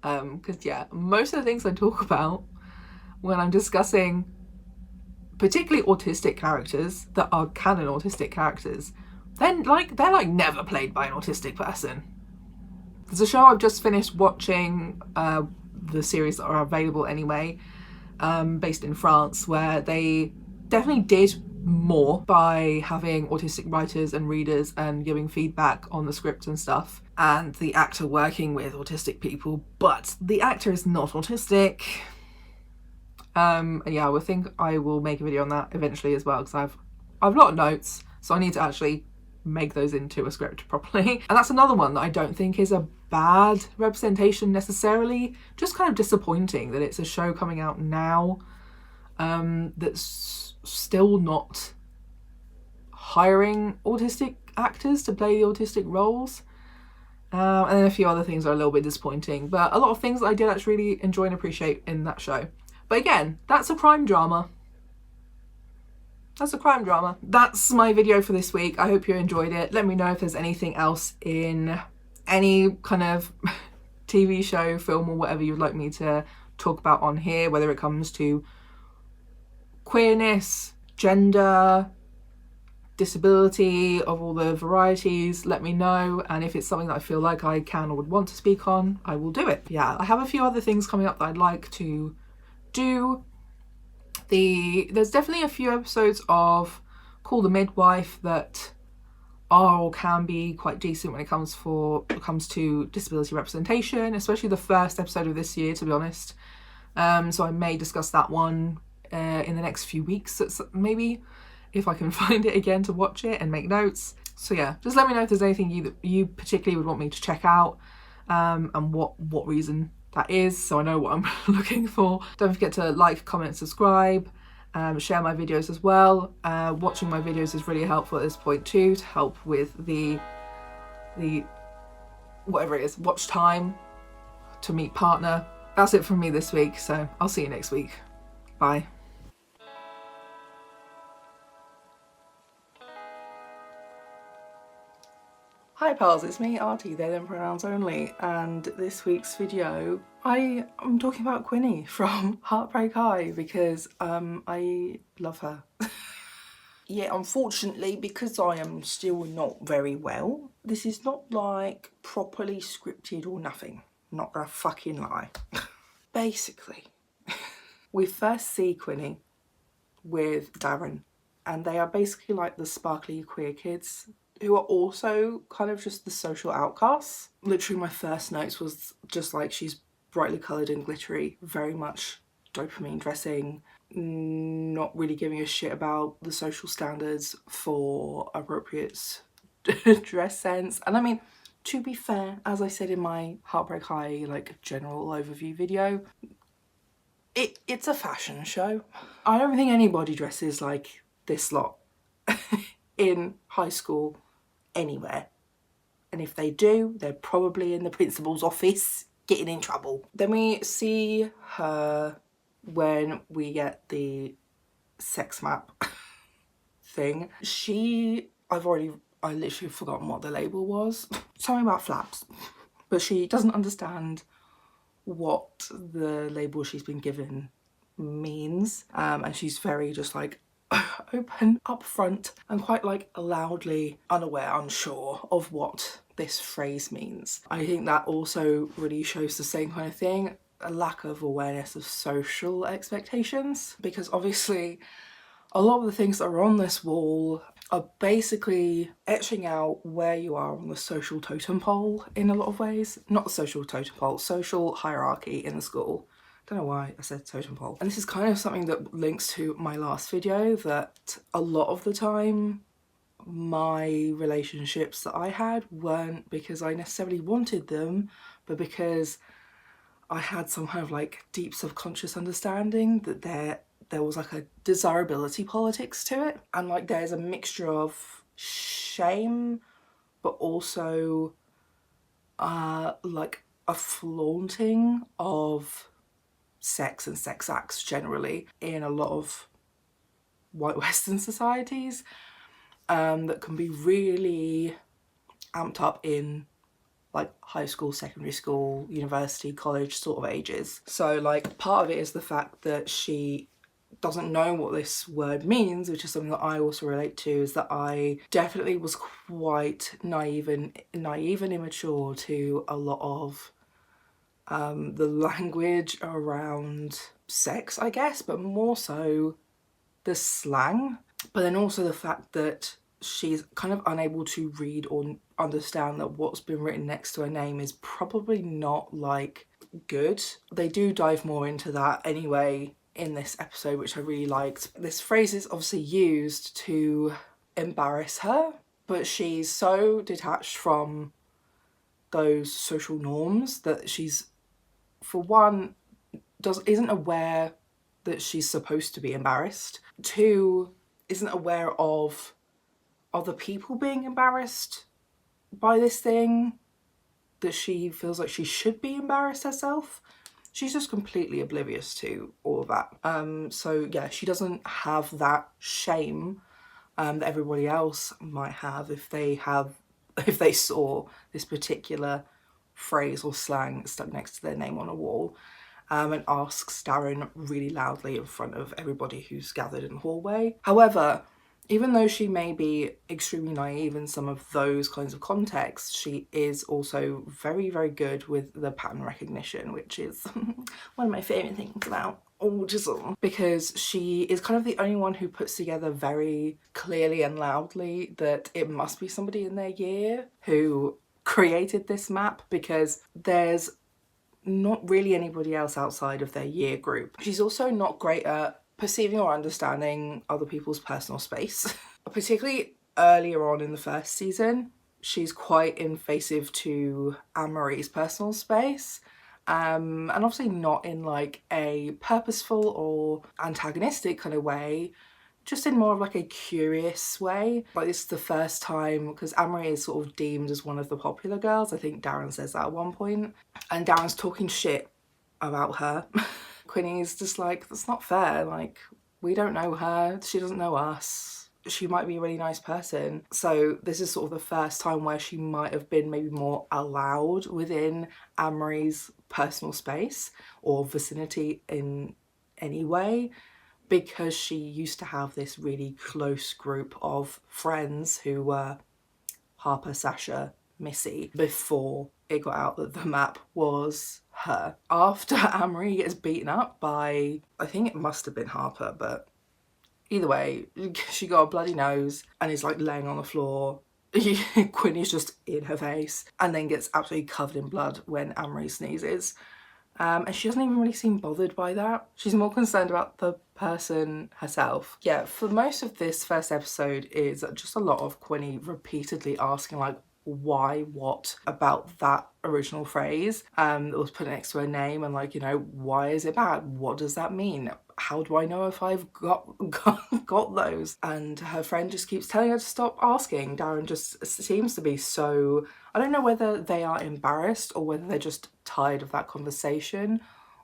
because yeah, most of the things I talk about when I'm discussing particularly autistic characters that are canon autistic characters, they're like never played by an autistic person. There's a show I've just finished watching, the series that are available anyway, based in France, where they definitely did more by having autistic writers and readers and giving feedback on the script and stuff, and the actor working with autistic people, but the actor is not autistic. And yeah, I think I will make a video on that eventually as well, because I've a lot of notes, so I need to actually make those into a script properly. And that's another one that I don't think is a bad representation necessarily, just kind of disappointing that it's a show coming out now that's still not hiring autistic actors to play the autistic roles. And then a few other things are a little bit disappointing, but a lot of things I did actually really enjoy and appreciate in that show. But again, that's a crime drama. That's my video for this week. I hope you enjoyed it. Let me know if there's anything else in any kind of TV show, film, or whatever you'd like me to talk about on here, whether it comes to queerness, gender, disability, of all the varieties. Let me know, and if it's something that I feel like I can or would want to speak on, I will do it. Yeah, I have a few other things coming up that I'd like to do. There's definitely a few episodes of Call the Midwife that are or can be quite decent when it comes to disability representation, especially the first episode of this year, to be honest. So I may discuss that one in the next few weeks, maybe, if I can find it again to watch it and make notes. So yeah, just let me know if there's anything you particularly would want me to check out, and what reason that is, so I know what I'm looking for. Don't forget to like, comment, subscribe, share my videos as well. Watching my videos is really helpful at this point too, to help with the whatever it is, watch time, to meet partner. That's it from me this week, so I'll see you next week. Bye. Hi pals, it's me, Artie, they them pronouns only, and this week's video I'm talking about Quinni from Heartbreak High because I love her. Yeah, unfortunately, because I am still not very well, this is not like properly scripted or nothing. I'm not gonna fucking lie. Basically, we first see Quinni with Darren, and they are basically like the sparkly queer kids who are also kind of just the social outcasts. Literally my first notes was just like, she's brightly coloured and glittery, very much dopamine dressing, not really giving a shit about the social standards for appropriate dress sense. And I mean, to be fair, as I said in my Heartbreak High like general overview video, it's a fashion show. I don't think anybody dresses like this lot in high school anywhere. And if they do, they're probably in the principal's office getting in trouble. Then we see her when we get the sex map thing. I literally forgotten what the label was. Something about flaps. But she doesn't understand what the label she's been given means. And she's very just like open, upfront, and quite like loudly unaware, unsure of what this phrase means. I think that also really shows the same kind of thing, a lack of awareness of social expectations, because obviously a lot of the things that are on this wall are basically etching out where you are on the social totem pole in a lot of ways. Not the social totem pole, social hierarchy in the school. Don't know why I said totem pole. And this is kind of something that links to my last video, that a lot of the time my relationships that I had weren't because I necessarily wanted them, but because I had some kind of like deep subconscious understanding that there was like a desirability politics to it, and like there's a mixture of shame but also like a flaunting of sex and sex acts generally in a lot of white Western societies that can be really amped up in like high school, secondary school, university, college sort of ages. So like part of it is the fact that she doesn't know what this word means, which is something that I also relate to, is that I definitely was quite naive and immature to a lot of the language around sex, I guess, but more so the slang. But then also the fact that she's kind of unable to read or understand that what's been written next to her name is probably not like good. They do dive more into that anyway in this episode, which I really liked. This phrase is obviously used to embarrass her, but she's so detached from those social norms that she's, for one, isn't aware that she's supposed to be embarrassed. Two, isn't aware of other people being embarrassed by this thing that she feels like she should be embarrassed herself. She's just completely oblivious to all of that. So yeah, she doesn't have that shame that everybody else might have if they saw this particular phrase or slang stuck next to their name on a wall, and asks Darren really loudly in front of everybody who's gathered in the hallway. However, even though she may be extremely naive in some of those kinds of contexts, she is also very, very good with the pattern recognition, which is one of my favourite things about autism, because she is kind of the only one who puts together very clearly and loudly that it must be somebody in their year who created this map, because there's not really anybody else outside of their year group. She's also not great at perceiving or understanding other people's personal space. Particularly earlier on in the first season, she's quite invasive to Anne-Marie's personal space. And obviously not in like a purposeful or antagonistic kind of way, just in more of like a curious way. Like this is the first time, because Anne-Marie is sort of deemed as one of the popular girls. I think Darren says that at one point. And Darren's talking shit about her. Quinny's just like, that's not fair. Like, we don't know her. She doesn't know us. She might be a really nice person. So this is sort of the first time where she might have been maybe more allowed within Anne-Marie's personal space or vicinity in any way, because she used to have this really close group of friends who were Harper, Sasha, Missy, before it got out that the map was her. After Anne-Marie gets beaten up by, I think it must have been Harper, but either way, she got a bloody nose and is like laying on the floor. Quinny's just in her face and then gets absolutely covered in blood when Anne-Marie sneezes. And she doesn't even really seem bothered by that. She's more concerned about the person herself. Yeah, for most of this first episode is just a lot of Quinny repeatedly asking like, why, what about that original phrase that was put next to her name, and like, you know, why is it bad? What does that mean? How do I know if I've got those? And her friend just keeps telling her to stop asking. Darren just seems to be so I don't know whether they are embarrassed or whether they're just tired of that conversation,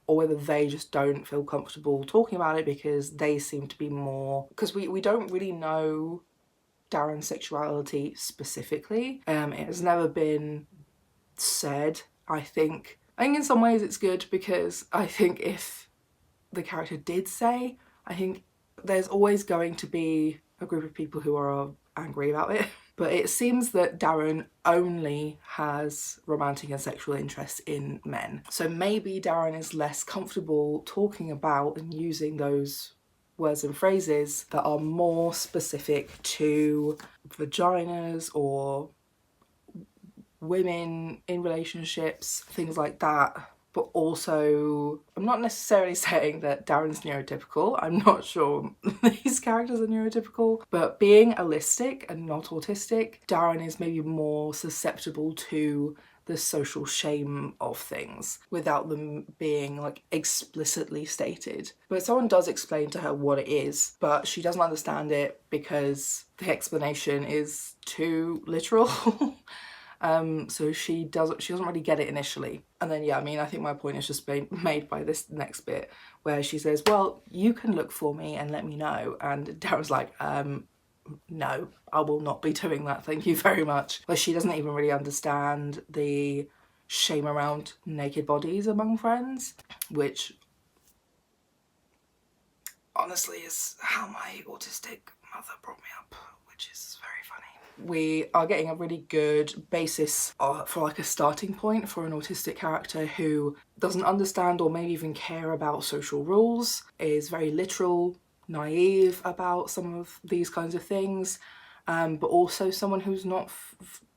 or whether they just don't feel comfortable talking about it because they seem to be more... Because we don't really know Darren's sexuality specifically. It has never been said, I think. I think in some ways it's good, because I think if the character did say, I think there's always going to be a group of people who are angry about it. But it seems that Darren only has romantic and sexual interest in men. So maybe Darren is less comfortable talking about and using those words and phrases that are more specific to vaginas or women in relationships, things like that. But also, I'm not necessarily saying that Darren's neurotypical. I'm not sure these characters are neurotypical. But being allistic and not autistic, Darren is maybe more susceptible to the social shame of things without them being like explicitly stated. But someone does explain to her what it is, but she doesn't understand it because the explanation is too literal. So she doesn't really get it initially. And then, yeah, I mean, I think my point is just made by this next bit where she says, well, you can look for me and let me know. And Darren's like, no, I will not be doing that, thank you very much. But she doesn't even really understand the shame around naked bodies among friends, which honestly is how my autistic mother brought me up, which is very funny. We are getting a really good basis for like a starting point for an autistic character who doesn't understand or maybe even care about social rules, is very literal, naive about some of these kinds of things, but also someone who's not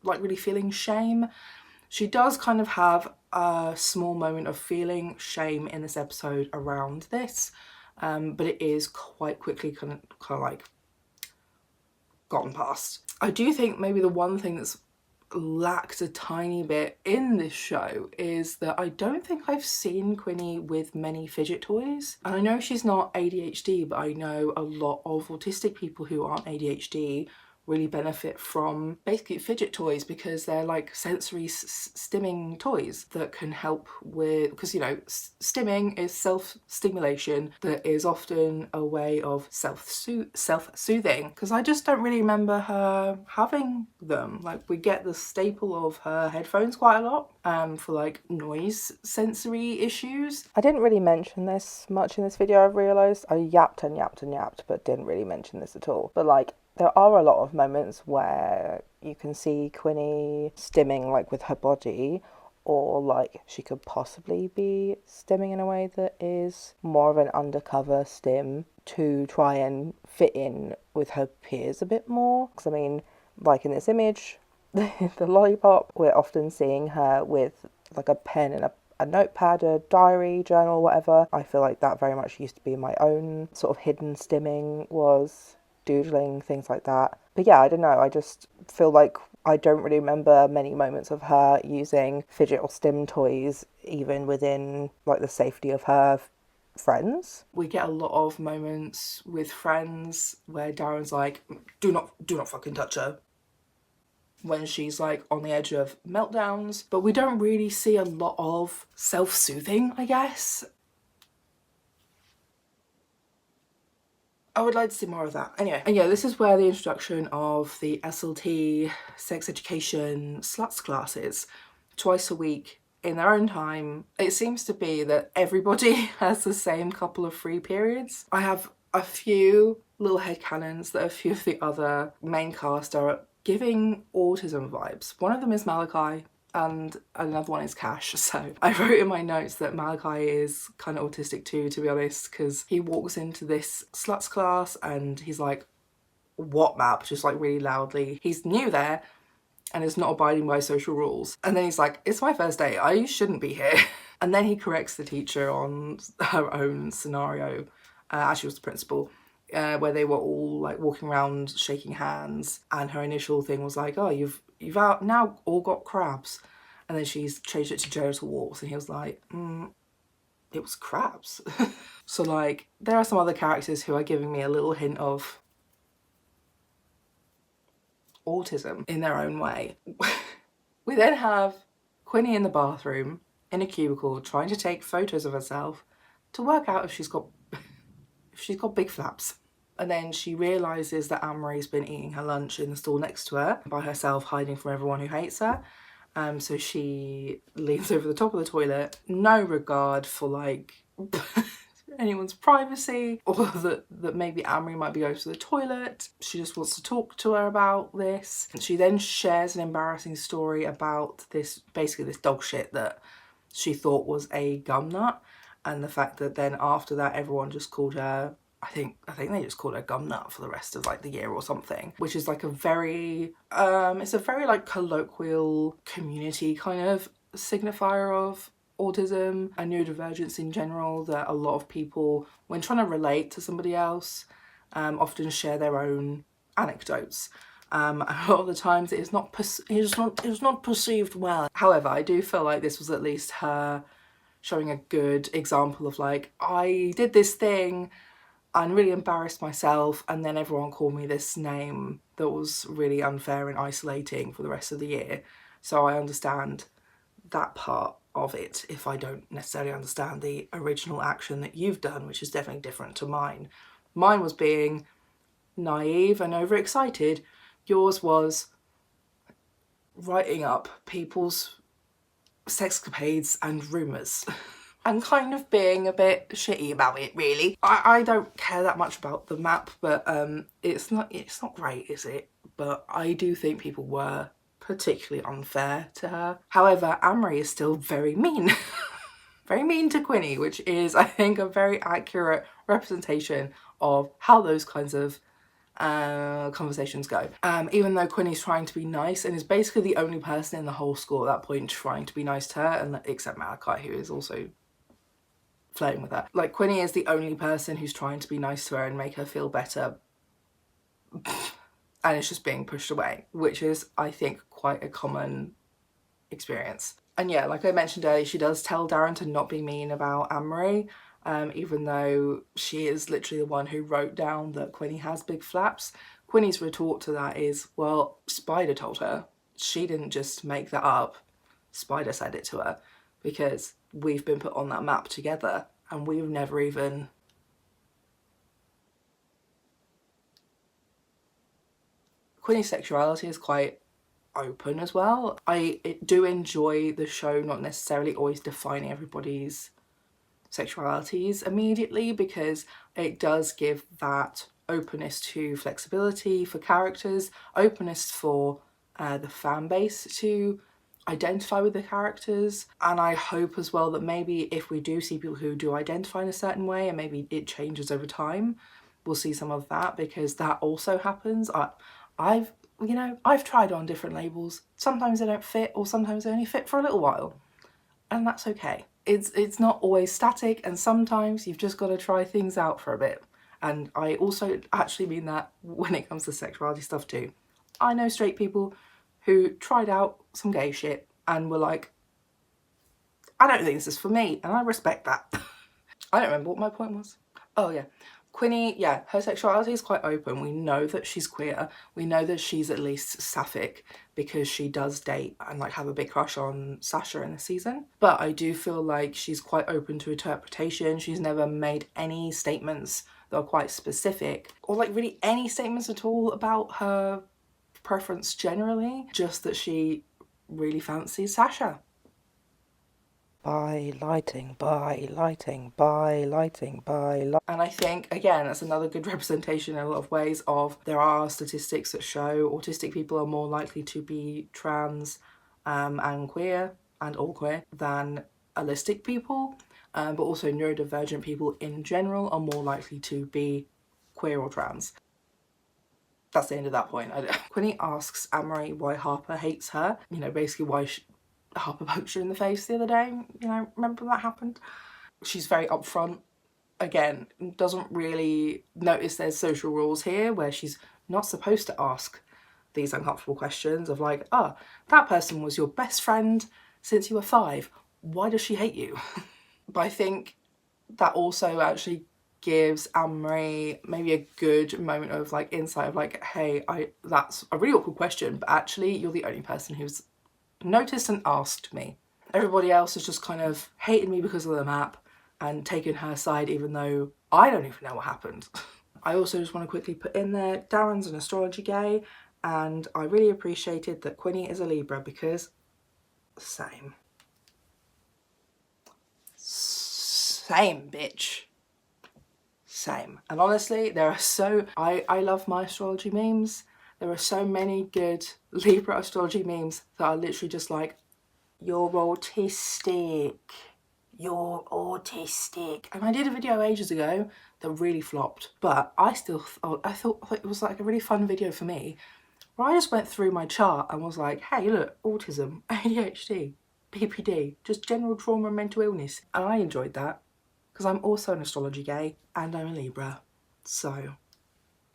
like really feeling shame. She does kind of have a small moment of feeling shame in this episode around this, but it is quite quickly kind of like gotten past. I do think maybe the one thing that's lacked a tiny bit in this show is that I don't think I've seen Quinny with many fidget toys. And I know she's not ADHD, but I know a lot of autistic people who aren't ADHD really benefit from basically fidget toys, because they're like sensory stimming toys that can help with, because you know, stimming is self-stimulation that is often a way of self-soothing, because I just don't really remember her having them. Like, we get the staple of her headphones quite a lot for like noise sensory issues. I didn't really mention this much in this video, I've realised. I yapped and yapped and yapped, but didn't really mention this at all. But like, there are a lot of moments where you can see Quinny stimming like with her body, or like she could possibly be stimming in a way that is more of an undercover stim to try and fit in with her peers a bit more. Because I mean, like in this image, the lollipop, we're often seeing her with like a pen and a notepad, a diary, journal, whatever. I feel like that very much used to be my own sort of hidden stimming, was doodling, things like that. But yeah, I don't know, I just feel like I don't really remember many moments of her using fidget or stim toys, even within like the safety of her friends. We get a lot of moments with friends where Darren's like, do not fucking touch her, when she's like on the edge of meltdowns, but we don't really see a lot of self-soothing, I guess. I would like to see more of that. Anyway, and yeah, this is where the introduction of the SLT sex education sluts classes twice a week in their own time. It seems to be that everybody has the same couple of free periods. I have a few little headcanons that a few of the other main cast are giving autism vibes. One of them is Malachi, and another one is Cash. So I wrote in my notes that Malachi is kind of autistic too, to be honest, because he walks into this sluts class and he's like, what map? Just like really loudly. He's new there and is not abiding by social rules. And then he's like, it's my first day, I shouldn't be here. And then he corrects the teacher on her own scenario, as she was the principal, where they were all like walking around shaking hands, and her initial thing was like, oh, you've now all got crabs, and then she's changed it to genital warts, and he was like, it was crabs. So like, there are some other characters who are giving me a little hint of autism in their own way, We then have Quinni in the bathroom, in a cubicle, trying to take photos of herself to work out if she's got big flaps. And then she realises that Anne-Marie's been eating her lunch in the stall next to her by herself, hiding from everyone who hates her. So she leans over the top of the toilet, no regard for like anyone's privacy, or that maybe Anne-Marie might be going to the toilet. She just wants to talk to her about this. She then shares an embarrassing story about basically this dog shit that she thought was a gum nut, and the fact that then after that everyone just called her, I think they just called her gum nut for the rest of like the year or something, which is like a very it's a very like colloquial community kind of signifier of autism and neurodivergence in general, that a lot of people, when trying to relate to somebody else, often share their own anecdotes. A lot of the times it is not perceived well. However, I do feel like this was at least her showing a good example of like, I did this thing and really embarrassed myself, and then everyone called me this name that was really unfair and isolating for the rest of the year. So I understand that part of it if I don't necessarily understand the original action that you've done, which is definitely different to mine. Mine was being naive and overexcited. Yours was writing up people's sexcapades and rumours and kind of being a bit shitty about it, really. I don't care that much about the map, but it's not great, is it? But I do think people were particularly unfair to her. However, Anne-Marie is still very mean. Very mean to Quinni, which is, I think, a very accurate representation of how those kinds of conversations go. Even though Quinni's trying to be nice and is basically the only person in the whole school at that point trying to be nice to her, and except Malachi, who is also flirting with her. Like, Quinni is the only person who's trying to be nice to her and make her feel better, and it's just being pushed away, which is, I think, quite a common experience. And yeah, like I mentioned earlier, she does tell Darren to not be mean about Anne-Marie, even though she is literally the one who wrote down that Quinni has big flaps. Quinni's retort to that is, well, Spider told her. She didn't just make that up. Spider said it to her, because we've been put on that map together and we've never even... Quinni's sexuality is quite open as well. I do enjoy the show not necessarily always defining everybody's sexualities immediately, because it does give that openness to flexibility for characters, openness for the fan base to identify with the characters. And I hope as well that maybe if we do see people who do identify in a certain way and maybe it changes over time, we'll see some of that, because that also happens. I've tried on different labels. Sometimes they don't fit, or sometimes they only fit for a little while, and that's okay. It's not always static, and sometimes you've just got to try things out for a bit. And I also actually mean that when it comes to sexuality stuff too. I know straight people who tried out some gay shit and were like, I don't think this is for me, and I respect that. I don't remember what my point was. Oh yeah. Quinni, yeah, her sexuality is quite open. We know that she's queer. We know that she's at least sapphic, because she does date and like have a big crush on Sasha in the season. But I do feel like she's quite open to interpretation. She's never made any statements that are quite specific, or like really any statements at all about her preference generally, just that she really fancies Sasha. By lighting, by lighting, by lighting, by lighting. And I think, again, that's another good representation in a lot of ways of, there are statistics that show autistic people are more likely to be trans and queer, and all queer, than allistic people. But also neurodivergent people in general are more likely to be queer or trans. That's the end of that point. Quinni asks Anne-Marie why Harper hates her. You know, basically why Harper punched her in the face the other day. You know, remember that happened? She's very upfront. Again, doesn't really notice there's social rules here where she's not supposed to ask these uncomfortable questions of like, oh, that person was your best friend since you were 5. Why does she hate you? But I think that also actually gives Anne-Marie maybe a good moment of like insight of like, hey, that's a really awkward question, but actually you're the only person who's noticed and asked me. Everybody else has just kind of hated me because of the map and taken her side, even though I don't even know what happened. I also just want to quickly put in there, Darren's an astrology gay, and I really appreciated that Quinny is a Libra because same. Same, bitch. Same. And honestly, there are I love my astrology memes. There are so many good Libra astrology memes that are literally just like, you're autistic. You're autistic. And I did a video ages ago that really flopped, but I thought it was like a really fun video for me, where I just went through my chart and was like, hey, look, autism, ADHD, BPD, just general trauma and mental illness. And I enjoyed that because I'm also an astrology gay and I'm a Libra. So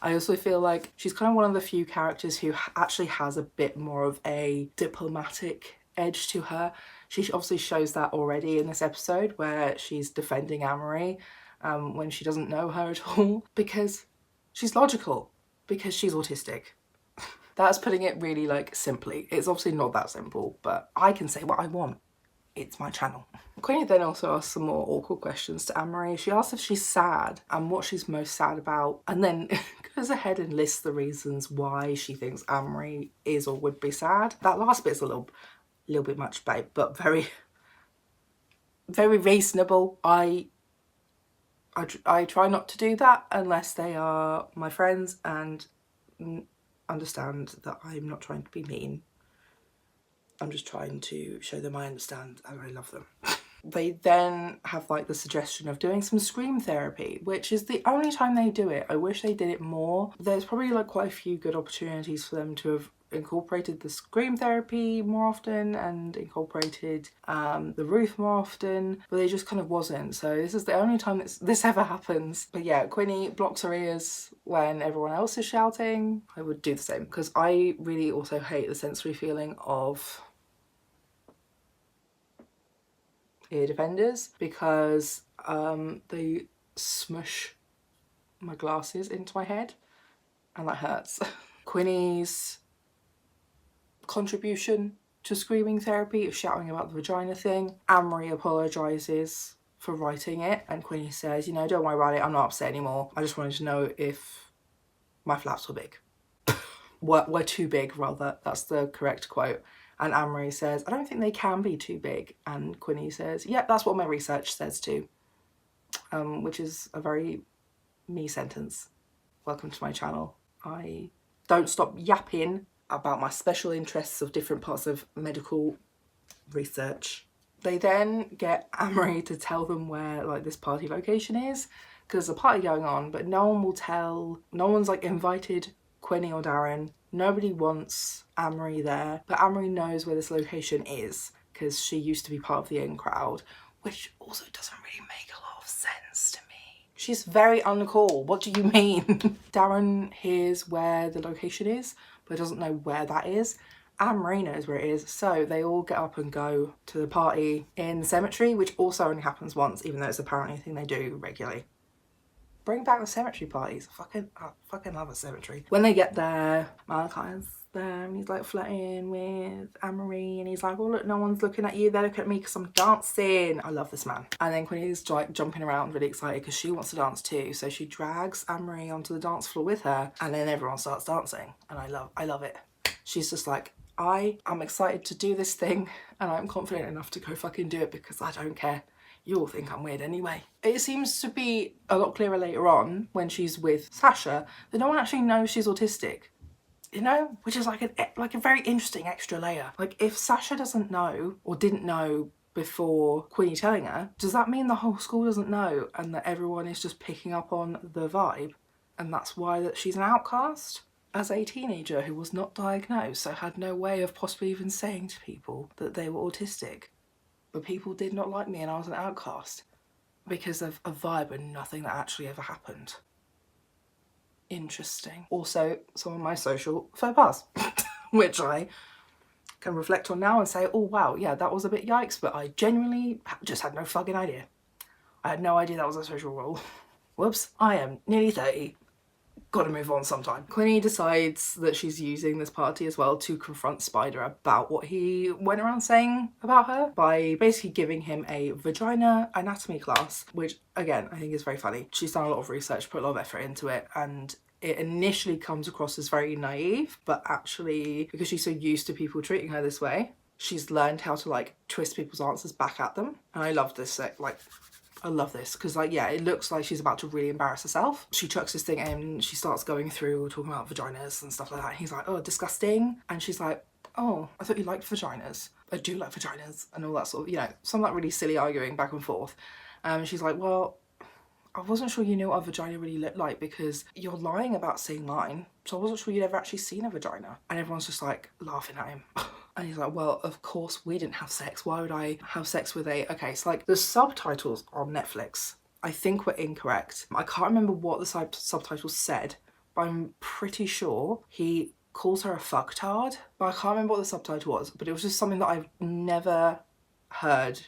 I also feel like she's kind of one of the few characters who actually has a bit more of a diplomatic edge to her. She obviously shows that already in this episode where she's defending Amory when she doesn't know her at all, because she's logical, because she's autistic. That's putting it really like simply. It's obviously not that simple, but I can say what I want. It's my channel. Quinny then also asks some more awkward questions to Amory. She asks if she's sad and what she's most sad about, and then goes ahead and lists the reasons why she thinks Amory is or would be sad. That last bit's a little bit much, babe, but very, very reasonable. I try not to do that unless they are my friends and understand that I'm not trying to be mean. I'm just trying to show them I understand and I love them. They then have like the suggestion of doing some scream therapy, which is the only time they do it. I wish they did it more. There's probably like quite a few good opportunities for them to have incorporated the scream therapy more often and incorporated the roof more often, but they just kind of wasn't. So this is the only time this ever happens. But yeah, Quinny blocks her ears when everyone else is shouting. I would do the same because I really also hate the sensory feeling of ear defenders because they smush my glasses into my head and that hurts. Quinny's contribution to screaming therapy is shouting about the vagina thing. Amory apologises for writing it and Quinny says, you know, don't worry about it, I'm not upset anymore. I just wanted to know if my flaps were big. were too big, rather. That's the correct quote. And Amory says, I don't think they can be too big. And Quinny says, yep, that's what my research says too. Which is a very me sentence. Welcome to my channel. I don't stop yapping about my special interests of different parts of medical research. They then get Amory to tell them where like this party location is, because there's a party going on, but no one's like invited Quinny or Darren. Nobody wants Amory there, but Amory knows where this location is because she used to be part of the in crowd, which also doesn't really make a lot of sense to me. She's very uncool. What do you mean? Darren hears where the location is, but doesn't know where that is. Amory knows where it is, so they all get up and go to the party in the cemetery, which also only happens once, even though it's apparently a thing they do regularly. Bring back the cemetery parties. I fucking love a cemetery. When they get there, Malachi's there and he's like flirting with Amory and he's like, oh look, no one's looking at you, they're looking at me because I'm dancing. I love this man. And then Quinny's like jumping around really excited because she wants to dance too, so she drags Amory onto the dance floor with her and then everyone starts dancing and I love it. She's just like, I am excited to do this thing and I'm confident enough to go fucking do it because I don't care. You all think I'm weird anyway. It seems to be a lot clearer later on when she's with Sasha that no one actually knows she's autistic. You know, which is like a very interesting extra layer. Like if Sasha doesn't know or didn't know before Quinny telling her, does that mean the whole school doesn't know and that everyone is just picking up on the vibe? And that's why that she's an outcast? As a teenager who was not diagnosed, so had no way of possibly even saying to people that they were autistic. But people did not like me and I was an outcast because of a vibe and nothing that actually ever happened. Interesting. Also, some of my social faux pas, which I can reflect on now and say, oh wow, yeah, that was a bit yikes, but I genuinely just had no fucking idea. I had no idea that was a social rule. Whoops, I am nearly 30. gotta move on sometime. Quinny decides that she's using this party as well to confront Spider about what he went around saying about her by basically giving him a vagina anatomy class, which again I think is very funny. She's done a lot of research, put a lot of effort into it, and it initially comes across as very naive, but actually because she's so used to people treating her this way, she's learned how to like twist people's answers back at them. And I love this, like I love this because, like, yeah, it looks like she's about to really embarrass herself. She chucks this thing in, she starts going through talking about vaginas and stuff like that. He's like, oh, disgusting. And she's like, oh, I thought you liked vaginas. I do like vaginas, and all that sort of, you know, some of that really silly arguing back and forth. She's like, well, I wasn't sure you knew what a vagina really looked like because you're lying about seeing mine. So I wasn't sure you'd ever actually seen a vagina. And everyone's just like laughing at him. And he's like, well, of course we didn't have sex. Why would I have sex with a... Okay, so like the subtitles on Netflix, I think were incorrect. I can't remember what the subtitles said, but I'm pretty sure he calls her a fucktard. But I can't remember what the subtitle was, but it was just something that I've never heard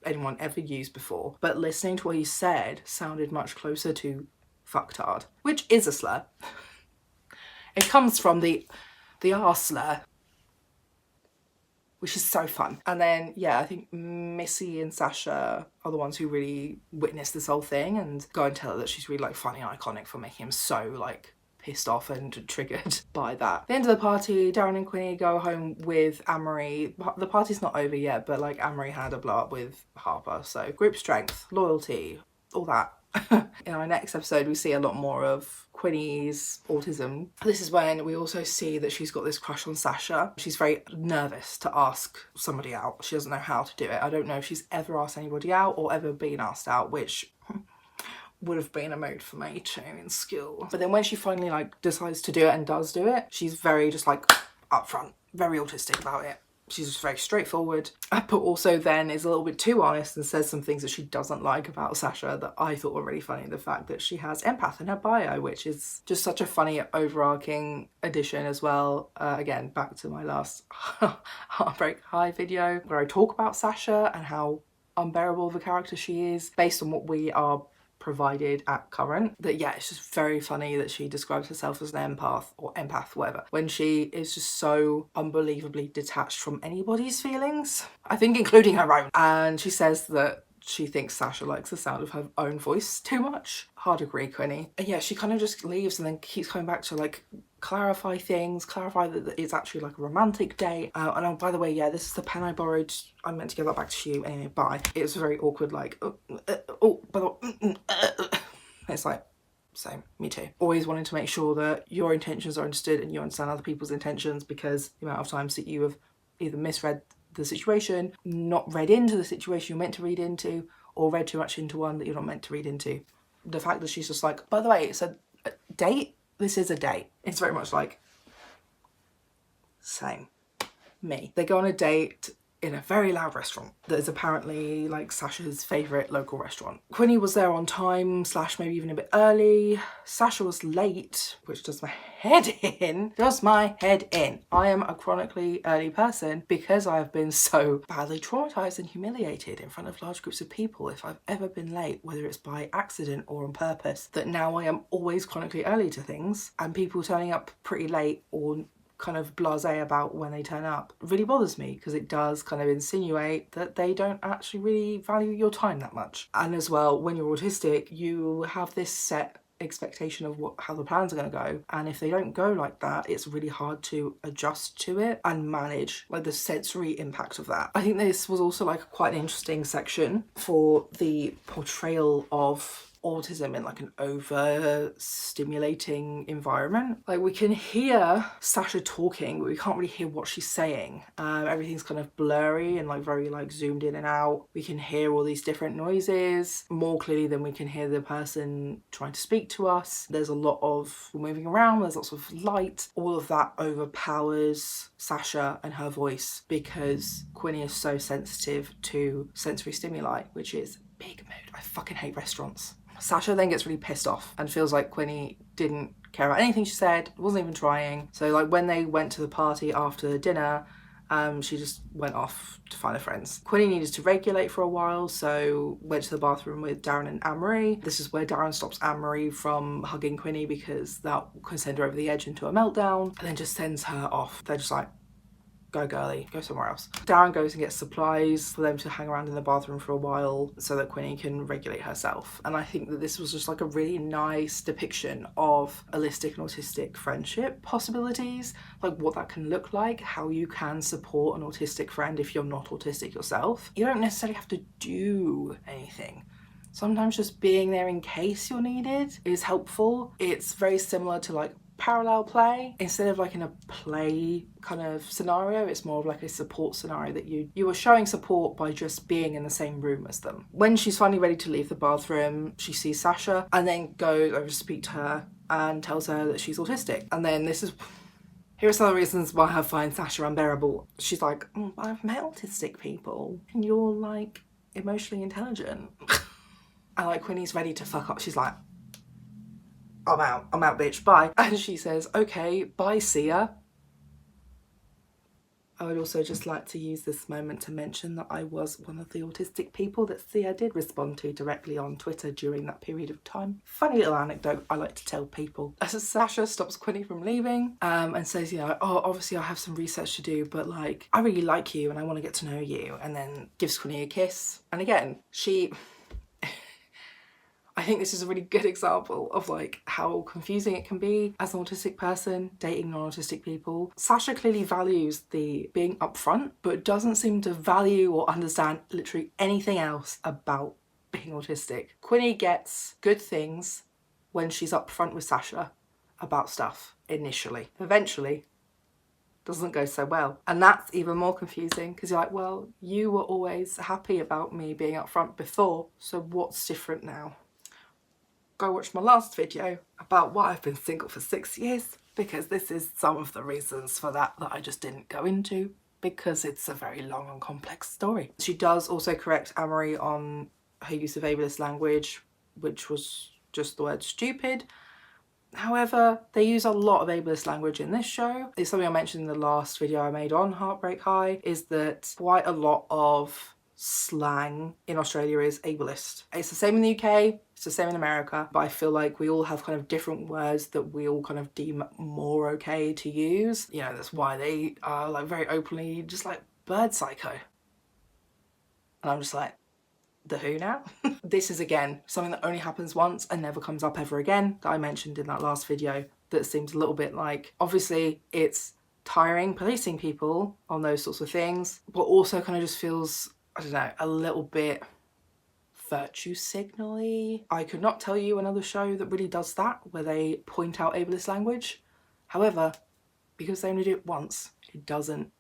anyone ever use before. But listening to what he said sounded much closer to fucktard, which is a slur. It comes from the R slur, which is so fun. And then, yeah, I think Missy and Sasha are the ones who really witness this whole thing and go and tell her that she's really, like, funny and iconic for making him so, like, pissed off and triggered by that. At the end of the party, Darren and Quinny go home with Amory. The party's not over yet, but, like, Amory had a blow up with Harper. So, group strength, loyalty, all that. In our next episode, we see a lot more of Quinny's autism. This is when we also see that she's got this crush on Sasha. She's very nervous to ask somebody out. She doesn't know how to do it. I don't know if she's ever asked anybody out or ever been asked out, which would have been a mood for me too in school. But then when she finally like decides to do it and does do it, she's very just like upfront, very autistic about it. She's just very straightforward, but also then is a little bit too honest and says some things that she doesn't like about Sasha that I thought were really funny. The fact that she has empath in her bio, which is just such a funny overarching addition as well. Again, back to my last Heartbreak High video where I talk about Sasha and how unbearable of a character she is based on what we are provided at current. That yeah, it's just very funny that she describes herself as an empath or empath, whatever, when she is just so unbelievably detached from anybody's feelings, I think including her own. And she says that she thinks Sasha likes the sound of her own voice too much. Hard agree, Quinny. And yeah, she kind of just leaves and then keeps coming back to like clarify things, clarify that it's actually like a romantic date. And oh, by the way, yeah, this is the pen I borrowed. I meant to give that back to you. Anyway, bye. It was very awkward, like, by the way, it's like, same, me too. Always wanting to make sure that your intentions are understood and you understand other people's intentions, because the amount of times that you have either misread the situation, not read into the situation you're meant to read into, or read too much into one that you're not meant to read into. The fact that she's just like, by the way, it's a date. This is a date. It's very much like, same, me. They go on a date in a very loud restaurant that is apparently like Sasha's favourite local restaurant. Quinny was there on time / maybe even a bit early. Sasha was late, which does my head in. Does my head in. I am a chronically early person because I have been so badly traumatised and humiliated in front of large groups of people if I've ever been late, whether it's by accident or on purpose, that now I am always chronically early to things, and people turning up pretty late or kind of blasé about when they turn up really bothers me, because it does kind of insinuate that they don't actually really value your time that much. And as well, when you're autistic, you have this set expectation of how the plans are going to go, and if they don't go like that, it's really hard to adjust to it and manage like the sensory impact of that. I think this was also like quite an interesting section for the portrayal of autism in like an over-stimulating environment. Like, we can hear Sasha talking, but we can't really hear what she's saying. Everything's kind of blurry and like very like zoomed in and out. We can hear all these different noises more clearly than we can hear the person trying to speak to us. There's a lot of moving around, there's lots of light. All of that overpowers Sasha and her voice because Quinny is so sensitive to sensory stimuli, which is big mood. I fucking hate restaurants. Sasha then gets really pissed off and feels like Quinny didn't care about anything she said, wasn't even trying. So like when they went to the party after dinner, She just went off to find her friends. Quinni needed to regulate for a while, so went to the bathroom with Darren and Anne-Marie. This is where Darren stops Anne-Marie from hugging Quinni because that could send her over the edge into a meltdown, and then just sends her off. They're just like, go girly, go somewhere else. Darren goes and gets supplies for them to hang around in the bathroom for a while so that Quinni can regulate herself. And I think that this was just like a really nice depiction of holistic and autistic friendship possibilities, like what that can look like, how you can support an autistic friend if you're not autistic yourself. You don't necessarily have to do anything. Sometimes just being there in case you're needed is helpful. It's very similar to like parallel play. Instead of like in a play kind of scenario, it's more of like a support scenario that you are showing support by just being in the same room as them. When she's finally ready to leave the bathroom, she sees Sasha and then goes over to speak to her and tells her that she's autistic. And then here are some of the reasons why I find Sasha unbearable. She's like, I've met autistic people and you're like emotionally intelligent. And like Quinni's ready to fuck up. She's like, I'm out, bitch, bye. And she says, okay, bye, see ya. I would also just like to use this moment to mention that I was one of the autistic people that Sia did respond to directly on Twitter during that period of time. Funny little anecdote I like to tell people. As Sasha stops Quinni from leaving and says, obviously I have some research to do, but like, I really like you and I want to get to know you. And then gives Quinni a kiss. And again, I think this is a really good example of like how confusing it can be as an autistic person dating non-autistic people. Sasha clearly values the being upfront, but doesn't seem to value or understand literally anything else about being autistic. Quinni gets good things when she's upfront with Sasha about stuff initially. Eventually, doesn't go so well. And that's even more confusing because you're like, well, you were always happy about me being upfront before, so what's different now? Go watch my last video about why I've been single for 6 years, because this is some of the reasons for that I just didn't go into, because it's a very long and complex story. She does also correct Anne-Marie on her use of ableist language, which was just the word stupid. However, they use a lot of ableist language in this show. It's something I mentioned in the last video I made on Heartbreak High, is that quite a lot of slang in Australia is ableist. It's the same in the UK, it's the same in America, but I feel like we all have kind of different words that we all kind of deem more okay to use. You know, that's why they are like very openly just like bird psycho. And I'm just like, the who now? This is again something that only happens once and never comes up ever again, that I mentioned in that last video, that seems a little bit like, obviously it's tiring policing people on those sorts of things, but also kind of just feels, I don't know, a little bit virtue signal-y. I could not tell you another show that really does that, where they point out ableist language. However, because they only do it once, it doesn't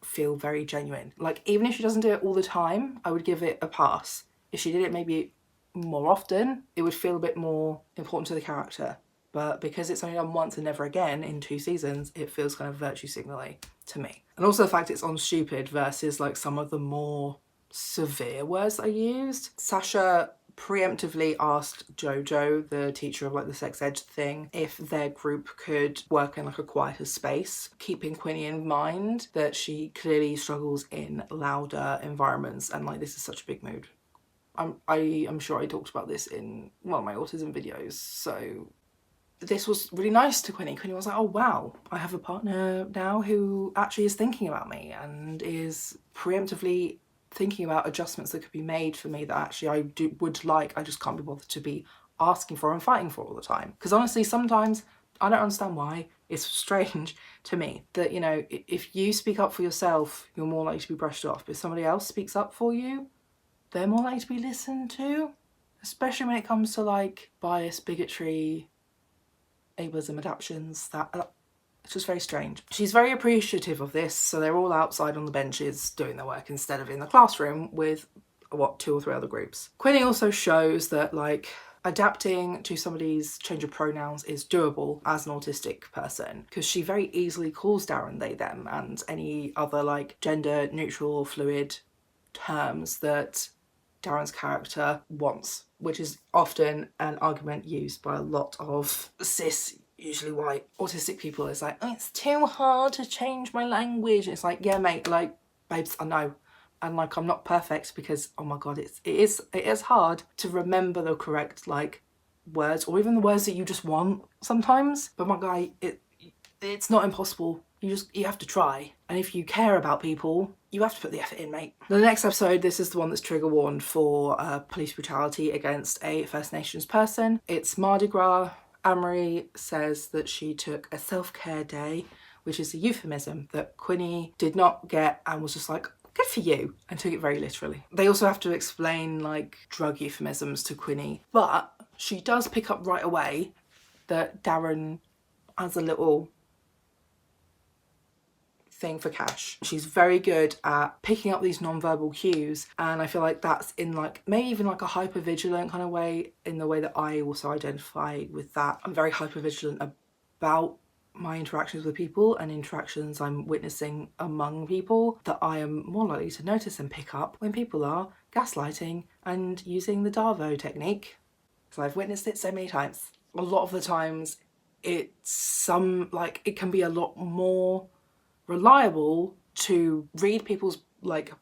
feel very genuine. Like, even if she doesn't do it all the time, I would give it a pass. If she did it maybe more often, it would feel a bit more important to the character. But because it's only done once and never again in 2 seasons, it feels kind of virtue signal-y to me. And also the fact it's on stupid versus like some of the more severe words I used. Sasha preemptively asked Jojo, the teacher of like the sex ed thing, if their group could work in like a quieter space, keeping Quinni in mind that she clearly struggles in louder environments, and like this is such a big mood. I'm sure I talked about this in one of my autism videos, so this was really nice to Quinni. Quinni was like, oh wow, I have a partner now who actually is thinking about me and is preemptively thinking about adjustments that could be made for me that actually I would like, I just can't be bothered to be asking for and fighting for all the time. Because honestly, sometimes I don't understand why. It's strange to me that, you know, if you speak up for yourself, you're more likely to be brushed off. But if somebody else speaks up for you, they're more likely to be listened to. Especially when it comes to like bias, bigotry, ableism, adaptions, that it's just very strange. She's very appreciative of this, so they're all outside on the benches doing their work instead of in the classroom with, 2 or 3 other groups. Quinni also shows that like adapting to somebody's change of pronouns is doable as an autistic person, because she very easily calls Darren they, them, and any other like gender neutral or fluid terms that Darren's character wants, which is often an argument used by a lot of cis usually white autistic people is like, oh, it's too hard to change my language. It's like, yeah, mate, like, babes, I know. And like, I'm not perfect because, oh my God, it is hard to remember the correct like words, or even the words that you just want sometimes. But my guy, it's not impossible. You have to try. And if you care about people, you have to put the effort in, mate. The next episode, this is the one that's trigger warned for police brutality against a First Nations person. It's Mardi Gras. Amory says that she took a self-care day, which is a euphemism that Quinni did not get and was just like, good for you, and took it very literally. They also have to explain like drug euphemisms to Quinni, but she does pick up right away that Darren has a little thing for cash. She's very good at picking up these non-verbal cues, and I feel like that's in like maybe even like a hyper-vigilant kind of way, in the way that I also identify with that. I'm very hyper-vigilant about my interactions with people and interactions I'm witnessing among people, that I am more likely to notice and pick up when people are gaslighting and using the Darvo technique, because I've witnessed it so many times. A lot of the times it can be a lot more reliable to read people's like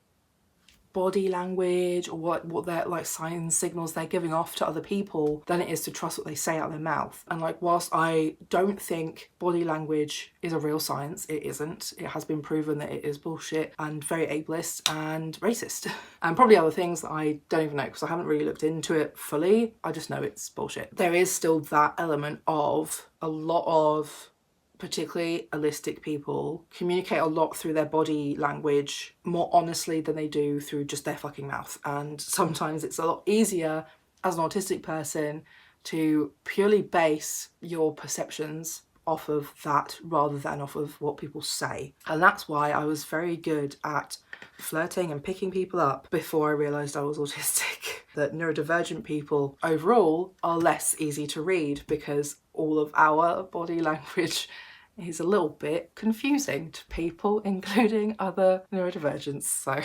body language or what their like signs, signals they're giving off to other people than it is to trust what they say out of their mouth. And like, whilst I don't think body language is a real science, it isn't. It has been proven that it is bullshit and very ableist and racist and probably other things that I don't even know because I haven't really looked into it fully. I just know it's bullshit. There is still that element of a lot of particularly allistic people communicate a lot through their body language more honestly than they do through just their fucking mouth. And sometimes it's a lot easier as an autistic person to purely base your perceptions off of that rather than off of what people say. And that's why I was very good at flirting and picking people up before I realised I was autistic. That neurodivergent people overall are less easy to read because all of our body language is a little bit confusing to people, including other neurodivergents. So,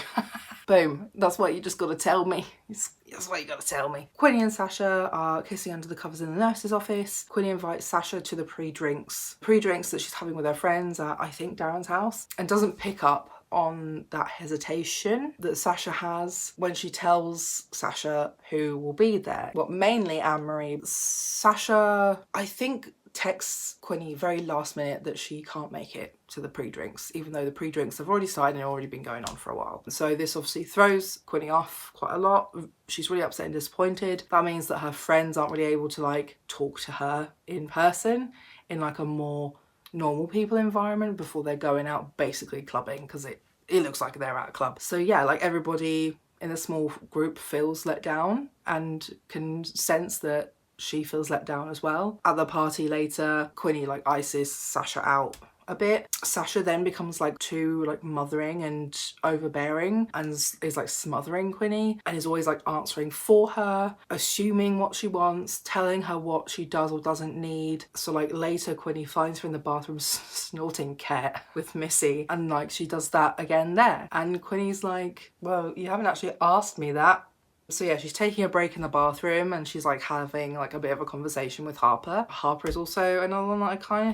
boom, that's what you just got to tell me. That's what you got to tell me. Quinni and Sasha are kissing under the covers in the nurse's office. Quinni invites Sasha to the pre-drinks that she's having with her friends at, I think, Darren's house, and doesn't pick up on that hesitation that Sasha has when she tells Sasha who will be there. Well, mainly Anne-Marie. Sasha, I think, texts Quinni very last minute that she can't make it to the pre-drinks, even though the pre-drinks have already started and already been going on for a while. So this obviously throws Quinni off quite a lot. She's really upset and disappointed. That means that her friends aren't really able to like talk to her in person in like a more normal people environment before they're going out basically clubbing, because it looks like they're at a club. So yeah, like everybody in a small group feels let down and can sense that she feels let down as well. At the party later, Quinni like ices Sasha out a bit. Sasha then becomes like too like mothering and overbearing and is like smothering Quinni and is always like answering for her, assuming what she wants, telling her what she does or doesn't need. So like later Quinni finds her in the bathroom snorting ket with Missy, and like she does that again there, and Quinni's like, well, you haven't actually asked me that. So yeah, she's taking a break in the bathroom and she's like having like a bit of a conversation with Harper. Harper is also another one that I kind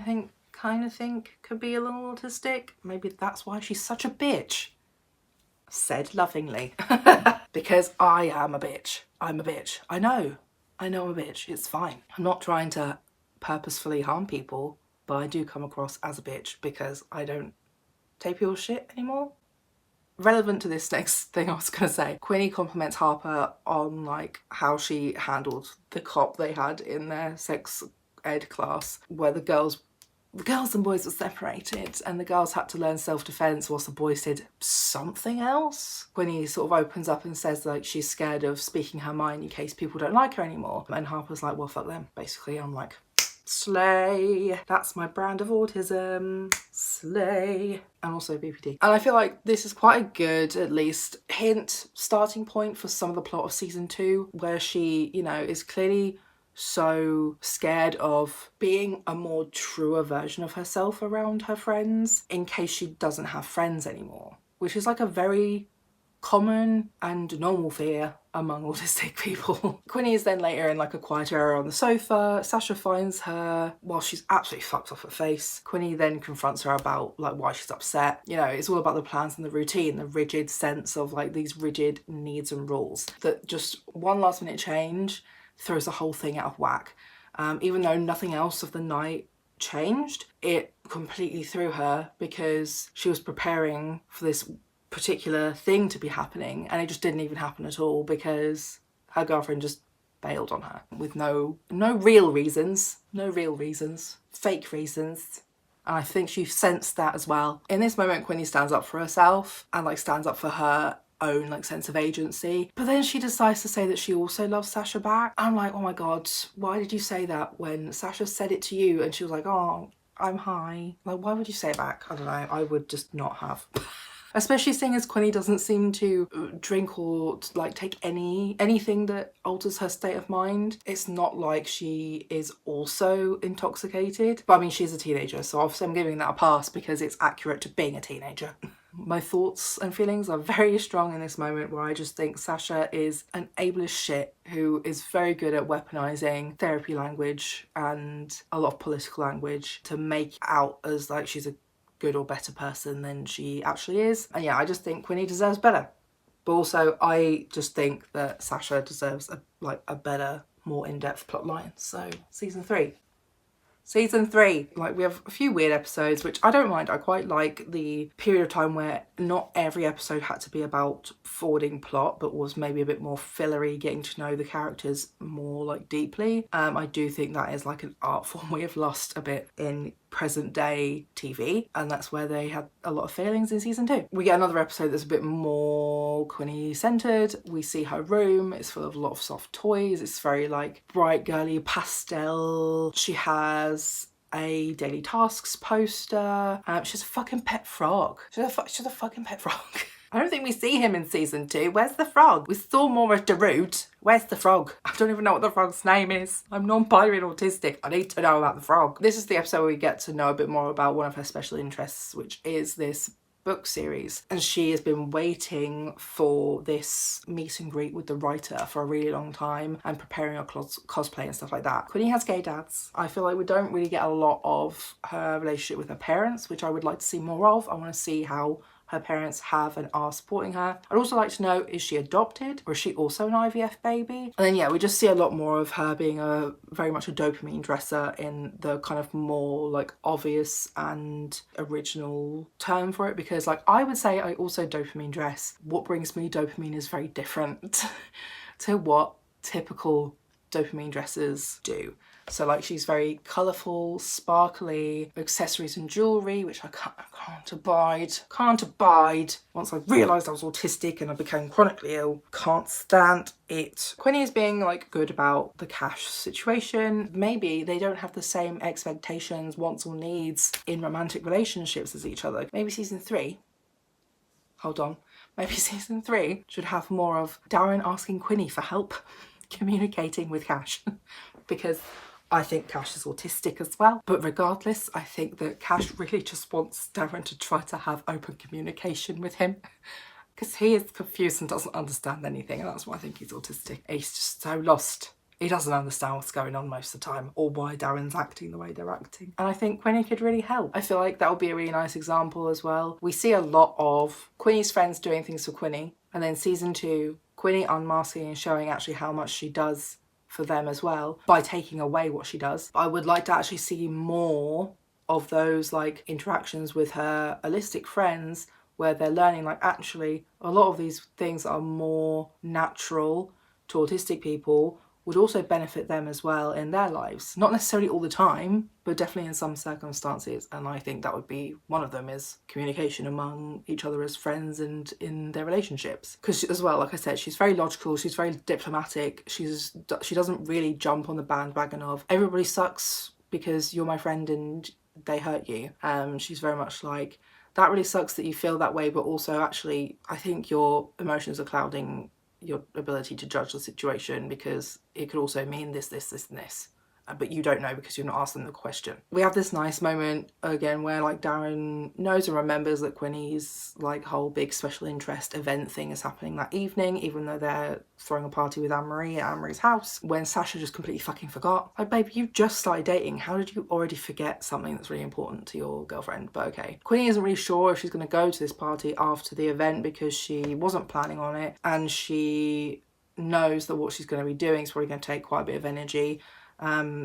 of think could be a little autistic. Maybe that's why she's such a bitch. Said lovingly. Because I am a bitch. I'm a bitch. I know I'm a bitch. It's fine. I'm not trying to purposefully harm people, but I do come across as a bitch because I don't take people's shit anymore. Relevant to this next thing I was going to say, Quinni compliments Harper on like how she handled the cop they had in their sex ed class, where the girls and boys were separated and the girls had to learn self-defense whilst the boys did something else. Quinni sort of opens up and says like she's scared of speaking her mind in case people don't like her anymore, and Harper's like, well, fuck them, basically. I'm like, slay. That's my brand of autism. Slay. And also BPD. And I feel like this is quite a good, at least, starting point for some of the plot of season 2, where she, you know, is clearly so scared of being a more truer version of herself around her friends in case she doesn't have friends anymore, which is like a very common and normal fear among autistic people. Quinni is then later in like a quiet area on the sofa. Sasha finds her while she's absolutely fucked off her face. Quinni then confronts her about like why she's upset. You know, it's all about the plans and the routine, the rigid sense of like these rigid needs and rules that just one last minute change throws the whole thing out of whack. Even though nothing else of the night changed, it completely threw her because she was preparing for this particular thing to be happening and it just didn't even happen at all because her girlfriend just bailed on her with no real reasons, fake reasons. And I think she sensed that as well. In this moment, Quinni stands up for herself and like stands up for her own like sense of agency, but then she decides to say that she also loves Sasha back. I'm like, oh my god, why did you say that when Sasha said it to you and she was like, oh, I'm high? Like, why would you say it back? I don't know, I would just not have. Especially seeing as Quinni doesn't seem to drink or like take anything that alters her state of mind. It's not like she is also intoxicated. But I mean, she's a teenager, so obviously I'm giving that a pass because it's accurate to being a teenager. My thoughts and feelings are very strong in this moment where I just think Sasha is an ableist shit who is very good at weaponizing therapy language and a lot of political language to make out as like she's a good or better person than she actually is. And yeah, I just think Quinni deserves better. But also I just think that Sasha deserves a better, more in-depth plot line. So season 3. Like, we have a few weird episodes, which I don't mind. I quite like the period of time where not every episode had to be about forwarding plot, but was maybe a bit more fillery, getting to know the characters more like deeply. I do think that is like an art form we have lost a bit in present day TV, and that's where they had a lot of failings in season 2. We get another episode that's a bit more Quinni centered. We see her room, it's full of a lot of soft toys, it's very like bright girly pastel. She has a daily tasks poster. She has a fucking pet frog. She has a fucking pet frog. I don't think we see him in season 2. Where's the frog? We saw more of Darude. Where's the frog? I don't even know what the frog's name is. I'm non-binary and autistic. I need to know about the frog. This is the episode where we get to know a bit more about one of her special interests, which is this book series. And she has been waiting for this meet and greet with the writer for a really long time and preparing her cosplay and stuff like that. Quinni has gay dads. I feel like we don't really get a lot of her relationship with her parents, which I would like to see more of. I want to see how her parents have and are supporting her. I'd also like to know, is she adopted or is she also an IVF baby? And then yeah, we just see a lot more of her being very much a dopamine dresser in the kind of more like obvious and original term for it, because like I would say I also dopamine dress. What brings me dopamine is very different to what typical dopamine dressers do. So like she's very colourful, sparkly, accessories and jewellery, which I can't abide. Once I realised I was autistic and I became chronically ill, can't stand it. Quinni is being like good about the cash situation. Maybe they don't have the same expectations, wants or needs in romantic relationships as each other. Maybe season 3, maybe season 3 should have more of Darren asking Quinni for help communicating with Cash because I think Cash is autistic as well. But regardless, I think that Cash really just wants Darren to try to have open communication with him because he is confused and doesn't understand anything, and that's why I think he's autistic. He's just so lost. He doesn't understand what's going on most of the time or why Darren's acting the way they're acting. And I think Quinni could really help. I feel like that would be a really nice example as well. We see a lot of Quinni's friends doing things for Quinni, and then season 2, Quinni unmasking and showing actually how much she does for them as well by taking away what she does. I would like to actually see more of those like interactions with her holistic friends where they're learning like actually a lot of these things are more natural to autistic people would also benefit them as well in their lives. Not necessarily all the time, but definitely in some circumstances. And I think that would be one of them is communication among each other as friends and in their relationships. Because as well, like I said, she's very logical, she's very diplomatic, she doesn't really jump on the bandwagon of everybody sucks because you're my friend and they hurt you. She's very much like, that really sucks that you feel that way, but also actually I think your emotions are clouding your ability to judge the situation because it could also mean this, and this. but you don't know because you've not asked them the question. We have this nice moment again where like Darren knows and remembers that Quinny's like whole big special interest event thing is happening that evening, even though they're throwing a party with Anne-Marie at Anne-Marie's house, when Sasha just completely fucking forgot. Like, babe, you just started dating. How did you already forget something that's really important to your girlfriend? But okay. Quinny isn't really sure if she's going to go to this party after the event because she wasn't planning on it, and she knows that what she's going to be doing is probably going to take quite a bit of energy.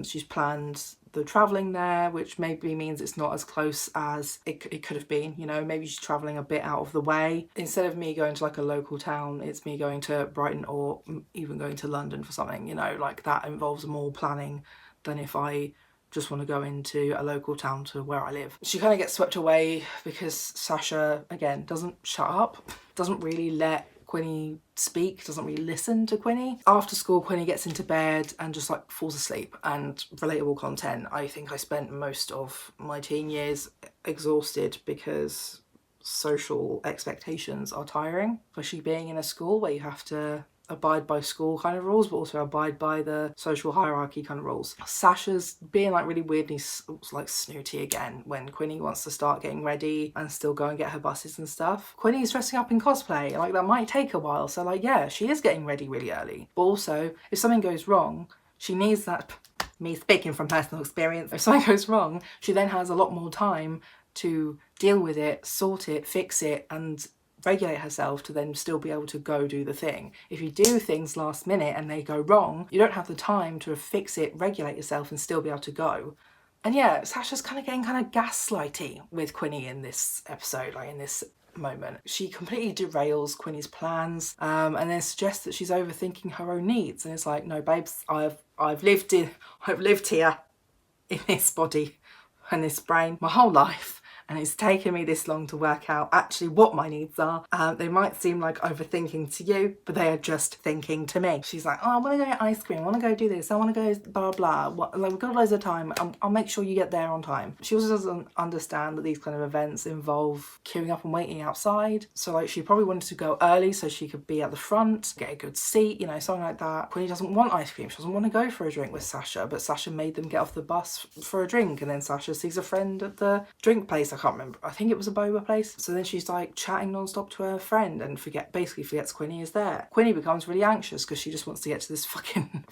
She's planned the travelling there, which maybe means it's not as close as it could have been, you know, maybe she's travelling a bit out of the way. Instead of me going to like a local town, it's me going to Brighton or even going to London for something, you know, like that involves more planning than if I just want to go into a local town to where I live. She kind of gets swept away because Sasha, again, doesn't shut up, doesn't really let Quinny speak, doesn't really listen to Quinny. After school, Quinny gets into bed and just like falls asleep, and relatable content. I think I spent most of my teen years exhausted because social expectations are tiring, especially being in a school where you have to abide by school kind of rules but also abide by the social hierarchy kind of rules. Sasha's being like really weirdly like snooty again when Quinny wants to start getting ready and still go and get her buses and stuff. Quinny's dressing up in cosplay, like that might take a while, so like yeah, she is getting ready really early, but also if something goes wrong, she needs that, me speaking from personal experience, if something goes wrong, she then has a lot more time to deal with it, sort it, fix it, and regulate herself to then still be able to go do the thing. If you do things last minute and they go wrong, you don't have the time to fix it, regulate yourself, and still be able to go. And yeah, Sasha's kind of getting kind of gaslighty with Quinny in this episode, like in this moment. She completely derails Quinny's plans, and then suggests that she's overthinking her own needs. And it's like, no, babes, I've lived here in this body and this brain my whole life, and it's taken me this long to work out actually what my needs are. They might seem like overthinking to you, but they are just thinking to me. She's like, oh, I want to go get ice cream, I want to go do this, I want to go blah blah blah. Like, we've got loads of time, I'll make sure you get there on time. She also doesn't understand that these kind of events involve queuing up and waiting outside. So like, she probably wanted to go early so she could be at the front, get a good seat, you know, something like that. Quinny doesn't want ice cream, she doesn't want to go for a drink with Sasha, but Sasha made them get off the bus for a drink, and then Sasha sees a friend at the drink place. I can't remember, I think it was a boba place. So then she's like chatting non-stop to her friend and basically forgets Quinny is there. Quinny becomes really anxious because she just wants to get to this fucking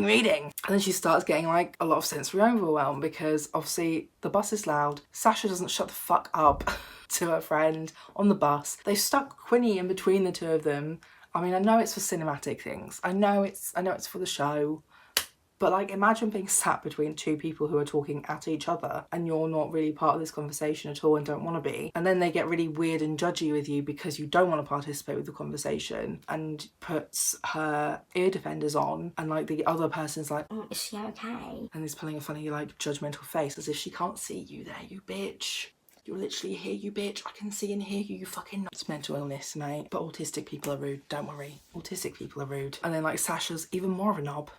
meeting. And then she starts getting like a lot of sensory overwhelm because obviously the bus is loud. Sasha doesn't shut the fuck up to her friend on the bus. They stuck Quinny in between the two of them. I mean, I know it's for cinematic things. I know it's for the show. But like, imagine being sat between two people who are talking at each other and you're not really part of this conversation at all and don't want to be. And then they get really weird and judgy with you because you don't want to participate with the conversation, and puts her ear defenders on, and like the other person's like, is she okay? And is pulling a funny like judgmental face as if she can't see you there, you bitch. You're literally here, you bitch. I can see and hear you, you fucking... It's mental illness, mate. But autistic people are rude, don't worry. Autistic people are rude. And then like Sasha's even more of a knob.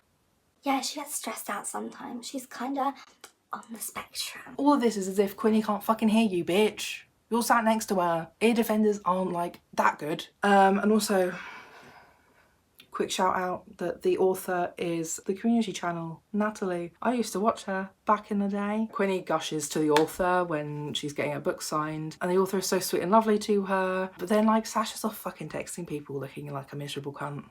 Yeah, she gets stressed out sometimes. She's kind of on the spectrum. All of this is as if Quinny can't fucking hear you, bitch. You're sat next to her. Ear defenders aren't like that good. And also, quick shout out that the author is the Community channel, Natalie. I used to watch her back in the day. Quinny gushes to the author when she's getting her book signed, and the author is so sweet and lovely to her. But then like, Sasha's off fucking texting people looking like a miserable cunt.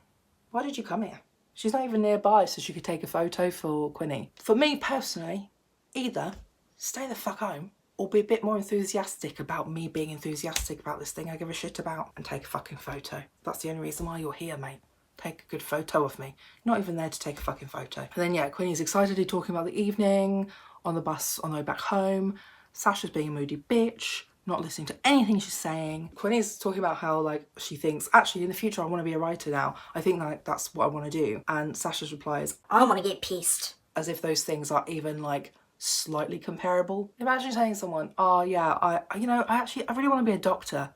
Why did you come here? She's not even nearby so she could take a photo for Quinny. For me personally, either stay the fuck home or be a bit more enthusiastic about me being enthusiastic about this thing I give a shit about, and take a fucking photo. That's the only reason why you're here, mate. Take a good photo of me. You're not even there to take a fucking photo. And then yeah, Quinny's excitedly talking about the evening, on the bus on the way back home. Sasha's being a moody bitch, not listening to anything she's saying. Quinny's talking about how like she thinks, actually in the future I want to be a writer now. I think like that's what I want to do. And Sasha's replies, I want to get pissed. As if those things are even like slightly comparable. Imagine saying to someone, oh yeah, I really want to be a doctor.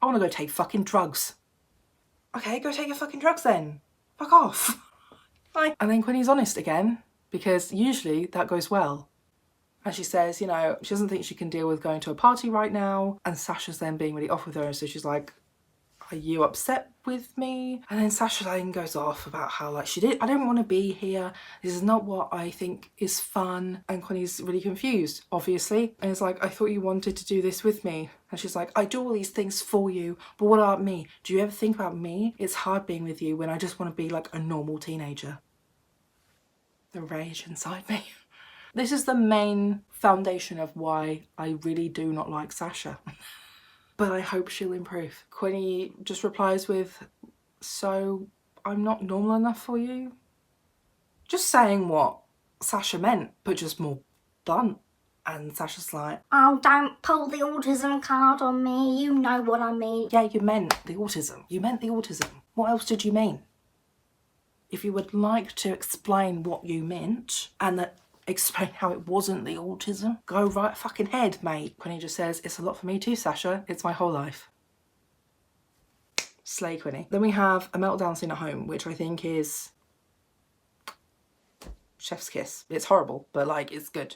I want to go take fucking drugs. Okay, go take your fucking drugs then. Fuck off. Like, and then Quinny's honest again, because usually that goes well. And she says, you know, she doesn't think she can deal with going to a party right now. And Sasha's then being really off with her. And so she's like, are you upset with me? And then Sasha then goes off about how like I don't want to be here. This is not what I think is fun. And Quinny's really confused, obviously. And it's like, I thought you wanted to do this with me. And she's like, I do all these things for you, but what about me? Do you ever think about me? It's hard being with you when I just want to be like a normal teenager. The rage inside me. This is the main foundation of why I really do not like Sasha. But I hope she'll improve. Quinny just replies with, so I'm not normal enough for you? Just saying what Sasha meant, but just more blunt. And Sasha's like, oh, don't pull the autism card on me. You know what I mean. yeah, you meant the autism. You meant the autism. What else did you mean? If you would like to explain what you meant and explain how it wasn't the autism, go right fucking head, mate. Quinny just says, it's a lot for me too, Sasha. It's my whole life. Slay Quinny. Then we have a meltdown scene at home, which I think is chef's kiss. It's horrible, but like, it's good.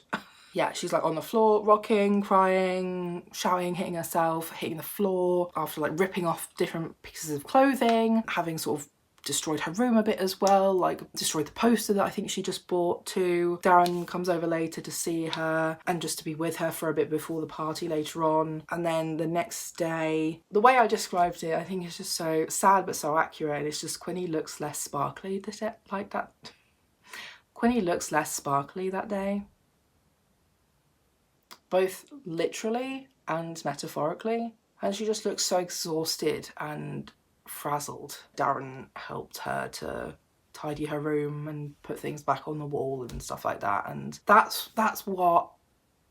Yeah, she's like on the floor, rocking, crying, shouting, hitting herself, hitting the floor after like ripping off different pieces of clothing, having sort of destroyed her room a bit as well, like destroyed the poster that I think she just bought too. Darren comes over later to see her and just to be with her for a bit before the party later on. And then the next day, the way I described it, I think it's just so sad but so accurate. It's just Quinny looks less sparkly like that. Quinny looks less sparkly that day. Both literally and metaphorically. And she just looks so exhausted and frazzled. Darren helped her to tidy her room and put things back on the wall and stuff like that, and that's what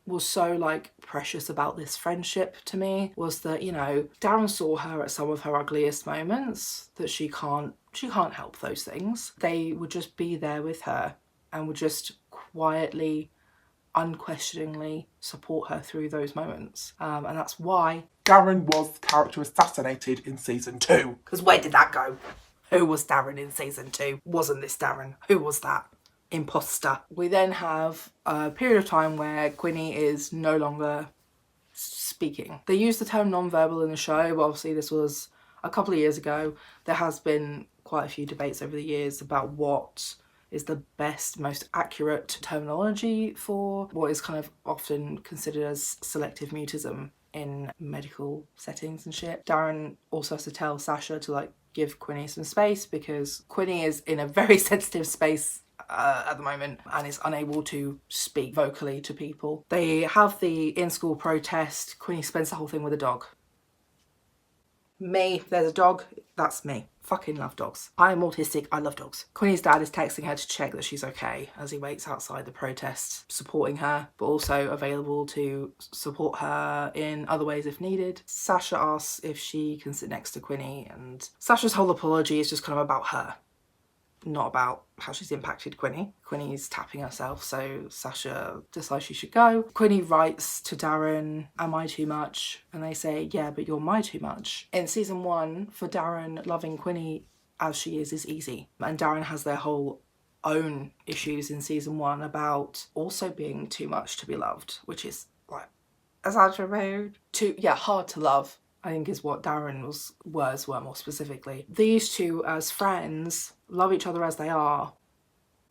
was so like precious about this friendship to me, was that, you know, Darren saw her at some of her ugliest moments, that she can't help those things. They would just be there with her and would just quietly, unquestioningly support her through those moments, and that's why Darren was character assassinated in season 2. Because where did that go? Who was Darren in season 2? Wasn't this Darren? Who was that? Imposter. We then have a period of time where Quinny is no longer speaking. They use the term non-verbal in the show, but obviously this was a couple of years ago. There has been quite a few debates over the years about what is the best, most accurate terminology for what is kind of often considered as selective mutism in medical settings and shit. Darren also has to tell Sasha to like give Quinny some space because Quinny is in a very sensitive space at the moment and is unable to speak vocally to people. They have the in-school protest. Quinny spends the whole thing with a dog. Me, there's a dog, that's me. Fucking love dogs. I am autistic, I love dogs. Quinny's dad is texting her to check that she's okay as he waits outside the protest, supporting her, but also available to support her in other ways if needed. Sasha asks if she can sit next to Quinny, and Sasha's whole apology is just kind of about her, not about how she's impacted Quinny. Quinny's tapping herself, so Sasha decides she should go. Quinny writes to Darren, am I too much? And they say, yeah, but you're my too much. In season 1, for Darren, loving Quinny as she is easy. And Darren has their whole own issues in season 1 about also being too much to be loved, which is like, as attribute to, yeah, hard to love, I think is what Darren's words were more specifically. These two as friends love each other as they are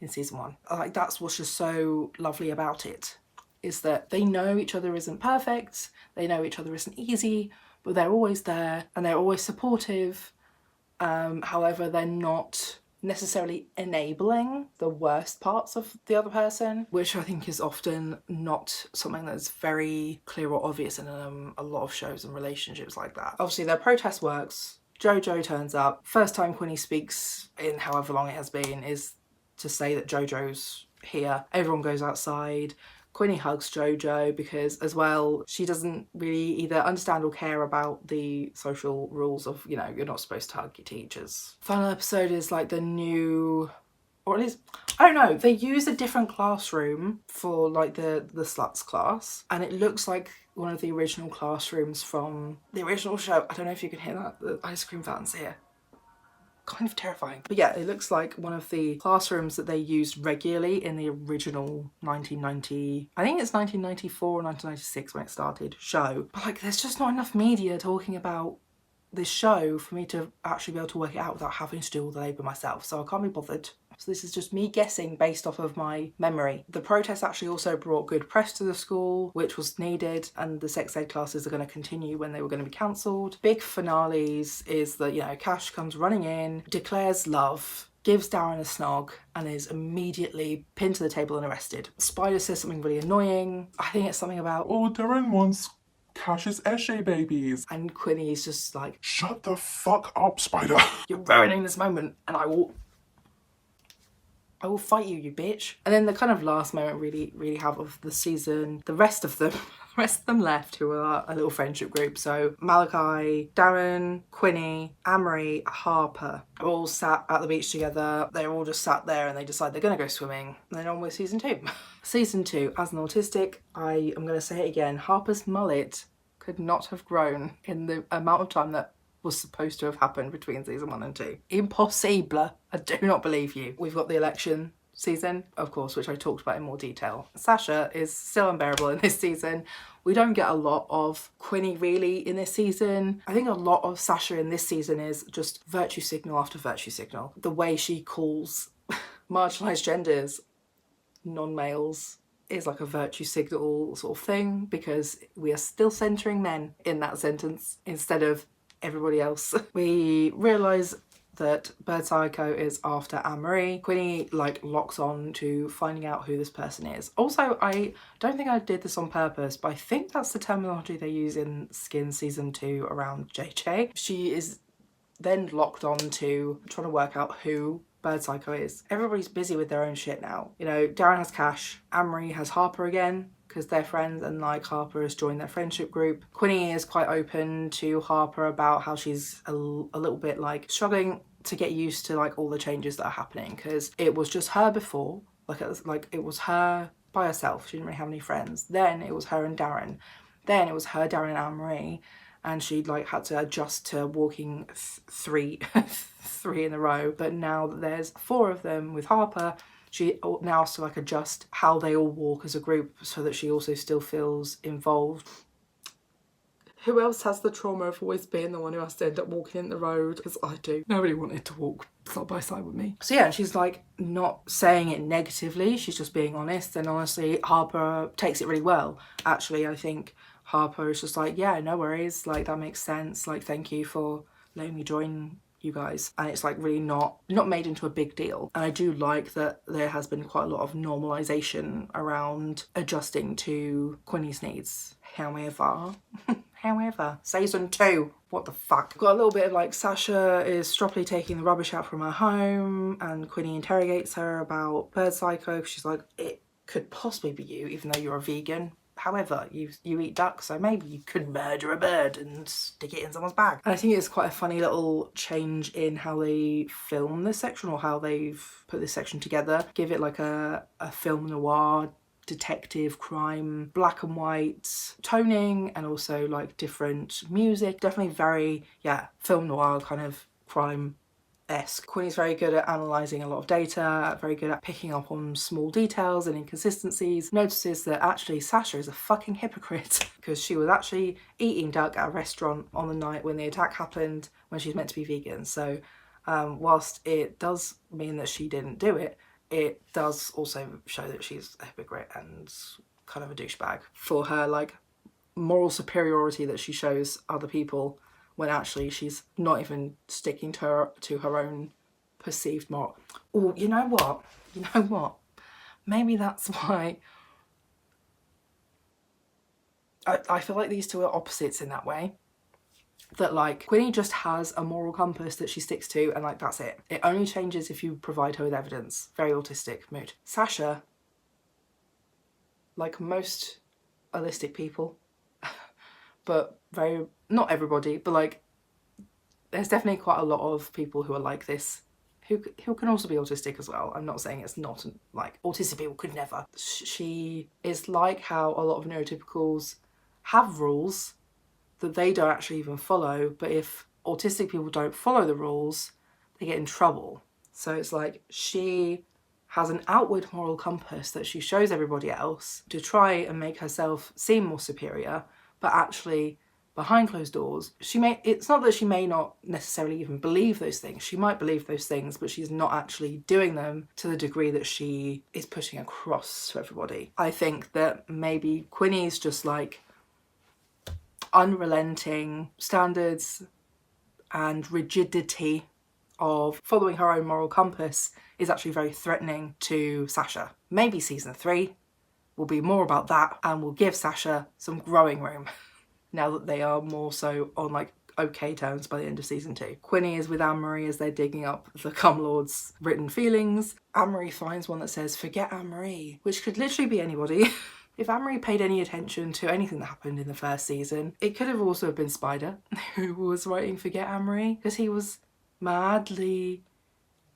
in season 1. Like, that's what's just so lovely about it, is that they know each other isn't perfect, they know each other isn't easy, but they're always there and they're always supportive. However, they're not necessarily enabling the worst parts of the other person, which I think is often not something that's very clear or obvious in a lot of shows and relationships like that. Obviously their protest works. JoJo turns up. First time Quinny speaks in however long it has been is to say that JoJo's here. Everyone goes outside. Quinny hugs JoJo because, as well, she doesn't really either understand or care about the social rules of, you know, you're not supposed to hug your teachers. Final episode is like the new, or at least, I don't know, they use a different classroom for like the sluts class, and it looks like one of the original classrooms from the original show. I don't know if you can hear that, the ice cream fountain's here. Kind of terrifying. But yeah, it looks like one of the classrooms that they used regularly in the original 1990, I think it's 1994 or 1996 when it started, show. But like, there's just not enough media talking about this show for me to actually be able to work it out without having to do all the labour myself, so I can't be bothered. So this is just me guessing based off of my memory. The protest actually also brought good press to the school, which was needed, and the sex ed classes are going to continue when they were going to be cancelled. Big finales is that, you know, Cash comes running in, declares love, gives Darren a snog, and is immediately pinned to the table and arrested. Spider says something really annoying. I think it's something about, Oh, Darren wants Cash's Eshe babies. and Quinny's just like, Shut the fuck up, Spider. you're ruining this moment, and I will fight you, you bitch. And then the kind of last moment really have of the season, the rest of them left, who are a little friendship group. So Malachi, Darren, Quinny, Amory, Harper are all sat at the beach together. They're all just sat there and they decide they're going to go swimming. And then on with season 2. Season 2, as an autistic, I am going to say it again, Harper's mullet could not have grown in the amount of time that was supposed to have happened between season 1 and 2. Impossible. I do not believe you. We've got the election season, of course, which I talked about in more detail. Sasha is still unbearable in this season. We don't get a lot of Quinny really in this season. I think a lot of Sasha in this season is just virtue signal after virtue signal. The way she calls marginalised genders non-males is like a virtue signal sort of thing, because we are still centering men in that sentence instead of everybody else. We realise that Bird Psycho is after Anne-Marie. Quinny like locks on to finding out who this person is. Also, I don't think I did this on purpose, but I think that's the terminology they use in Skin season 2 around JJ. She is then locked on to trying to work out who Bird Psycho is. Everybody's busy with their own shit now. You know, Darren has Cash, Anne-Marie has Harper again, because they're friends, and like Harper has joined their friendship group. Quinny is quite open to Harper about how she's a little bit like struggling to get used to like all the changes that are happening, because it was just her before, it was her by herself. She didn't really have any friends. Then it was her and Darren. Then it was her, Darren and Anne-Marie, and she'd like had to adjust to walking three in a row. But now that there's 4 of them with Harper, she now has to like adjust how they all walk as a group so that she also still feels involved. Who else has the trauma of always being the one who has to end up walking in the road? Because I do. Nobody wanted to walk side by side with me. So yeah, she's like not saying it negatively, she's just being honest, and honestly Harper takes it really well. Actually, I think Harper is just like, yeah, no worries, like that makes sense, like thank you for letting me join you guys. And it's like really not made into a big deal. And I do like that there has been quite a lot of normalisation around adjusting to Quinny's needs. However, season 2, what the fuck? Got a little bit of like Sasha is stroppily taking the rubbish out from her home, and Quinny interrogates her about Bird Psycho. She's like, it could possibly be you, even though you're a vegan. However, you eat duck, so maybe you could murder a bird and stick it in someone's bag. And I think it's quite a funny little change in how they film this section, or how they've put this section together. Give it like a film noir, detective, crime, black and white toning, and also like different music. Definitely very, yeah, film noir kind of crime-esque. Quinny's very good at analysing a lot of data, very good at picking up on small details and inconsistencies. Notices that actually Sasha is a fucking hypocrite because she was actually eating duck at a restaurant on the night when the attack happened, when she's meant to be vegan. So whilst it does mean that she didn't do it, it does also show that she's a hypocrite and kind of a douchebag for her like moral superiority that she shows other people, when actually she's not even sticking to her own perceived moral. Oh, you know what? Maybe that's why I feel like these two are opposites in that way. That like Quinny just has a moral compass that she sticks to, and like that's it. It only changes if you provide her with evidence. Very autistic mood. Sasha, like most autistic people, but not everybody, but like there's definitely quite a lot of people who are like this, who can also be autistic as well. I'm not saying it's not, like autistic people could never. She is like how a lot of neurotypicals have rules that they don't actually even follow, but if autistic people don't follow the rules, they get in trouble. So it's like she has an outward moral compass that she shows everybody else to try and make herself seem more superior, but actually behind closed doors, it's not that she may not necessarily even believe those things. She might believe those things, but she's not actually doing them to the degree that she is pushing across to everybody. I think that maybe Quinni's just like unrelenting standards and rigidity of following her own moral compass is actually very threatening to Sasha. Maybe season 3 will be more about that and will give Sasha some growing room now that they are more so on like okay terms by the end of season 2. Quinni is with Anne-Marie as they're digging up the Cumlord's written feelings. Anne-Marie finds one that says, "Forget Anne-Marie," which could literally be anybody. If Anne-Marie paid any attention to anything that happened in the first season, it could have also been Spider who was writing Forget Anne-Marie, because he was madly,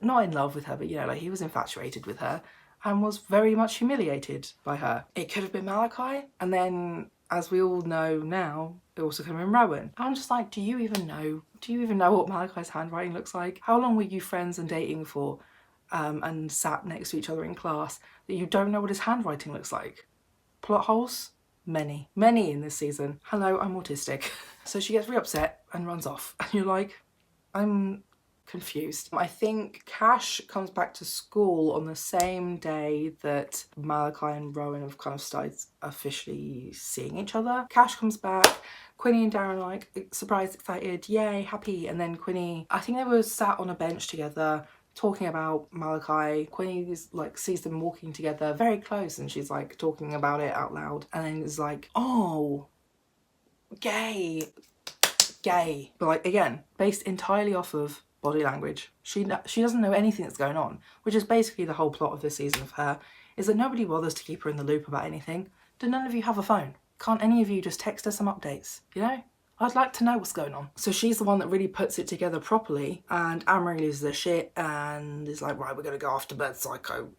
not in love with her, but you know, like he was infatuated with her and was very much humiliated by her. It could have been Malachi, and then as we all know now, it also could have been Rowan. I'm just like, do you even know what Malachi's handwriting looks like? How long were you friends and dating for and sat next to each other in class that you don't know what his handwriting looks like? Plot holes? Many in this season. Hello, I'm autistic. So she gets really upset and runs off, and you're like, I'm confused. I think Cash comes back to school on the same day that Malachi and Rowan have kind of started officially seeing each other. Cash comes back, Quinni and Darren are like surprised, excited, yay, happy, and then Quinni, I think they were sat on a bench together talking about Malachi. Quinni is like sees them walking together very close, and she's like talking about it out loud, and then is like, oh, gay. But like, again, based entirely off of body language. She doesn't know anything that's going on, which is basically the whole plot of this season of her, is that nobody bothers to keep her in the loop about anything. Do none of you have a phone? Can't any of you just text her some updates, you know? I'd like to know what's going on. So she's the one that really puts it together properly, and Anne-Marie loses her shit and is like, right, we're going to go after Bird Psycho.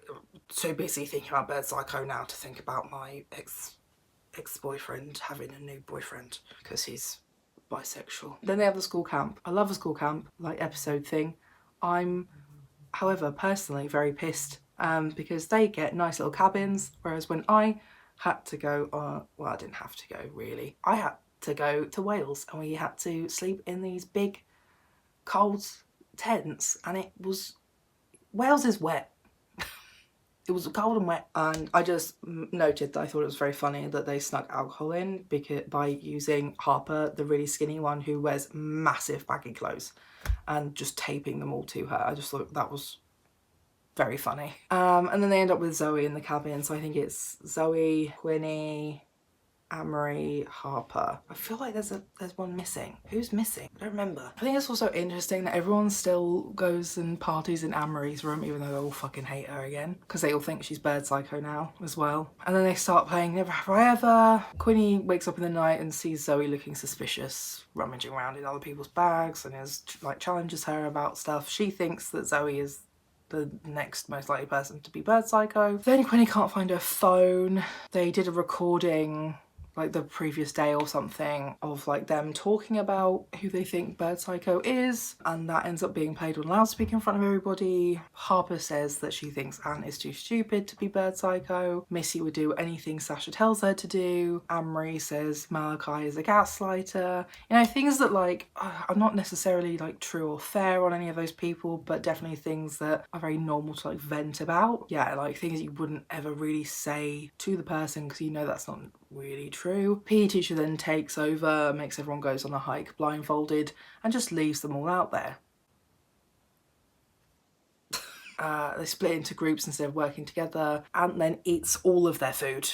Too busy thinking about Bird Psycho now to think about my ex-boyfriend having a new boyfriend, because he's bisexual. Then they have the school camp. I love a school camp, like episode thing. I'm, however, personally very pissed because they get nice little cabins, whereas when I had to go, well, I didn't have to go really. I had to go to Wales and we had to sleep in these big cold tents, and Wales is wet. It was cold and wet, and I just noted that I thought it was very funny that they snuck alcohol in by using Harper, the really skinny one who wears massive baggy clothes, and just taping them all to her. I just thought that was very funny. And then they end up with Zoe in the cabin, so I think it's Zoe, Quinni, Anne-Marie, Harper. I feel like there's one missing. Who's missing? I don't remember. I think it's also interesting that everyone still goes and parties in Anne-Marie's room, even though they all fucking hate her again, because they all think she's Bird Psycho now as well. And then they start playing Never Have I Ever. Quinni wakes up in the night and sees Zoe looking suspicious, rummaging around in other people's bags, and challenges her about stuff. She thinks that Zoe is the next most likely person to be Bird Psycho. Then Quinni can't find her phone. They did a recording like the previous day or something of like them talking about who they think Bird Psycho is, and that ends up being played on loudspeaker in front of everybody. Harper says that she thinks Anne is too stupid to be Bird Psycho. Missy would do anything Sasha tells her to do. Anne-Marie says Malachi is a gaslighter. You know, things that like are not necessarily like true or fair on any of those people, but definitely things that are very normal to like vent about. Yeah, like things you wouldn't ever really say to the person because you know that's not really true. PE teacher then takes over, makes everyone goes on a hike blindfolded, and just leaves them all out there. They split into groups instead of working together. Ant then eats all of their food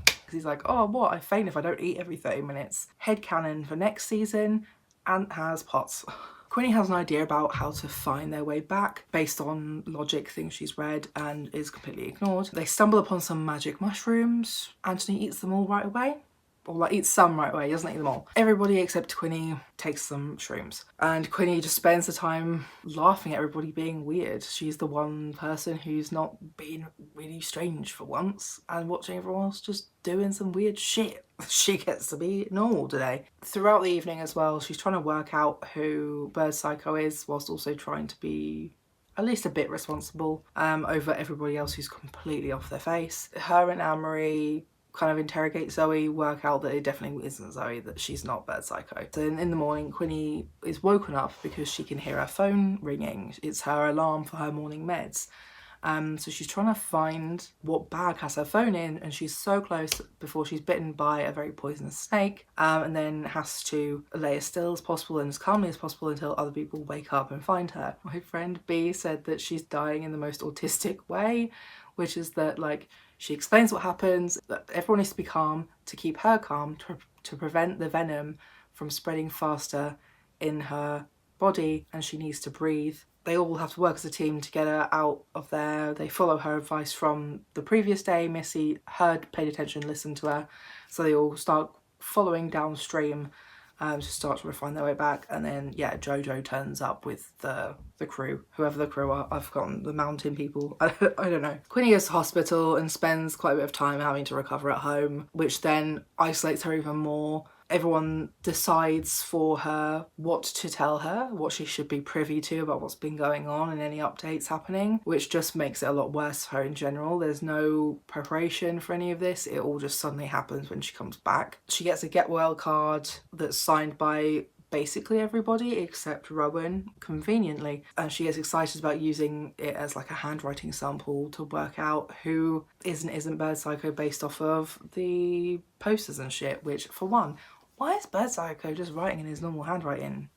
because he's like, oh, what? I faint if I don't eat every 30 minutes. Headcanon for next season, Ant has POTS. Quinni has an idea about how to find their way back based on logic, things she's read, and is completely ignored. They stumble upon some magic mushrooms. Anthony eats them all right away. Or like eats some right away, he doesn't eat them all. Everybody except Quinni takes some shrooms. And Quinni just spends the time laughing at everybody being weird. She's the one person who's not being really strange for once and watching everyone else just doing some weird shit. She gets to be normal today. Throughout the evening as well, she's trying to work out who Bird Psycho is whilst also trying to be at least a bit responsible over everybody else who's completely off their face. Her and Anne-Marie kind of interrogate Zoe, work out that it definitely isn't Zoe, that she's not bird psycho. So in the morning, Quinny is woken up because she can hear her phone ringing. It's her alarm for her morning meds. So she's trying to find what bag has her phone in, and she's so close before she's bitten by a very poisonous snake, and then has to lay as still as possible and as calmly as possible until other people wake up and find her. My friend B said that she's dying in the most autistic way, which is that, like, she explains what happens, that everyone needs to be calm to keep her calm, to prevent the venom from spreading faster in her body, and she needs to breathe. They all have to work as a team to get her out of there. They follow her advice from the previous day. Missy heard, paid attention, listened to her. So they all start following downstream to start to find their way back. And then, yeah, JoJo turns up with the crew, whoever the crew are. I've forgotten, the mountain people. I don't know. Quinny goes to hospital and spends quite a bit of time having to recover at home, which then isolates her even more. Everyone decides for her what to tell her, what she should be privy to about what's been going on and any updates happening, which just makes it a lot worse for her in general. There's no preparation for any of this. It all just suddenly happens when she comes back. She gets a get well card that's signed by basically everybody except Rowan, conveniently, and she gets excited about using it as like a handwriting sample to work out who isn't bird psycho based off of the posters and shit, which, for one, why is bird psycho just writing in his normal handwriting?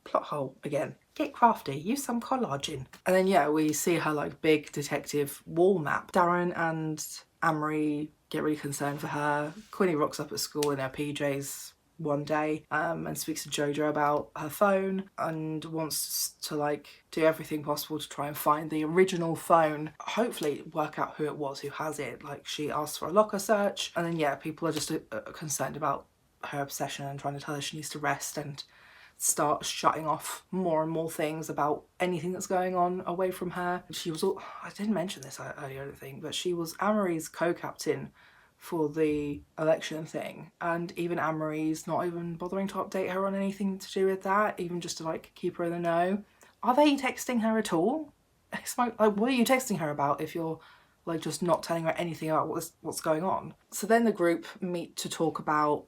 Plot hole again. Get crafty, use some collaging. And then, yeah, we see her like big detective wall map. Darren and Amory get really concerned for her. Quinny rocks up at school in her PJs one day and speaks to JoJo about her phone and wants to like do everything possible to try and find the original phone, hopefully work out who it was who has it. Like, she asks for a locker search, and then, yeah, people are just concerned about her obsession and trying to tell her she needs to rest and start shutting off more and more things about anything that's going on away from her. She was all, I didn't mention this earlier, I don't think, but she was Amory's co-captain for the election thing, and even Amory's not even bothering to update her on anything to do with that, even just to like keep her in the know. Are they texting her at all? It's like what are you texting her about if you're like just not telling her anything about what's going on? So then the group meet to talk about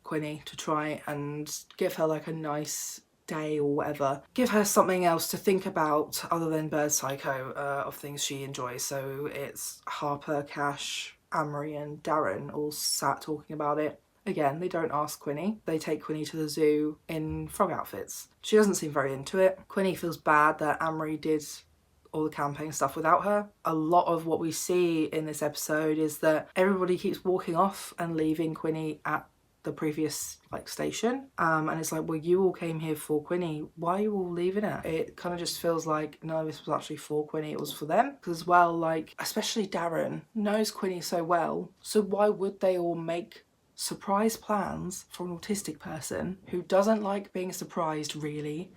Quinny, to try and give her like a nice day or whatever, give her something else to think about other than bird psycho, of things she enjoys. So it's Harper, Cash, Amory and Darren all sat talking about it. Again, they don't ask Quinny. They take Quinny to the zoo in frog outfits. She doesn't seem very into it. Quinny feels bad that Amory did all the campaign stuff without her. A lot of what we see in this episode is that everybody keeps walking off and leaving Quinny at the previous like station, and it's like, well, you all came here for Quinny, why are you all leaving her? It kind of just feels like none of this was actually for Quinny, it was for them. Because as well, like, especially Darren knows Quinny so well, so why would they all make surprise plans for an autistic person who doesn't like being surprised, really,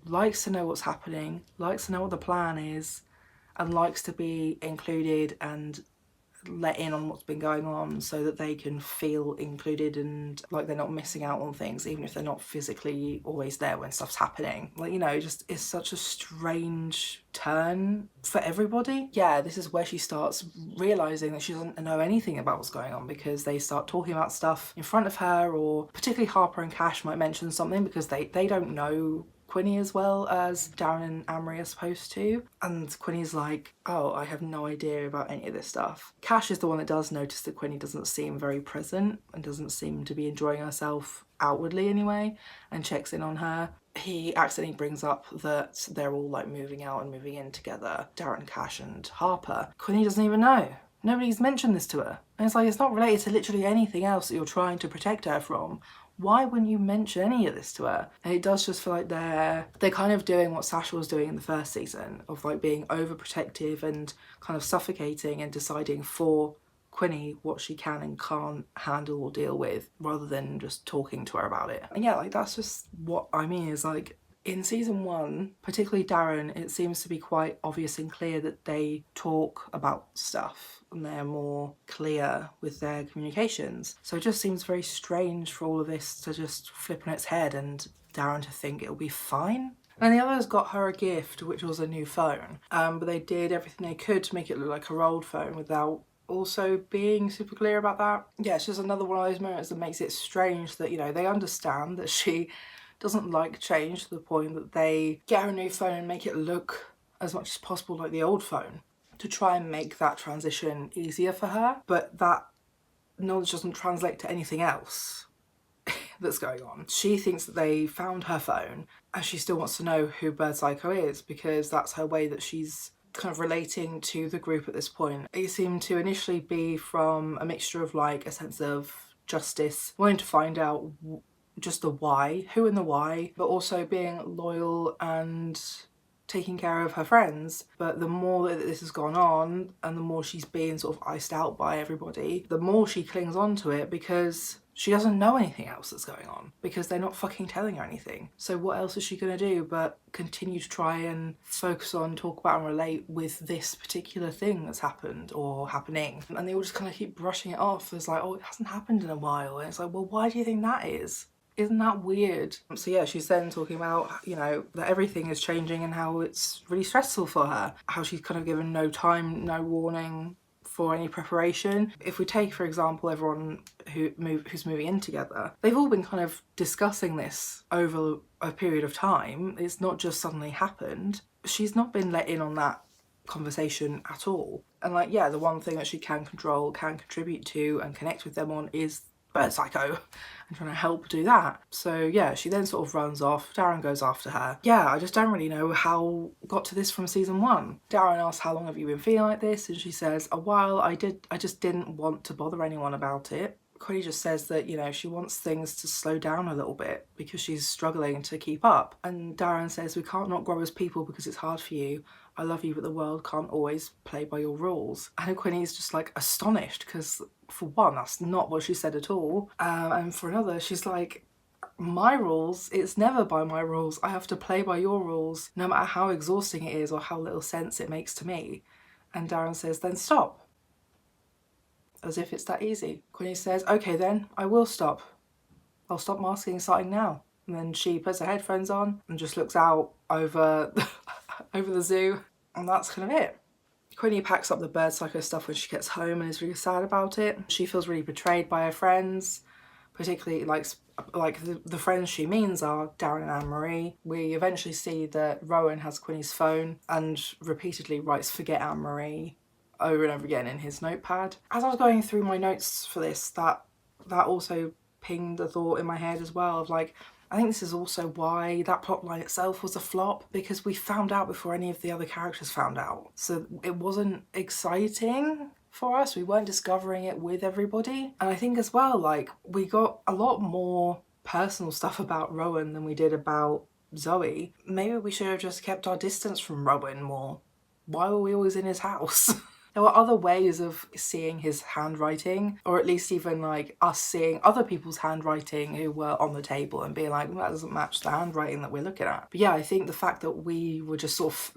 likes to know what's happening, likes to know what the plan is, and likes to be included and let in on what's been going on so that they can feel included and like they're not missing out on things, even if they're not physically always there when stuff's happening. Like, you know, just it's such a strange turn for everybody. Yeah, this is where she starts realising that she doesn't know anything about what's going on, because they start talking about stuff in front of her, or particularly Harper and Cash might mention something because they don't know Quinny as well as Darren and Amory are supposed to, and Quinny's like, oh, I have no idea about any of this stuff. Cash is the one that does notice that Quinny doesn't seem very present and doesn't seem to be enjoying herself outwardly anyway, and checks in on her. He accidentally brings up that they're all like moving out and moving in together, Darren, Cash and Harper. Quinny doesn't even know. Nobody's mentioned this to her. And it's like, it's not related to literally anything else that you're trying to protect her from. Why wouldn't you mention any of this to her? And it does just feel like they're kind of doing what Sasha was doing in the first season, of like being overprotective and kind of suffocating and deciding for Quinny what she can and can't handle or deal with, rather than just talking to her about it. And yeah, like that's just what I mean, is like, in season 1, particularly Darren, it seems to be quite obvious and clear that they talk about stuff and they're more clear with their communications. So it just seems very strange for all of this to just flip on its head and Darren to think it'll be fine. And the others got her a gift, which was a new phone, but they did everything they could to make it look like her old phone without also being super clear about that. Yeah, it's just another one of those moments that makes it strange that, you know, they understand that she doesn't like change to the point that they get her a new phone and make it look as much as possible like the old phone to try and make that transition easier for her. But that knowledge doesn't translate to anything else that's going on. She thinks that they found her phone and she still wants to know who Bird Psycho is because that's her way that she's kind of relating to the group at this point. It seemed to initially be from a mixture of like a sense of justice, wanting to find out just the why, who and the why, but also being loyal and taking care of her friends. But the more that this has gone on and the more she's being sort of iced out by everybody, the more she clings on to it because she doesn't know anything else that's going on because they're not fucking telling her anything. So what else is she going to do but continue to try and focus on, talk about and relate with this particular thing that's happened or happening? And they all just kind of keep brushing it off as like, oh, it hasn't happened in a while. And it's like, well, why do you think that is? Isn't that weird? So yeah, she's then talking about, you know, that everything is changing and how it's really stressful for her. How she's kind of given no time, no warning for any preparation. If we take, for example, everyone who's moving in together, they've all been kind of discussing this over a period of time. It's not just suddenly happened. She's not been let in on that conversation at all. And like, yeah, the one thing that she can control, can contribute to and connect with them on is Bird Psycho and trying to help do that. So yeah, she then sort of runs off. Darren goes after her. Yeah, I just don't really know how got to this from season 1. Darren asks, how long have you been feeling like this? And she says, a while. I just didn't want to bother anyone about it. Quinny just says that, you know, she wants things to slow down a little bit because she's struggling to keep up. And Darren says, we can't not grow as people because it's hard for you. I love you, but the world can't always play by your rules. And Quinny's just like astonished because for one, that's not what she said at all. And for another, she's like, my rules, it's never by my rules. I have to play by your rules, no matter how exhausting it is or how little sense it makes to me. And Darren says, then stop. As if it's that easy. Quinny says, okay then, I will stop. I'll stop masking starting now. And then she puts her headphones on and just looks out over over the zoo. And that's kind of it. Quinny packs up the Bird Psycho stuff when she gets home and is really sad about it. She feels really betrayed by her friends, particularly like the friends she means are Darren and Anne-Marie. We eventually see that Rowan has Quinny's phone and repeatedly writes forget Anne-Marie over and over again in his notepad. As I was going through my notes for this, that also pinged a thought in my head as well of like, I think this is also why that plotline itself was a flop, because we found out before any of the other characters found out. So it wasn't exciting for us. We weren't discovering it with everybody. And I think as well, like, we got a lot more personal stuff about Rowan than we did about Zoe. Maybe we should have just kept our distance from Rowan more. Why were we always in his house? There were other ways of seeing his handwriting, or at least even like us seeing other people's handwriting who were on the table and being like, well, that doesn't match the handwriting that we're looking at. But yeah, I think the fact that we were just sort of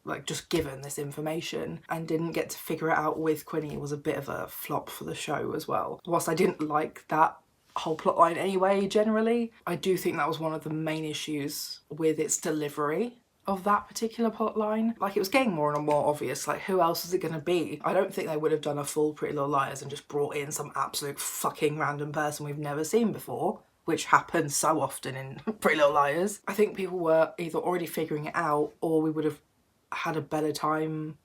like just given this information and didn't get to figure it out with Quinny was a bit of a flop for the show as well. Whilst I didn't like that whole plotline anyway, generally, I do think that was one of the main issues with its delivery of that particular plotline. Like, it was getting more and more obvious, like, who else is it going to be? I don't think they would have done a full Pretty Little Liars and just brought in some absolute fucking random person we've never seen before, which happens so often in Pretty Little Liars. I think people were either already figuring it out, or we would have had a better time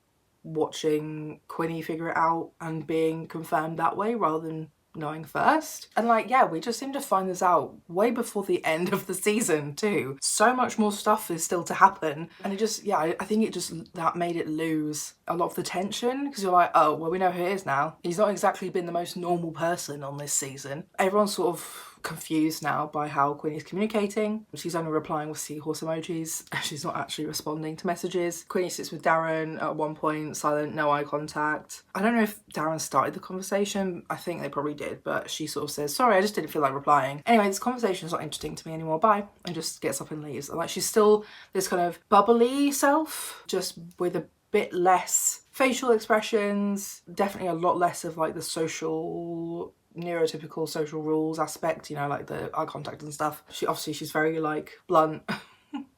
watching Quinny figure it out and being confirmed that way rather than knowing first. And like, yeah, we just seem to find this out way before the end of the season too. So much more stuff is still to happen, and it just, yeah, I think it just, that made it lose a lot of the tension, because you're like, oh, well, we know who he is now. He's not exactly been the most normal person on this season. Everyone's sort of confused now by how Quinny's communicating. She's only replying with seahorse emojis. She's not actually responding to messages. Quinny sits with Darren at one point, silent, no eye contact. I don't know if Darren started the conversation. I think they probably did, but she sort of says, sorry, I just didn't feel like replying. Anyway, this conversation's not interesting to me anymore, bye. And just gets up and leaves. And like, she's still this kind of bubbly self, just with a bit less facial expressions, definitely a lot less of like the neurotypical social rules aspect, you know, like the eye contact and stuff. She's very like blunt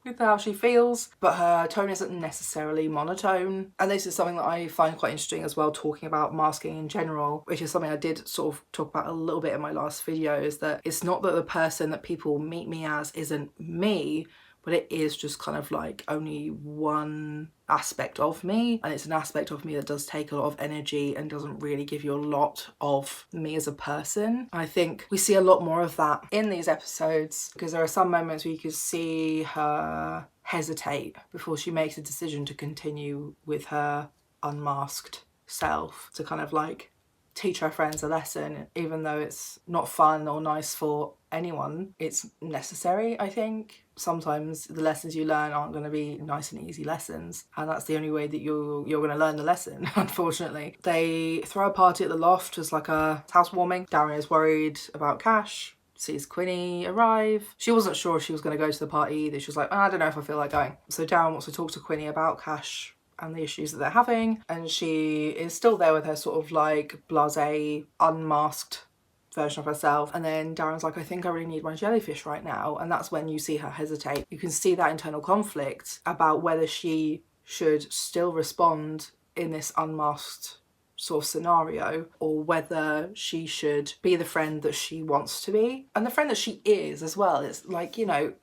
with how she feels, but her tone isn't necessarily monotone. And this is something that I find quite interesting as well, talking about masking in general, which is something I did sort of talk about a little bit in my last video, is that it's not that the person that people meet me as isn't me, but it is just kind of like only one aspect of me, and it's an aspect of me that does take a lot of energy and doesn't really give you a lot of me as a person. I think we see a lot more of that in these episodes, because there are some moments where you can see her hesitate before she makes a decision to continue with her unmasked self, to kind of like teach her friends a lesson, even though it's not fun or nice for anyone. It's necessary, I think. Sometimes the lessons you learn aren't going to be nice and easy lessons, and that's the only way that you're going to learn the lesson, unfortunately. They throw a party at the loft as like a housewarming. Darren is worried about Cash, sees Quinny arrive. She wasn't sure if she was going to go to the party either. She was like, I don't know if I feel like going. So Darren wants to talk to Quinny about Cash and the issues that they're having, and she is still there with her sort of like blasé, unmasked version of herself. And then Darren's like, I think I really need my jellyfish right now, and that's when you see her hesitate. You can see that internal conflict about whether she should still respond in this unmasked sort of scenario, or whether she should be the friend that she wants to be, and the friend that she is as well. It's like, you know,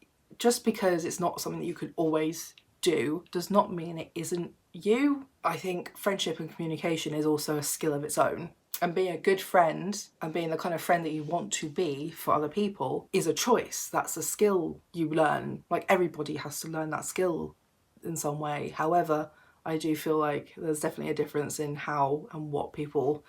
just because it's not something that you could always do does not mean it isn't you. I think friendship and communication is also a skill of its own, and being a good friend and being the kind of friend that you want to be for other people is a choice. That's a skill you learn. Like, everybody has to learn that skill in some way. However, I do feel like there's definitely a difference in how and what people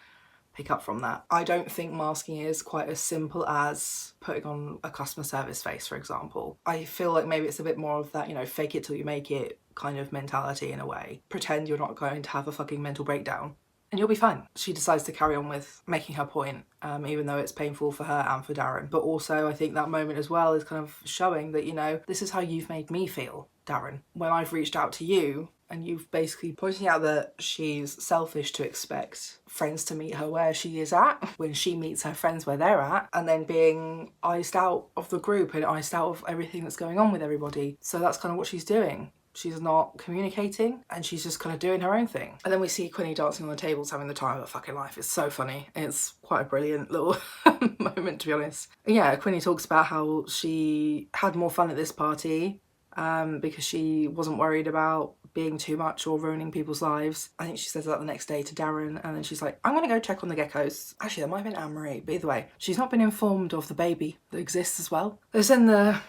pick up from that. I don't think masking is quite as simple as putting on a customer service face, for example. I feel like maybe it's a bit more of that, you know, fake it till you make it kind of mentality in a way. Pretend you're not going to have a fucking mental breakdown and you'll be fine. She decides to carry on with making her point, even though it's painful for her and for Darren. But also I think that moment as well is kind of showing that, you know, this is how you've made me feel, Darren. When I've reached out to you, and you've basically pointing out that she's selfish to expect friends to meet her where she is at, when she meets her friends where they're at, and then being iced out of the group and iced out of everything that's going on with everybody. So that's kind of what she's doing. She's not communicating, and she's just kind of doing her own thing. And then we see Quinny dancing on the tables, having the time of her fucking life. It's so funny. It's quite a brilliant little moment, to be honest. Yeah, Quinny talks about how she had more fun at this party because she wasn't worried about being too much or ruining people's lives. I think she says that the next day to Darren, and then she's like, I'm gonna go check on the geckos. Actually, that might have been Anne-Marie, but either way, she's not been informed of the baby that exists as well. There's in the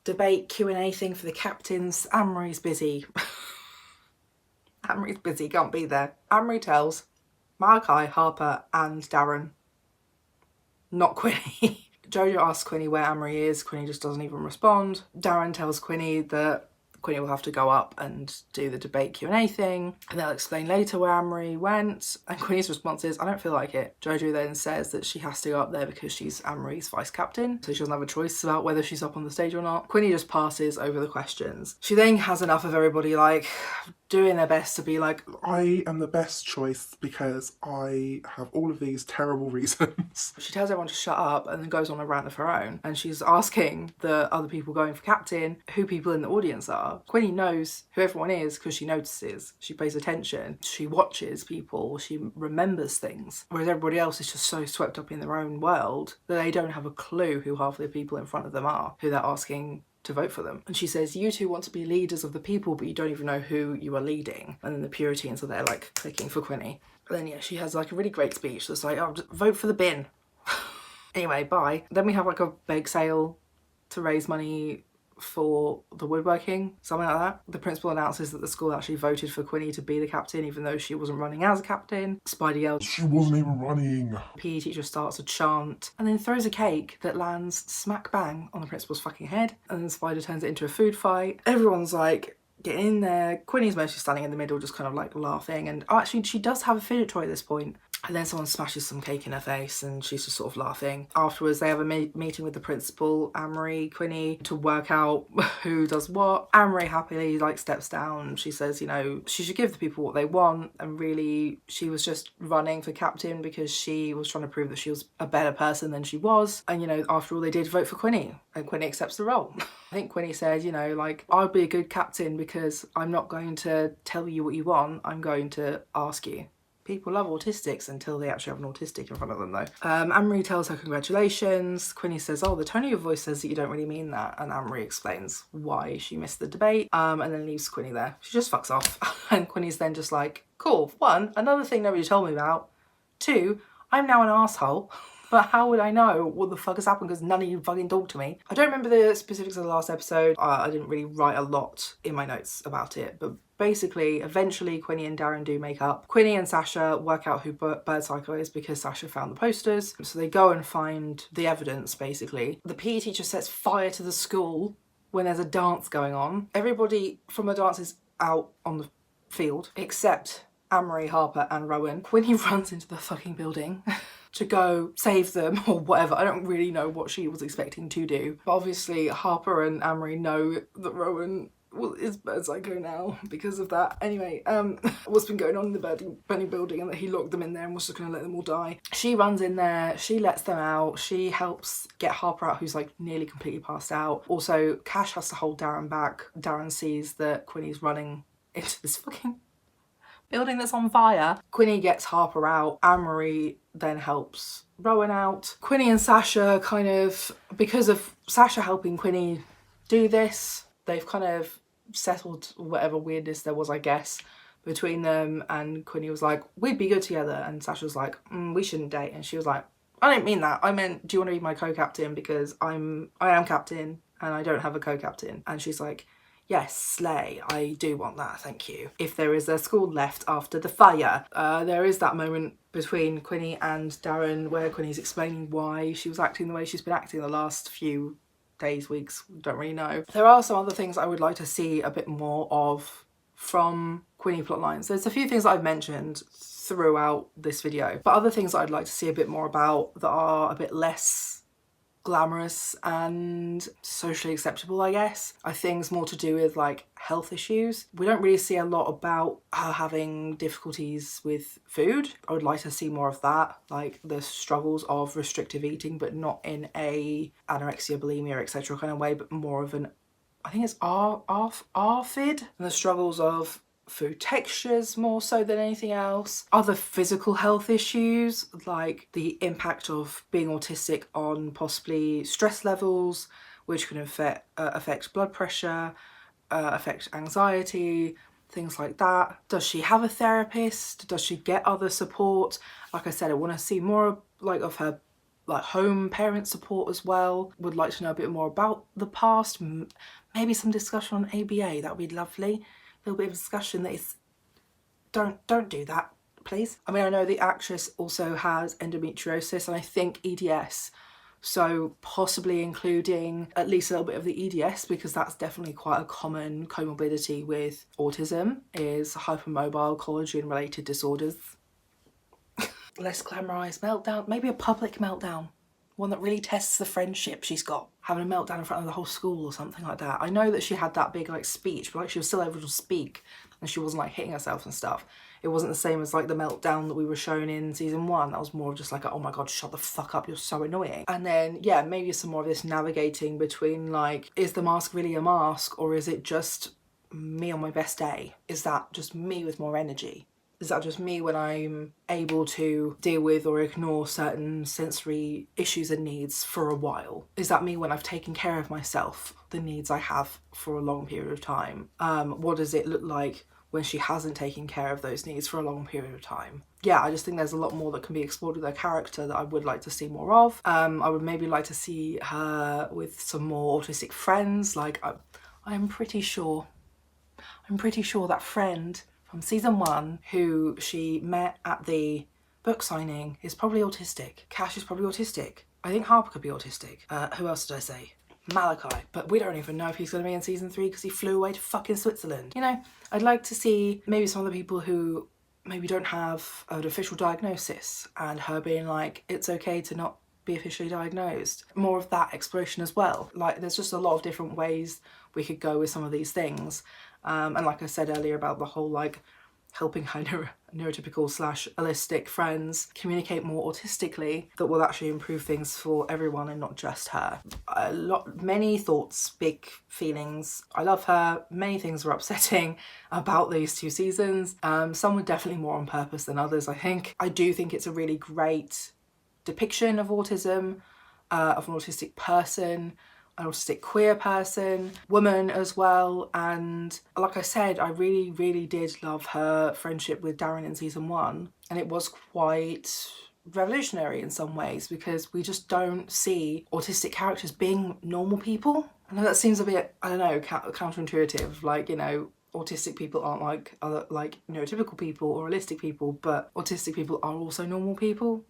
debate Q&A thing for the captains. Anne-Marie's busy. Anne-Marie's busy, can't be there. Anne-Marie tells Malachi, Harper and Darren, not Quinny. Jojo asks Quinny where Anne-Marie is. Quinny just doesn't even respond. Darren tells Quinny that Quinny will have to go up and do the debate Q&A thing, and they'll explain later where Anne-Marie went. And Quinny's response is, I don't feel like it. Jojo then says that she has to go up there because she's Anne-Marie's vice captain, so she doesn't have a choice about whether she's up on the stage or not. Quinny just passes over the questions. She then has enough of everybody like doing their best to be like, I am the best choice because I have all of these terrible reasons. She tells everyone to shut up and then goes on a rant of her own, and she's asking the other people going for captain who people in the audience are. Quinny knows who everyone is because she notices, she pays attention, she watches people, she remembers things, whereas everybody else is just so swept up in their own world that they don't have a clue who half the people in front of them are, who they're asking to vote for them. And she says, you two want to be leaders of the people, but you don't even know who you are leading. And then the Puritans are there like clicking for Quinny. And then yeah, she has like a really great speech that's like, oh, just vote for the bin. Anyway, bye. Then we have like a bake sale to raise money for the woodworking, something like that. The principal announces that the school actually voted for Quinny to be the captain, even though she wasn't running as a captain. Spidey yells, She wasn't even running. PE teacher starts a chant and then throws a cake that lands smack bang on the principal's fucking head, and then Spider turns it into a food fight. Everyone's like getting in there. Quinny's mostly standing in the middle just kind of like laughing, and actually she does have a fidget toy at this point. And then someone smashes some cake in her face and she's just sort of laughing. Afterwards, they have a meeting with the principal, Anne-Marie Quinni, to work out who does what. Anne-Marie happily steps down. She says, you know, she should give the people what they want, and really she was just running for captain because she was trying to prove that she was a better person than she was. And, you know, after all, they did vote for Quinni, and Quinni accepts the role. I think Quinni said, you know, like, I'll be a good captain because I'm not going to tell you what you want, I'm going to ask you. People love autistics until they actually have an autistic in front of them, though. Anne-Marie tells her congratulations. Quinni says, oh, the tone of your voice says that you don't really mean that. And Anne-Marie explains why she missed the debate, and then leaves Quinni there. She just fucks off. And Quinni's then just like, cool, 1, another thing nobody told me about. 2, I'm now an asshole. But how would I know what the fuck has happened because none of you fucking talked to me? I don't remember the specifics of the last episode. I didn't really write a lot in my notes about it, but basically, eventually Quinni and Darren do make up. Quinni and Sasha work out who Bird Psycho is because Sasha found the posters. So they go and find the evidence, basically. The PE teacher sets fire to the school when there's a dance going on. Everybody from the dance is out on the field, except Anne-Marie, Harper and Rowan. Quinni runs into the fucking building to go save them or whatever. I don't really know what she was expecting to do. But obviously Harper and Anne-Marie know that Rowan is Bird Psycho now because of that. Anyway, what's been going on in the burning building, and that he locked them in there and was just going to let them all die. She runs in there, she lets them out, she helps get Harper out, who's like nearly completely passed out. Also, Cash has to hold Darren back. Darren sees that Quinni's running into this fucking building that's on fire. Quinni gets Harper out. Anne-Marie then helps Rowan out. Quinni and Sasha kind of, because of Sasha helping Quinni do this, they've kind of settled whatever weirdness there was, I guess, between them. And Quinni was like, we'd be good together. And Sasha was like, we shouldn't date. And she was like, I didn't mean that. I meant, do you want to be my co-captain? Because I am captain and I don't have a co-captain. And she's like, yes, slay, I do want that, thank you. If there is a school left after the fire. There is that moment between Quinni and Darren where Quinni's explaining why she was acting the way she's been acting the last few days, weeks, don't really know. There are some other things I would like to see a bit more of from Quinni plotlines. There's a few things that I've mentioned throughout this video, but other things that I'd like to see a bit more about that are a bit less glamorous and socially acceptable, I guess. I think it's more to do with like health issues. We don't really see a lot about her having difficulties with food. I would like to see more of that, like the struggles of restrictive eating, but not in a anorexia, bulimia, etc. kind of way, but more of an, I think it's ARFID, and the struggles of food textures more so than anything else. Other physical health issues, like the impact of being autistic on possibly stress levels, which can affect blood pressure, affect anxiety, things like that. Does she have a therapist? Does she get other support? Like I said, I want to see more of her home parent support as well. Would like to know a bit more about the past. Maybe some discussion on ABA, that would be lovely. A little bit of discussion that is, don't do that, please. I mean, I know the actress also has endometriosis and I think EDS, so possibly including at least a little bit of the EDS, because that's definitely quite a common comorbidity with autism, is hypermobile collagen related disorders. Less glamorized meltdown, maybe a public meltdown. One that really tests the friendship she's got. Having a meltdown in front of the whole school or something like that. I know that she had that big speech, but she was still able to speak and she wasn't hitting herself and stuff. It wasn't the same as the meltdown that we were shown in season 1. That was more of just oh my god, shut the fuck up, you're so annoying. And then, yeah, maybe some more of this navigating between is the mask really a mask, or is it just me on my best day? Is that just me with more energy? Is that just me when I'm able to deal with or ignore certain sensory issues and needs for a while? Is that me when I've taken care of myself, the needs I have for a long period of time? What does it look like when she hasn't taken care of those needs for a long period of time? Yeah, I just think there's a lot more that can be explored with her character that I would like to see more of. I would maybe like to see her with some more autistic friends. I'm pretty sure that friend from season 1 who she met at the book signing is probably autistic. Cash is probably autistic. I think Harper could be autistic. Who else did I say? Malachi. But we don't even know if he's going to be in season 3 because he flew away to fucking Switzerland. You know, I'd like to see maybe some of the people who maybe don't have an official diagnosis, and her being like, it's okay to not be officially diagnosed. More of that exploration as well. Like, there's just a lot of different ways we could go with some of these things. And like I said earlier about the whole like helping her neurotypical / autistic friends communicate more autistically, that will actually improve things for everyone and not just her. Many thoughts, big feelings. I love her. Many things were upsetting about these 2 seasons. Some were definitely more on purpose than others, I think. I do think it's a really great depiction of autism, of an autistic person, an autistic queer person, woman as well. And like I said, I really, really did love her friendship with Darren in season 1. And it was quite revolutionary in some ways, because we just don't see autistic characters being normal people. I know that seems a bit, I don't know, counterintuitive, like, you know, autistic people aren't like other like neurotypical people or autistic people, but autistic people are also normal people.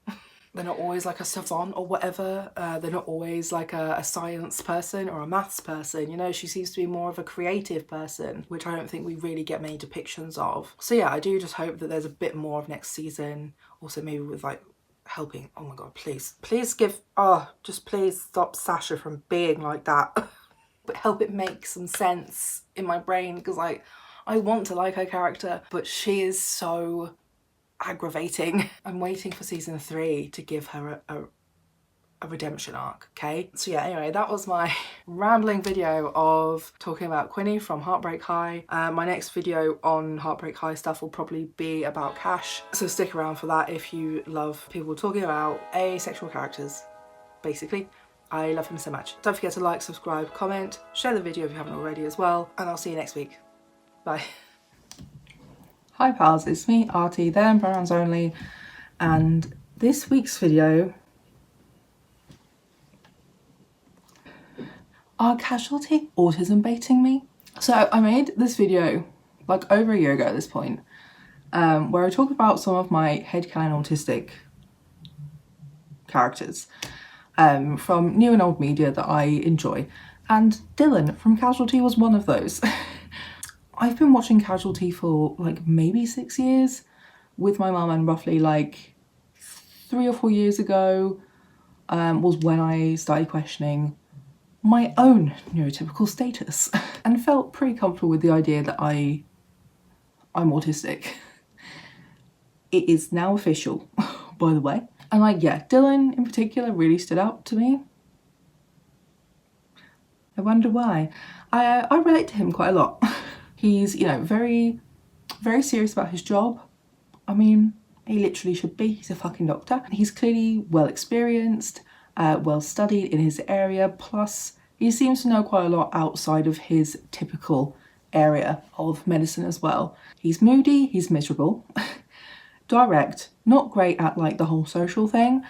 They're not always like a savant or whatever. They're not always like a science person or a maths person. You know, she seems to be more of a creative person, which I don't think we really get many depictions of. So yeah, I do just hope that there's a bit more of next season. Also maybe with like helping, oh my god, please give, just please stop Sasha from being like that. But help it make some sense in my brain, because like, I want to like her character, but she is so aggravating. I'm waiting for season 3 to give her a redemption arc, okay? So yeah, anyway, that was my rambling video of talking about Quinni from Heartbreak High. My next video on Heartbreak High stuff will probably be about Cash, so stick around for that if you love people talking about asexual characters, basically. I love him so much. Don't forget to like, subscribe, comment, share the video if you haven't already as well, and I'll see you next week. Bye. Hi pals, it's me, Artie, there and pronouns only, and this week's video... Are Casualty autism baiting me? So I made this video like over a year ago at this point, where I talk about some of my headcanon autistic characters from new and old media that I enjoy, and Dylan from Casualty was one of those. I've been watching Casualty for like maybe 6 years with my mum, and roughly like 3 or 4 years ago was when I started questioning my own neurotypical status and felt pretty comfortable with the idea that I'm autistic. It is now official, by the way. And like, yeah, Dylan in particular really stood out to me. I wonder why. I relate to him quite a lot. He's, you know, very, very serious about his job. I mean, he literally should be. He's a fucking doctor. He's clearly well experienced, well studied in his area, plus he seems to know quite a lot outside of his typical area of medicine as well. He's moody, he's miserable, direct, not great at like the whole social thing,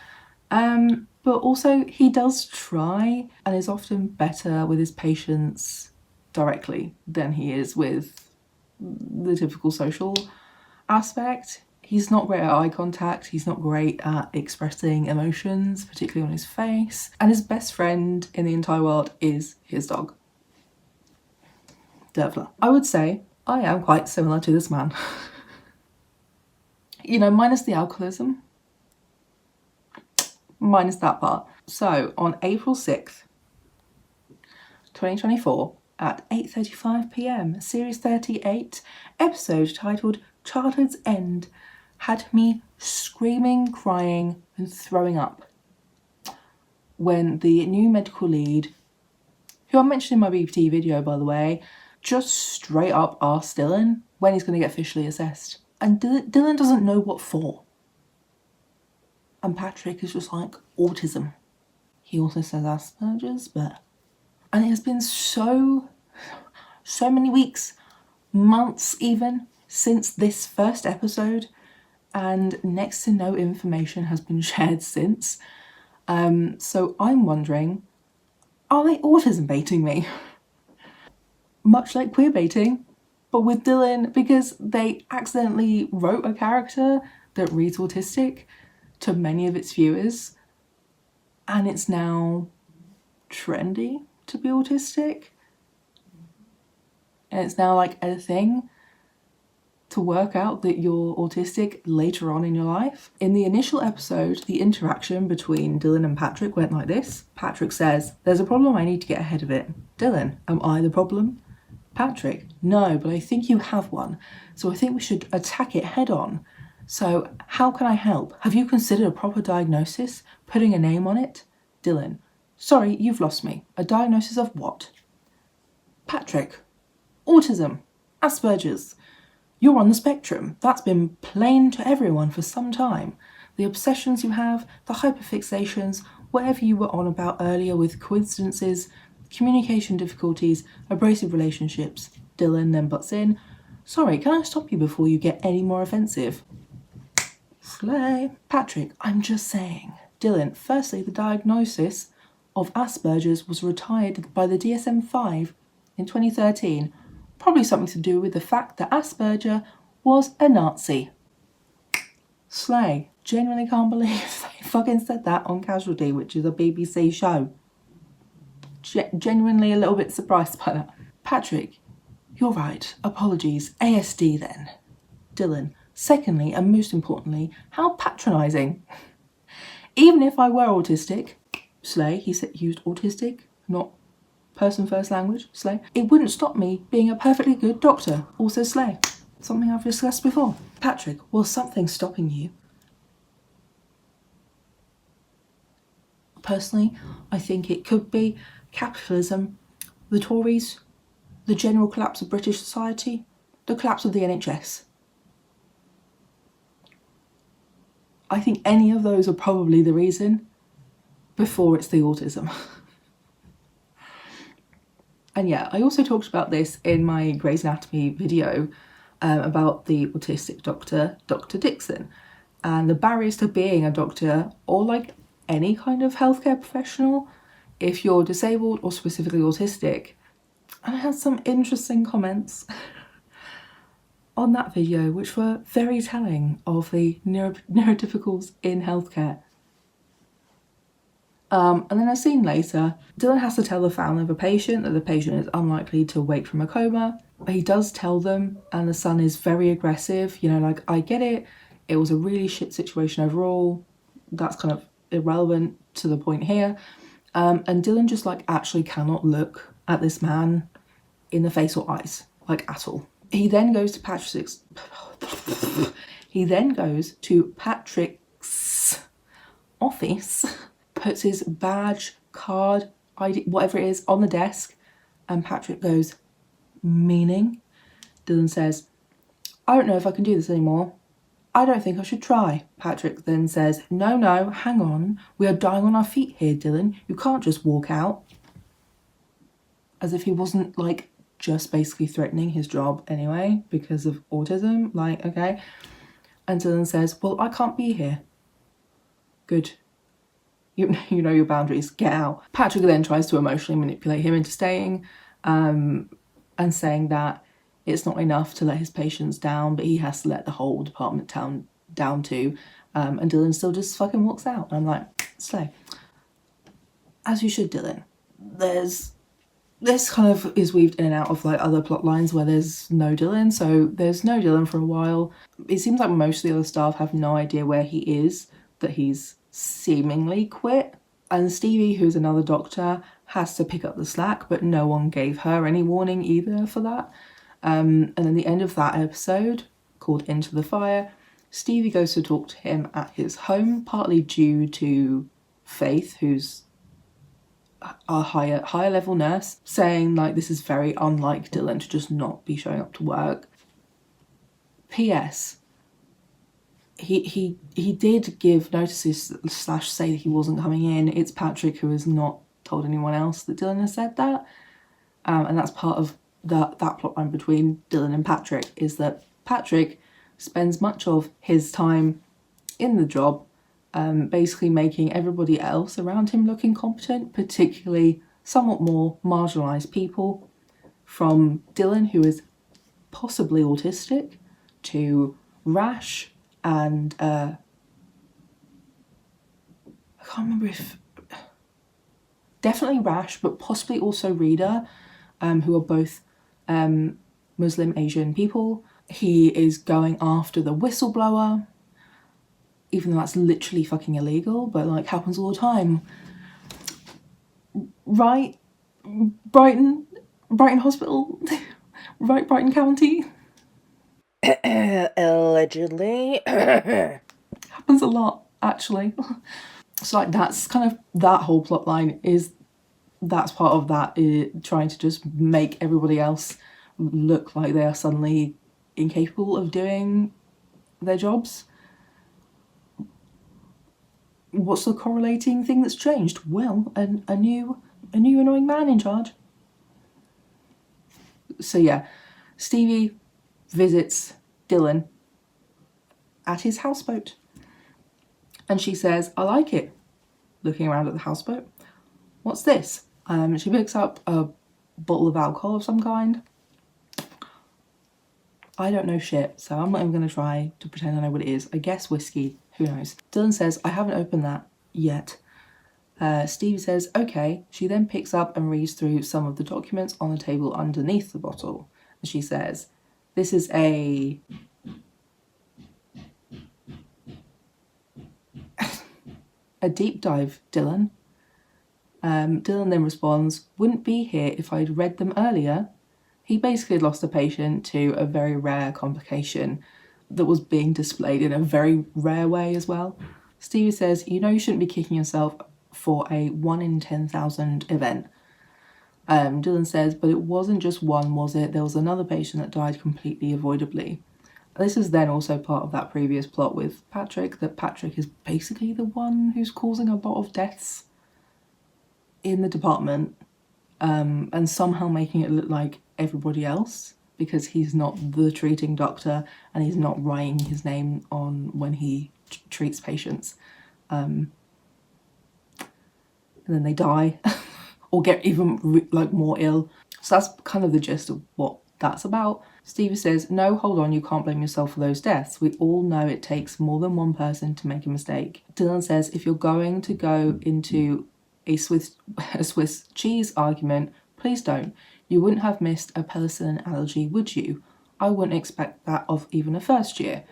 but also he does try and is often better with his patients directly than he is with the typical social aspect. He's not great at eye contact, he's not great at expressing emotions, particularly on his face, and his best friend in the entire world is his dog, Dervla. I would say I am quite similar to this man. You know, minus the alcoholism, minus that part. So on April 6th, 2024, at 8:35 p.m, series 38, episode titled Childhood's End, had me screaming, crying and throwing up when the new medical lead, who I mentioned in my BPT video by the way, just straight up asked Dylan when he's going to get officially assessed. And Dylan doesn't know what for. And Patrick is just like, autism. He also says Asperger's, but... And it has been so many weeks, months even, since this first episode, and next to no information has been shared since. So I'm wondering, are they autism baiting me? Much like queer baiting, but with Dylan, because they accidentally wrote a character that reads autistic to many of its viewers, and it's now trendy to be autistic, and it's now like a thing to work out that you're autistic later on in your life? In the initial episode, the interaction between Dylan and Patrick went like this. Patrick says, "There's a problem, I need to get ahead of it." Dylan, "Am I the problem?" Patrick, "No, but I think you have one, so I think we should attack it head on. So how can I help? Have you considered a proper diagnosis? Putting a name on it?" Dylan, "Sorry, you've lost me. A diagnosis of what?" Patrick, "Autism. Asperger's. You're on the spectrum. That's been plain to everyone for some time. The obsessions you have, the hyperfixations, whatever you were on about earlier with coincidences, communication difficulties, abrasive relationships." Dylan then butts in, "Sorry, can I stop you before you get any more offensive?" Slay. Patrick, "I'm just saying." Dylan, "Firstly, the diagnosis of Asperger's was retired by the DSM-5 in 2013. Probably something to do with the fact that Asperger was a Nazi." Slay. Genuinely can't believe they fucking said that on Casualty, which is a BBC show. Genuinely a little bit surprised by that. Patrick, "You're right. Apologies. ASD then." Dylan, "Secondly, and most importantly, how patronising. Even if I were autistic," Slay, he said, used autistic, not person first language, Slay, "it wouldn't stop me being a perfectly good doctor." Also Slay. Something I've discussed before. Patrick, "Well, something's stopping you." Personally, I think it could be capitalism, the Tories, the general collapse of British society, the collapse of the NHS. I think any of those are probably the reason before it's the autism. And yeah, I also talked about this in my Grey's Anatomy video about the autistic doctor, Dr. Dixon, and the barriers to being a doctor or like any kind of healthcare professional if you're disabled or specifically autistic. And I had some interesting comments on that video which were very telling of the neurotypicals in healthcare. And then a scene later, Dylan has to tell the family of a patient that the patient is unlikely to wake from a coma. He does tell them, and the son is very aggressive, you know, like, "I get it, it was a really shit situation overall, that's kind of irrelevant to the point here." And Dylan just like actually cannot look at this man in the face or eyes, like at all. He then goes to Patrick's office, puts his badge, card, ID, whatever it is, on the desk, and Patrick goes, "Meaning?" Dylan says, "I don't know if I can do this anymore. I don't think I should try." Patrick then says, No, hang on. We are dying on our feet here, Dylan. You can't just walk out." As if he wasn't like just basically threatening his job anyway because of autism, like, okay. And Dylan says, "Well, I can't be here." Good. You know your boundaries, get out. Patrick then tries to emotionally manipulate him into staying, and saying that it's not enough to let his patients down, but he has to let the whole department down too. And Dylan still just fucking walks out. And I'm like, slay. As you should, Dylan. This kind of is weaved in and out of like other plot lines where there's no Dylan. So there's no Dylan for a while. It seems like most of the other staff have no idea where he is, that he's seemingly quit. And Stevie, who's another doctor, has to pick up the slack, but no one gave her any warning either for that. And then the end of that episode, called Into the Fire, Stevie goes to talk to him at his home, partly due to Faith, who's a higher level nurse, saying like this is very unlike Dylan to just not be showing up to work. P.S. He did give notices / say that he wasn't coming in. It's Patrick who has not told anyone else that Dylan has said that. And that's part of that plotline between Dylan and Patrick, is that Patrick spends much of his time in the job basically making everybody else around him look incompetent, particularly somewhat more marginalised people, from Dylan, who is possibly autistic, to Rash and I can't remember if... definitely Rash, but possibly also Rita, who are both Muslim Asian people, He is going after the whistleblower, even though that's literally fucking illegal, but like happens all the time. Right? Brighton Hospital? Right, Brighton County? Allegedly. Happens a lot, actually. So like that's kind of, that whole plot line that's part of that, trying to just make everybody else look like they are suddenly incapable of doing their jobs. What's the correlating thing that's changed? Well, a new annoying man in charge. So yeah, Stevie visits Dylan at his houseboat. And she says, I like it. Looking around at the houseboat. What's this? She picks up a bottle of alcohol of some kind. I don't know shit, so I'm not even going to try to pretend I know what it is. I guess whiskey. Who knows? Dylan says, I haven't opened that yet. Stevie says, okay. She then picks up and reads through some of the documents on the table underneath the bottle. And she says, this is a deep dive, Dylan. Dylan then responds, wouldn't be here if I'd read them earlier. He basically lost a patient to a very rare complication that was being displayed in a very rare way as well. Stevie says, you know you shouldn't be kicking yourself for a 1 in 10,000 event. Dylan says, but it wasn't just one, was it? There was another patient that died completely avoidably. This is then also part of that previous plot with Patrick, that Patrick is basically the one who's causing a lot of deaths in the department, and somehow making it look like everybody else, because he's not the treating doctor and he's not writing his name on when he treats patients. And then they die or get even more ill. So that's kind of the gist of what that's about. Stevie says, no, hold on, you can't blame yourself for those deaths. We all know it takes more than one person to make a mistake. Dylan says, if you're going to go into a Swiss cheese argument, please don't. You wouldn't have missed a penicillin allergy, would you? I wouldn't expect that of even a first year.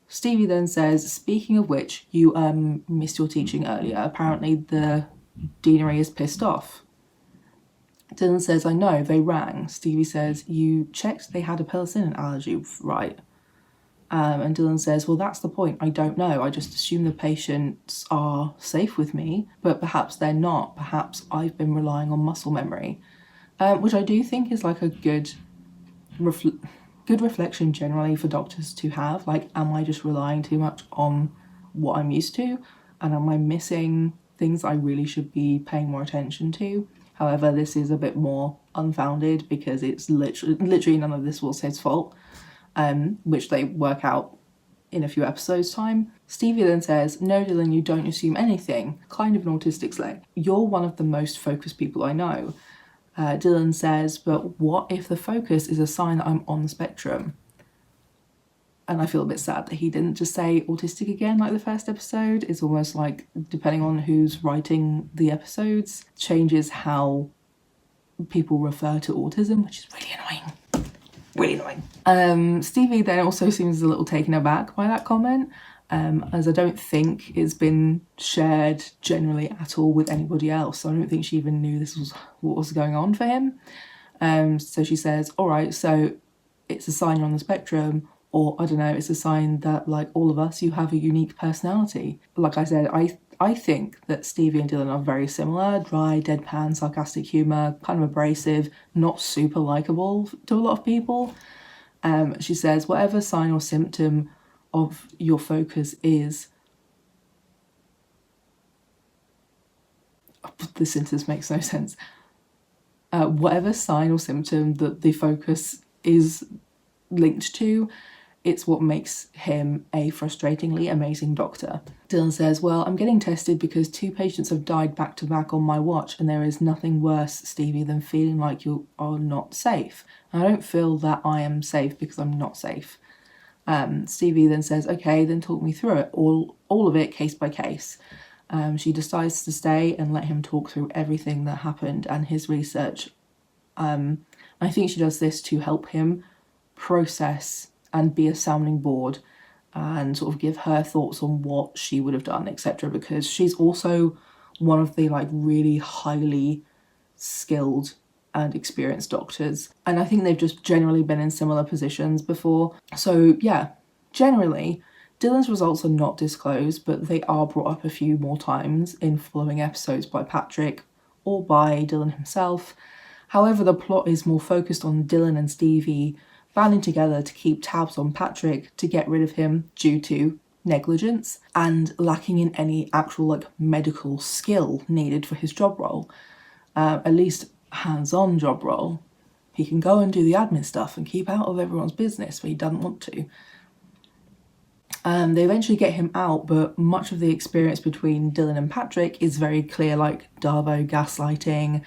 Stevie then says, speaking of which, you missed your teaching earlier. Apparently the deanery is pissed off. Dylan says, I know, they rang. Stevie says, you checked they had a penicillin allergy, right? And Dylan says, well, that's the point. I don't know. I just assume the patients are safe with me, but perhaps they're not. Perhaps I've been relying on muscle memory, which I do think is like a good reflection generally for doctors to have. Like, am I just relying too much on what I'm used to? And am I missing things I really should be paying more attention to? However, this is a bit more unfounded because it's literally none of this was his fault, which they work out in a few episodes' time. Stevie then says, no, Dylan, you don't assume anything. Kind of an autistic slang. You're one of the most focused people I know. Dylan says, but what if the focus is a sign that I'm on the spectrum? And I feel a bit sad that he didn't just say autistic again like the first episode. It's almost like, depending on who's writing the episodes, changes how people refer to autism, which is really annoying. Really annoying. Stevie then also seems a little taken aback by that comment, as I don't think it's been shared generally at all with anybody else. So I don't think she even knew this was what was going on for him. So she says, all right, so it's a sign you're on the spectrum, or I don't know, it's a sign that, like all of us, you have a unique personality. Like I said, I think that Stevie and Dylan are very similar. Dry, deadpan, sarcastic humour, kind of abrasive, not super likeable to a lot of people. She says, whatever sign or symptom of your focus is... The sentence makes no sense. Whatever sign or symptom that the focus is linked to, it's what makes him a frustratingly amazing doctor. Dylan says, well, I'm getting tested because 2 patients have died back to back on my watch, and there is nothing worse, Stevie, than feeling like you are not safe. And I don't feel that I am safe because I'm not safe. Stevie then says, okay, then talk me through it, all of it, case by case. She decides to stay and let him talk through everything that happened and his research. I think she does this to help him process and be a sounding board and sort of give her thoughts on what she would have done, etc. Because she's also one of the like really highly skilled and experienced doctors, and I think they've just generally been in similar positions before. So yeah, generally Dylan's results are not disclosed, but they are brought up a few more times in following episodes by Patrick or by Dylan himself. However, the plot is more focused on Dylan and Stevie banding together to keep tabs on Patrick to get rid of him due to negligence and lacking in any actual like medical skill needed for his job role, at least hands-on job role. He can go and do the admin stuff and keep out of everyone's business, but he doesn't want to. They eventually get him out, but much of the experience between Dylan and Patrick is very clear, like Darvo gaslighting,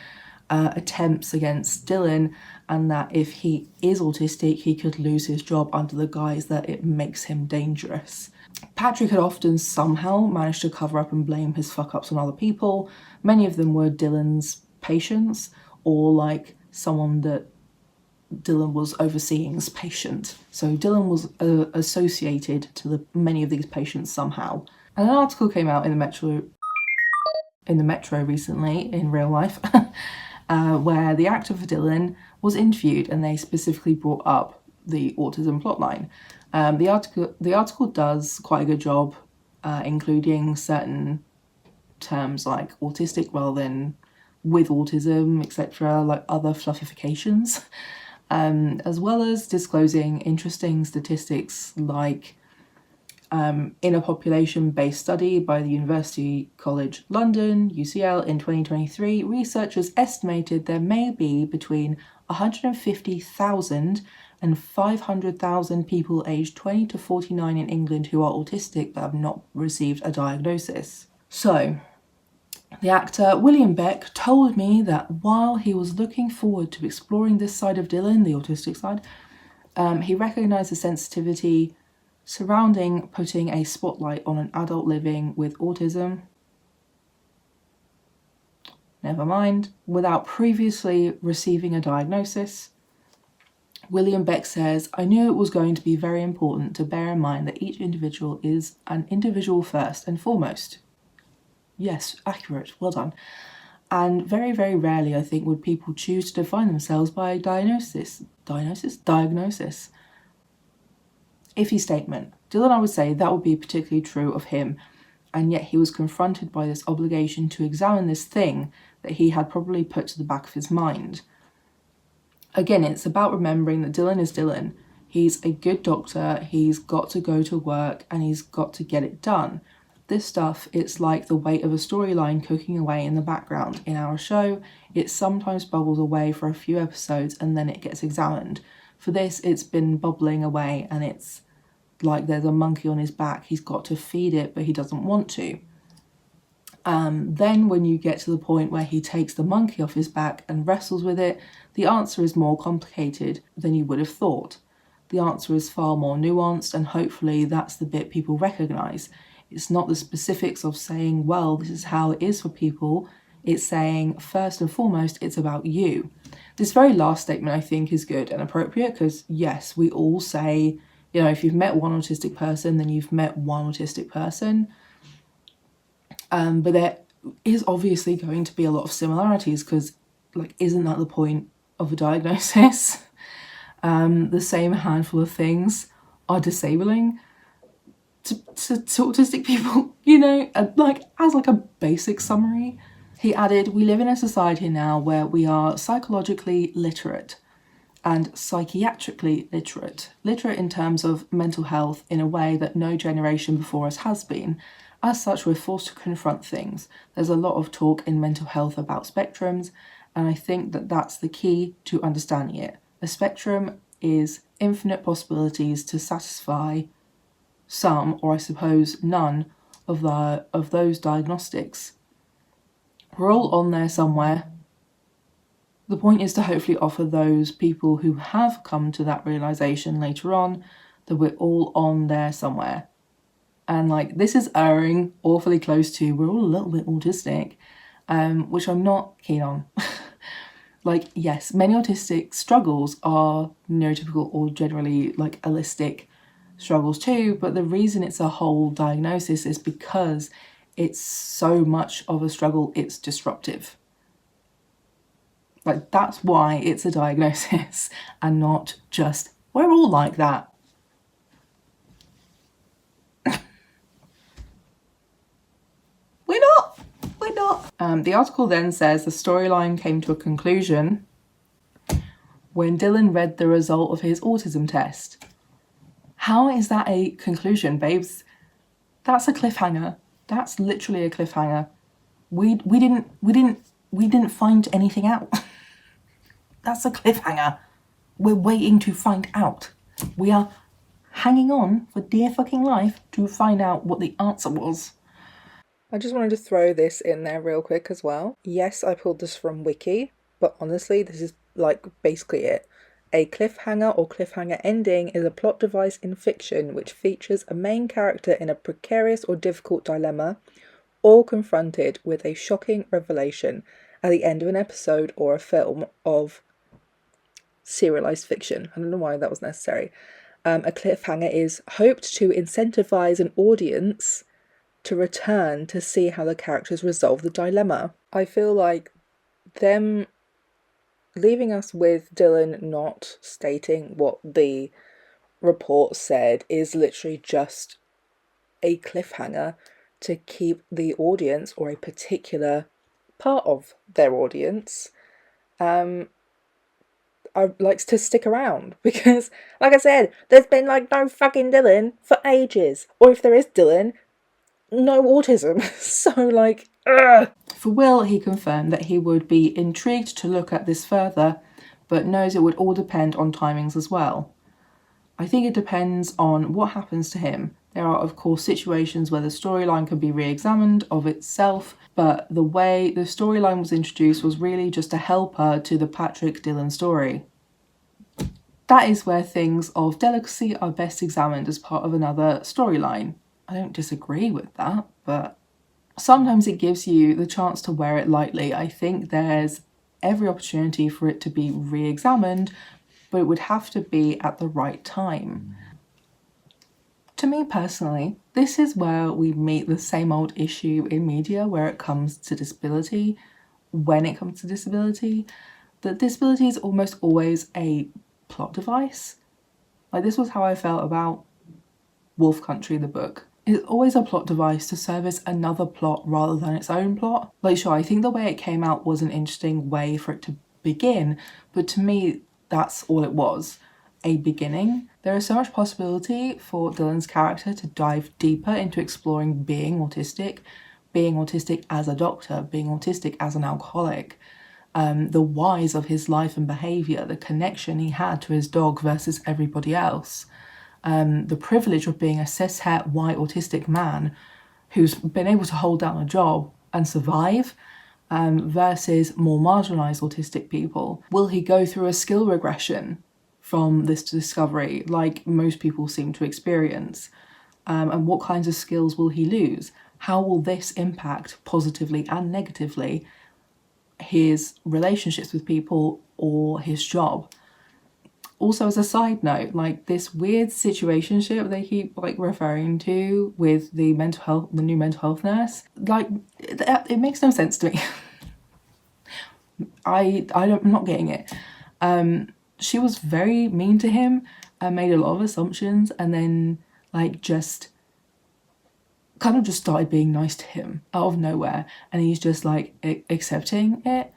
attempts against Dylan, and that if he is autistic, he could lose his job under the guise that it makes him dangerous. Patrick had often somehow managed to cover up and blame his fuck-ups on other people. Many of them were Dylan's patients or like someone that Dylan was overseeing's patient. So Dylan was associated to many of these patients somehow. And an article came out in the Metro recently, in real life, where the actor for Dylan was interviewed, and they specifically brought up the autism plotline. The article does quite a good job, including certain terms like autistic rather than with autism, etc., like other fluffifications. As well as disclosing interesting statistics like in a population-based study by the University College London, UCL, in 2023, researchers estimated there may be between 150,000 and 500,000 people aged 20 to 49 in England who are autistic but have not received a diagnosis. So, the actor William Beck told me that while he was looking forward to exploring this side of Dylan, the autistic side, he recognised the sensitivity surrounding putting a spotlight on an adult living with autism, never mind, without previously receiving a diagnosis. William Beck says, "I knew it was going to be very important to bear in mind that each individual is an individual first and foremost." Yes, accurate, well done. And very, very rarely, I think, would people choose to define themselves by diagnosis. Iffy statement. Dylan, I would say that would be particularly true of him, and yet he was confronted by this obligation to examine this thing that he had probably put to the back of his mind. Again, it's about remembering that Dylan is Dylan. He's a good doctor, he's got to go to work, and he's got to get it done. This stuff, it's like the weight of a storyline cooking away in the background. In our show, it sometimes bubbles away for a few episodes and then it gets examined. For this, it's been bubbling away and it's like there's a monkey on his back. He's got to feed it, but he doesn't want to. Then when you get to the point where he takes the monkey off his back and wrestles with it, the answer is more complicated than you would have thought. The answer is far more nuanced, and hopefully that's the bit people recognise. It's not the specifics of saying, well, this is how it is for people. It's saying, first and foremost, it's about you. This very last statement, I think, is good and appropriate because, yes, we all say, you know, if you've met one autistic person, then you've met one autistic person. But there is obviously going to be a lot of similarities because, like, isn't that the point of a diagnosis? The same handful of things are disabling to autistic people, you know, like as like a basic summary. He added, "We live in a society now where we are psychologically literate and psychiatrically literate. Literate in terms of mental health in a way that no generation before us has been. As such, we're forced to confront things. There's a lot of talk in mental health about spectrums, and I think that that's the key to understanding it. A spectrum is infinite possibilities to satisfy some, or I suppose none, of those diagnostics. We're all on there somewhere. The point is to hopefully offer those people who have come to that realisation later on that we're all on there somewhere." And like, this is erring awfully close to, we're all a little bit autistic, which I'm not keen on. Like, yes, many autistic struggles are neurotypical or generally like allistic struggles too, but the reason it's a whole diagnosis is because it's so much of a struggle, it's disruptive. Like, that's why it's a diagnosis and not just, we're all like that. We're not. The article then says the storyline came to a conclusion when Dylan read the result of his autism test. How is that a conclusion, babes? That's a cliffhanger. That's literally a cliffhanger. We didn't find anything out. That's a cliffhanger. We're waiting to find out. We are hanging on for dear fucking life to find out what the answer was. I just wanted to throw this in there real quick as well. Yes, I pulled this from Wiki, but honestly, this is like basically it. A cliffhanger or cliffhanger ending is a plot device in fiction which features a main character in a precarious or difficult dilemma, or confronted with a shocking revelation at the end of an episode or a film of serialized fiction. I don't know why that was necessary. A cliffhanger is hoped to incentivize an audience to return to see how the characters resolve the dilemma. I feel like them leaving us with Dylan not stating what the report said is literally just a cliffhanger to keep the audience, or a particular part of their audience, likes to stick around, because like I said, there's been like no fucking Dylan for ages, or if there is Dylan, no autism. So like, ugh. For Will, he confirmed that he would be intrigued to look at this further, but knows it would all depend on timings as well. I think it depends on what happens to him. There are, of course, situations where the storyline can be re-examined of itself, but the way the storyline was introduced was really just a helper to the Patrick Dylan story. That is where things of delicacy are best examined as part of another storyline. I don't disagree with that, but sometimes it gives you the chance to wear it lightly. I think there's every opportunity for it to be re-examined, but it would have to be at the right time. To me personally, this is where we meet the same old issue in media where it comes to disability, when it comes to disability, that disability is almost always a plot device. Like, this was how I felt about Wolf Country, the book. It's always a plot device to service another plot rather than its own plot. Like, sure, I think the way it came out was an interesting way for it to begin, but to me, that's all it was. A beginning. There is so much possibility for Dylan's character to dive deeper into exploring being autistic as a doctor, being autistic as an alcoholic, the whys of his life and behaviour, the connection he had to his dog versus everybody else, the privilege of being a cishet white autistic man who's been able to hold down a job and survive, versus more marginalised autistic people. Will he go through a skill regression from this discovery, like most people seem to experience? And what kinds of skills will he lose? How will this impact positively and negatively his relationships with people or his job? Also, as a side note, like, this weird situationship they keep like referring to with the new mental health nurse, like, it makes no sense to me. I'm not getting it. She was very mean to him and made a lot of assumptions, and then like just kind of just started being nice to him out of nowhere, and he's just like accepting it.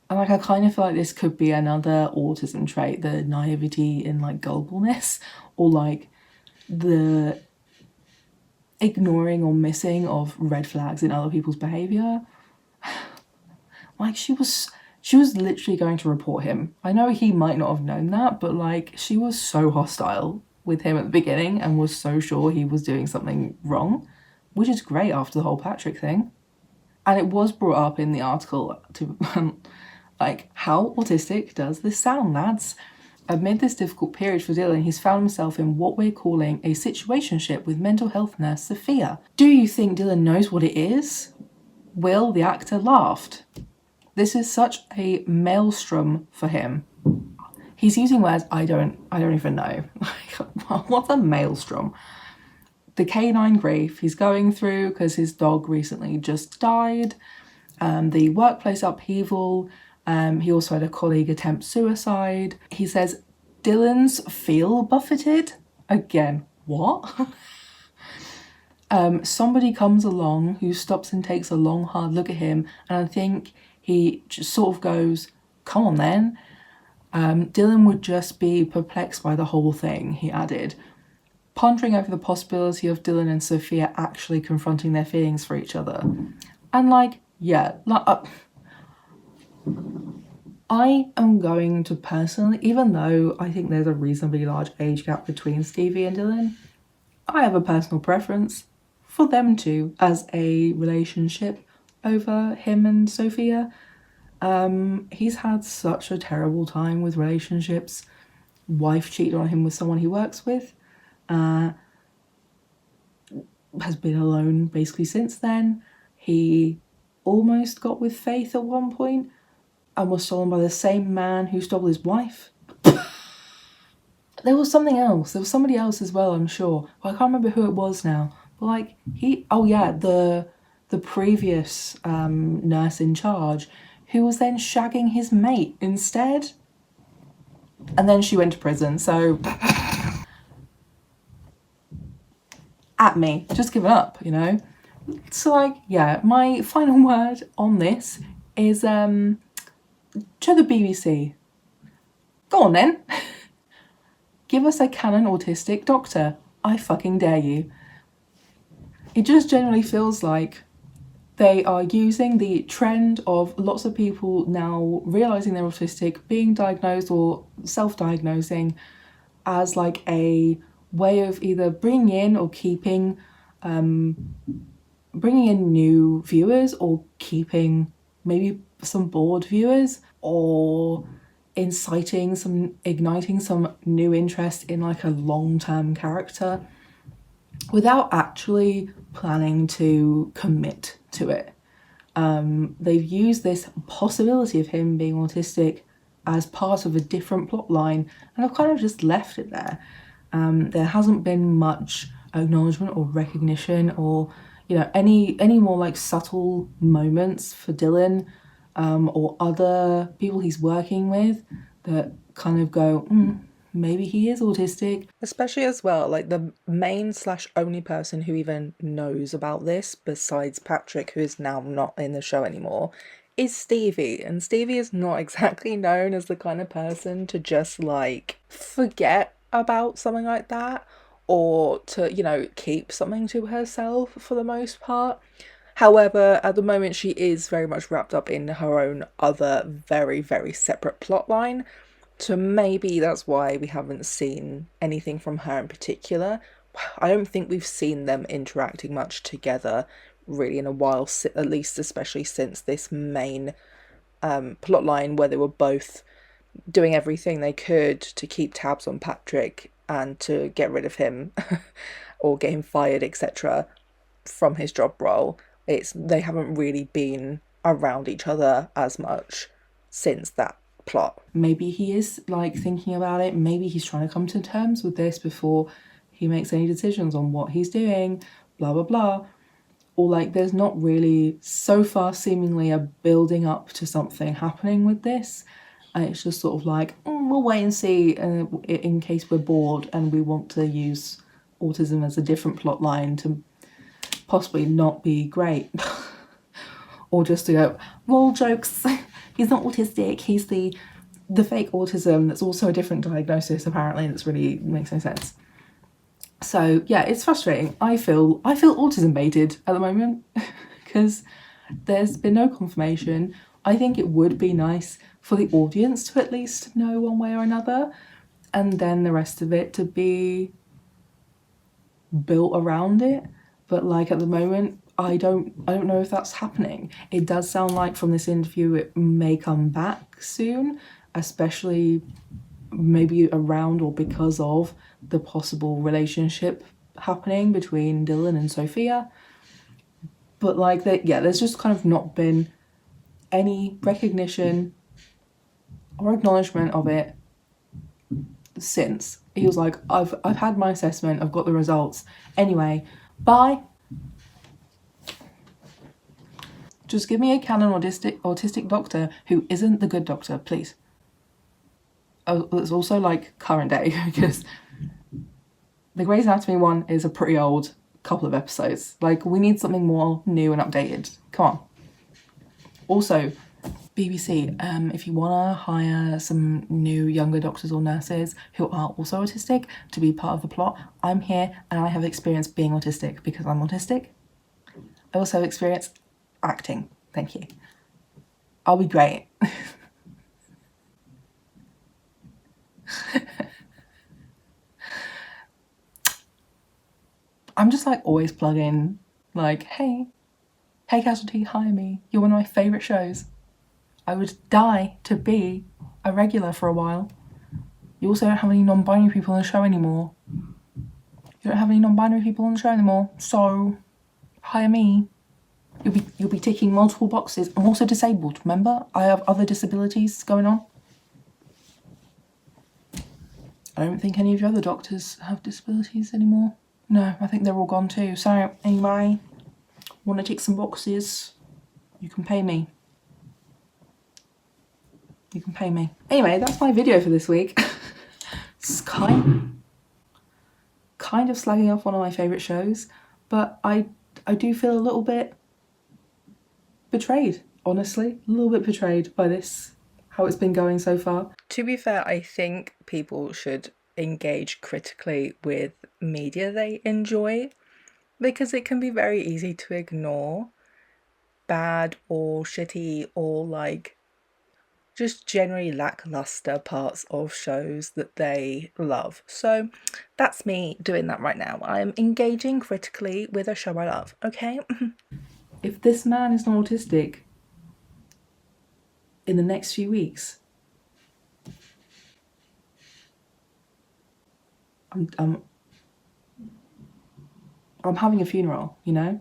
And like, I kind of feel like this could be another autism trait, the naivety and like gullibility, or like the ignoring or missing of red flags in other people's behaviour. Like, she was literally going to report him. I know he might not have known that, but like, she was so hostile with him at the beginning and was so sure he was doing something wrong, which is great after the whole Patrick thing. And it was brought up in the article to like, how autistic does this sound, lads? Amid this difficult period for Dylan, he's found himself in what we're calling a situationship with mental health nurse Sophia. Do you think Dylan knows what it is? Will, the actor, laughed. This is such a maelstrom for him. He's using words I don't even know. What's a maelstrom? The canine grief he's going through because his dog recently just died. The workplace upheaval. He also had a colleague attempt suicide. He says Dylan's feel buffeted. Again, what? Somebody comes along who stops and takes a long, hard look at him, and I think he just sort of goes, come on then. Dylan would just be perplexed by the whole thing, he added, pondering over the possibility of Dylan and Sophia actually confronting their feelings for each other. And I am going to personally, even though I think there's a reasonably large age gap between Stevie and Dylan, I have a personal preference for them two as a relationship over him and Sophia. He's had such a terrible time with relationships. Wife cheated on him with someone he works with. Has been alone basically since then. He almost got with Faith at one point and was stolen by the same man who stole his wife. There was something else. There was somebody else as well, I'm sure. But I can't remember who it was now. But the previous nurse in charge who was then shagging his mate instead. And then she went to prison, so at me, just give it up, you know? So my final word on this is to the BBC. Go on then. Give us a canon autistic doctor. I fucking dare you. It just generally feels like they are using the trend of lots of people now realising they're autistic, being diagnosed or self-diagnosing as like a way of either bringing in or keeping, bringing in new viewers or keeping maybe some bored viewers, or igniting some new interest in like a long-term character without actually planning to commit to it. They've used this possibility of him being autistic as part of a different plot line and I've kind of just left it there. There hasn't been much acknowledgement or recognition or, you know, any more like subtle moments for Dylan or other people he's working with that kind of go, maybe he is autistic. Especially as well, like the main / only person who even knows about this, besides Patrick, who is now not in the show anymore, is Stevie. And Stevie is not exactly known as the kind of person to just like forget about something like that or to, you know, keep something to herself for the most part. However, at the moment she is very much wrapped up in her own other very, very separate plotline. So maybe that's why we haven't seen anything from her in particular. I don't think we've seen them interacting much together really in a while, at least especially since this main plotline where they were both doing everything they could to keep tabs on Patrick and to get rid of him or get him fired, etc. from his job role. They haven't really been around each other as much since that plot. Maybe he is like thinking about it. Maybe he's trying to come to terms with this before he makes any decisions on what he's doing, blah blah blah. Or like there's not really so far seemingly a building up to something happening with this, and it's just sort of like we'll wait and see in case we're bored and we want to use autism as a different plot line to possibly not be great. Or just to go, roll jokes, he's not autistic, he's the fake autism that's also a different diagnosis apparently, that's really makes no sense. So yeah, it's frustrating. I feel autism baited at the moment because there's been no confirmation. I think it would be nice for the audience to at least know one way or another, and then the rest of it to be built around it. But like at the moment, I don't know if that's happening. It does sound like from this interview it may come back soon, especially maybe around or because of the possible relationship happening between Dylan and Sophia. But like there's just kind of not been any recognition or acknowledgement of it since. He was like, I've had my assessment, I've got the results. Anyway, bye. Just give me a canon autistic doctor who isn't the good doctor, please. Oh, it's also like current day, because the Grey's Anatomy one is a pretty old couple of episodes. Like, we need something more new and updated. Come on. Also, BBC, if you want to hire some new younger doctors or nurses who are also autistic to be part of the plot, I'm here, and I have experience being autistic because I'm autistic. I also have experience acting. Thank you. I'll be great. I'm just like always plugging, like, hey Casualty, hire me. You're one of my favourite shows. I would die to be a regular for a while. You also don't have any non-binary people on the show anymore. You don't have any non-binary people on the show anymore, so hire me. You'll be ticking multiple boxes. I'm also disabled, remember? I have other disabilities going on. I don't think any of your other doctors have disabilities anymore. No, I think they're all gone too. So, anyway, want to tick some boxes? You can pay me. You can pay me. Anyway, that's my video for this week. It's kind of slagging off one of my favourite shows, but I do feel a little bit betrayed, honestly. A little bit betrayed by this, how it's been going so far. To be fair, I think people should engage critically with media they enjoy, because it can be very easy to ignore bad or shitty or like just generally lackluster parts of shows that they love. So that's me doing that right now. I'm engaging critically with a show I love, okay? If this man is not autistic in the next few weeks, I'm having a funeral, you know?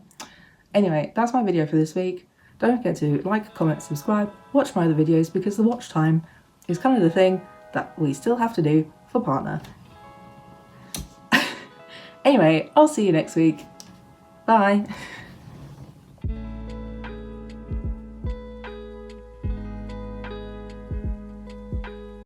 Anyway, that's my video for this week. Don't forget to like, comment, subscribe, watch my other videos, because the watch time is kind of the thing that we still have to do for partner. Anyway, I'll see you next week. Bye.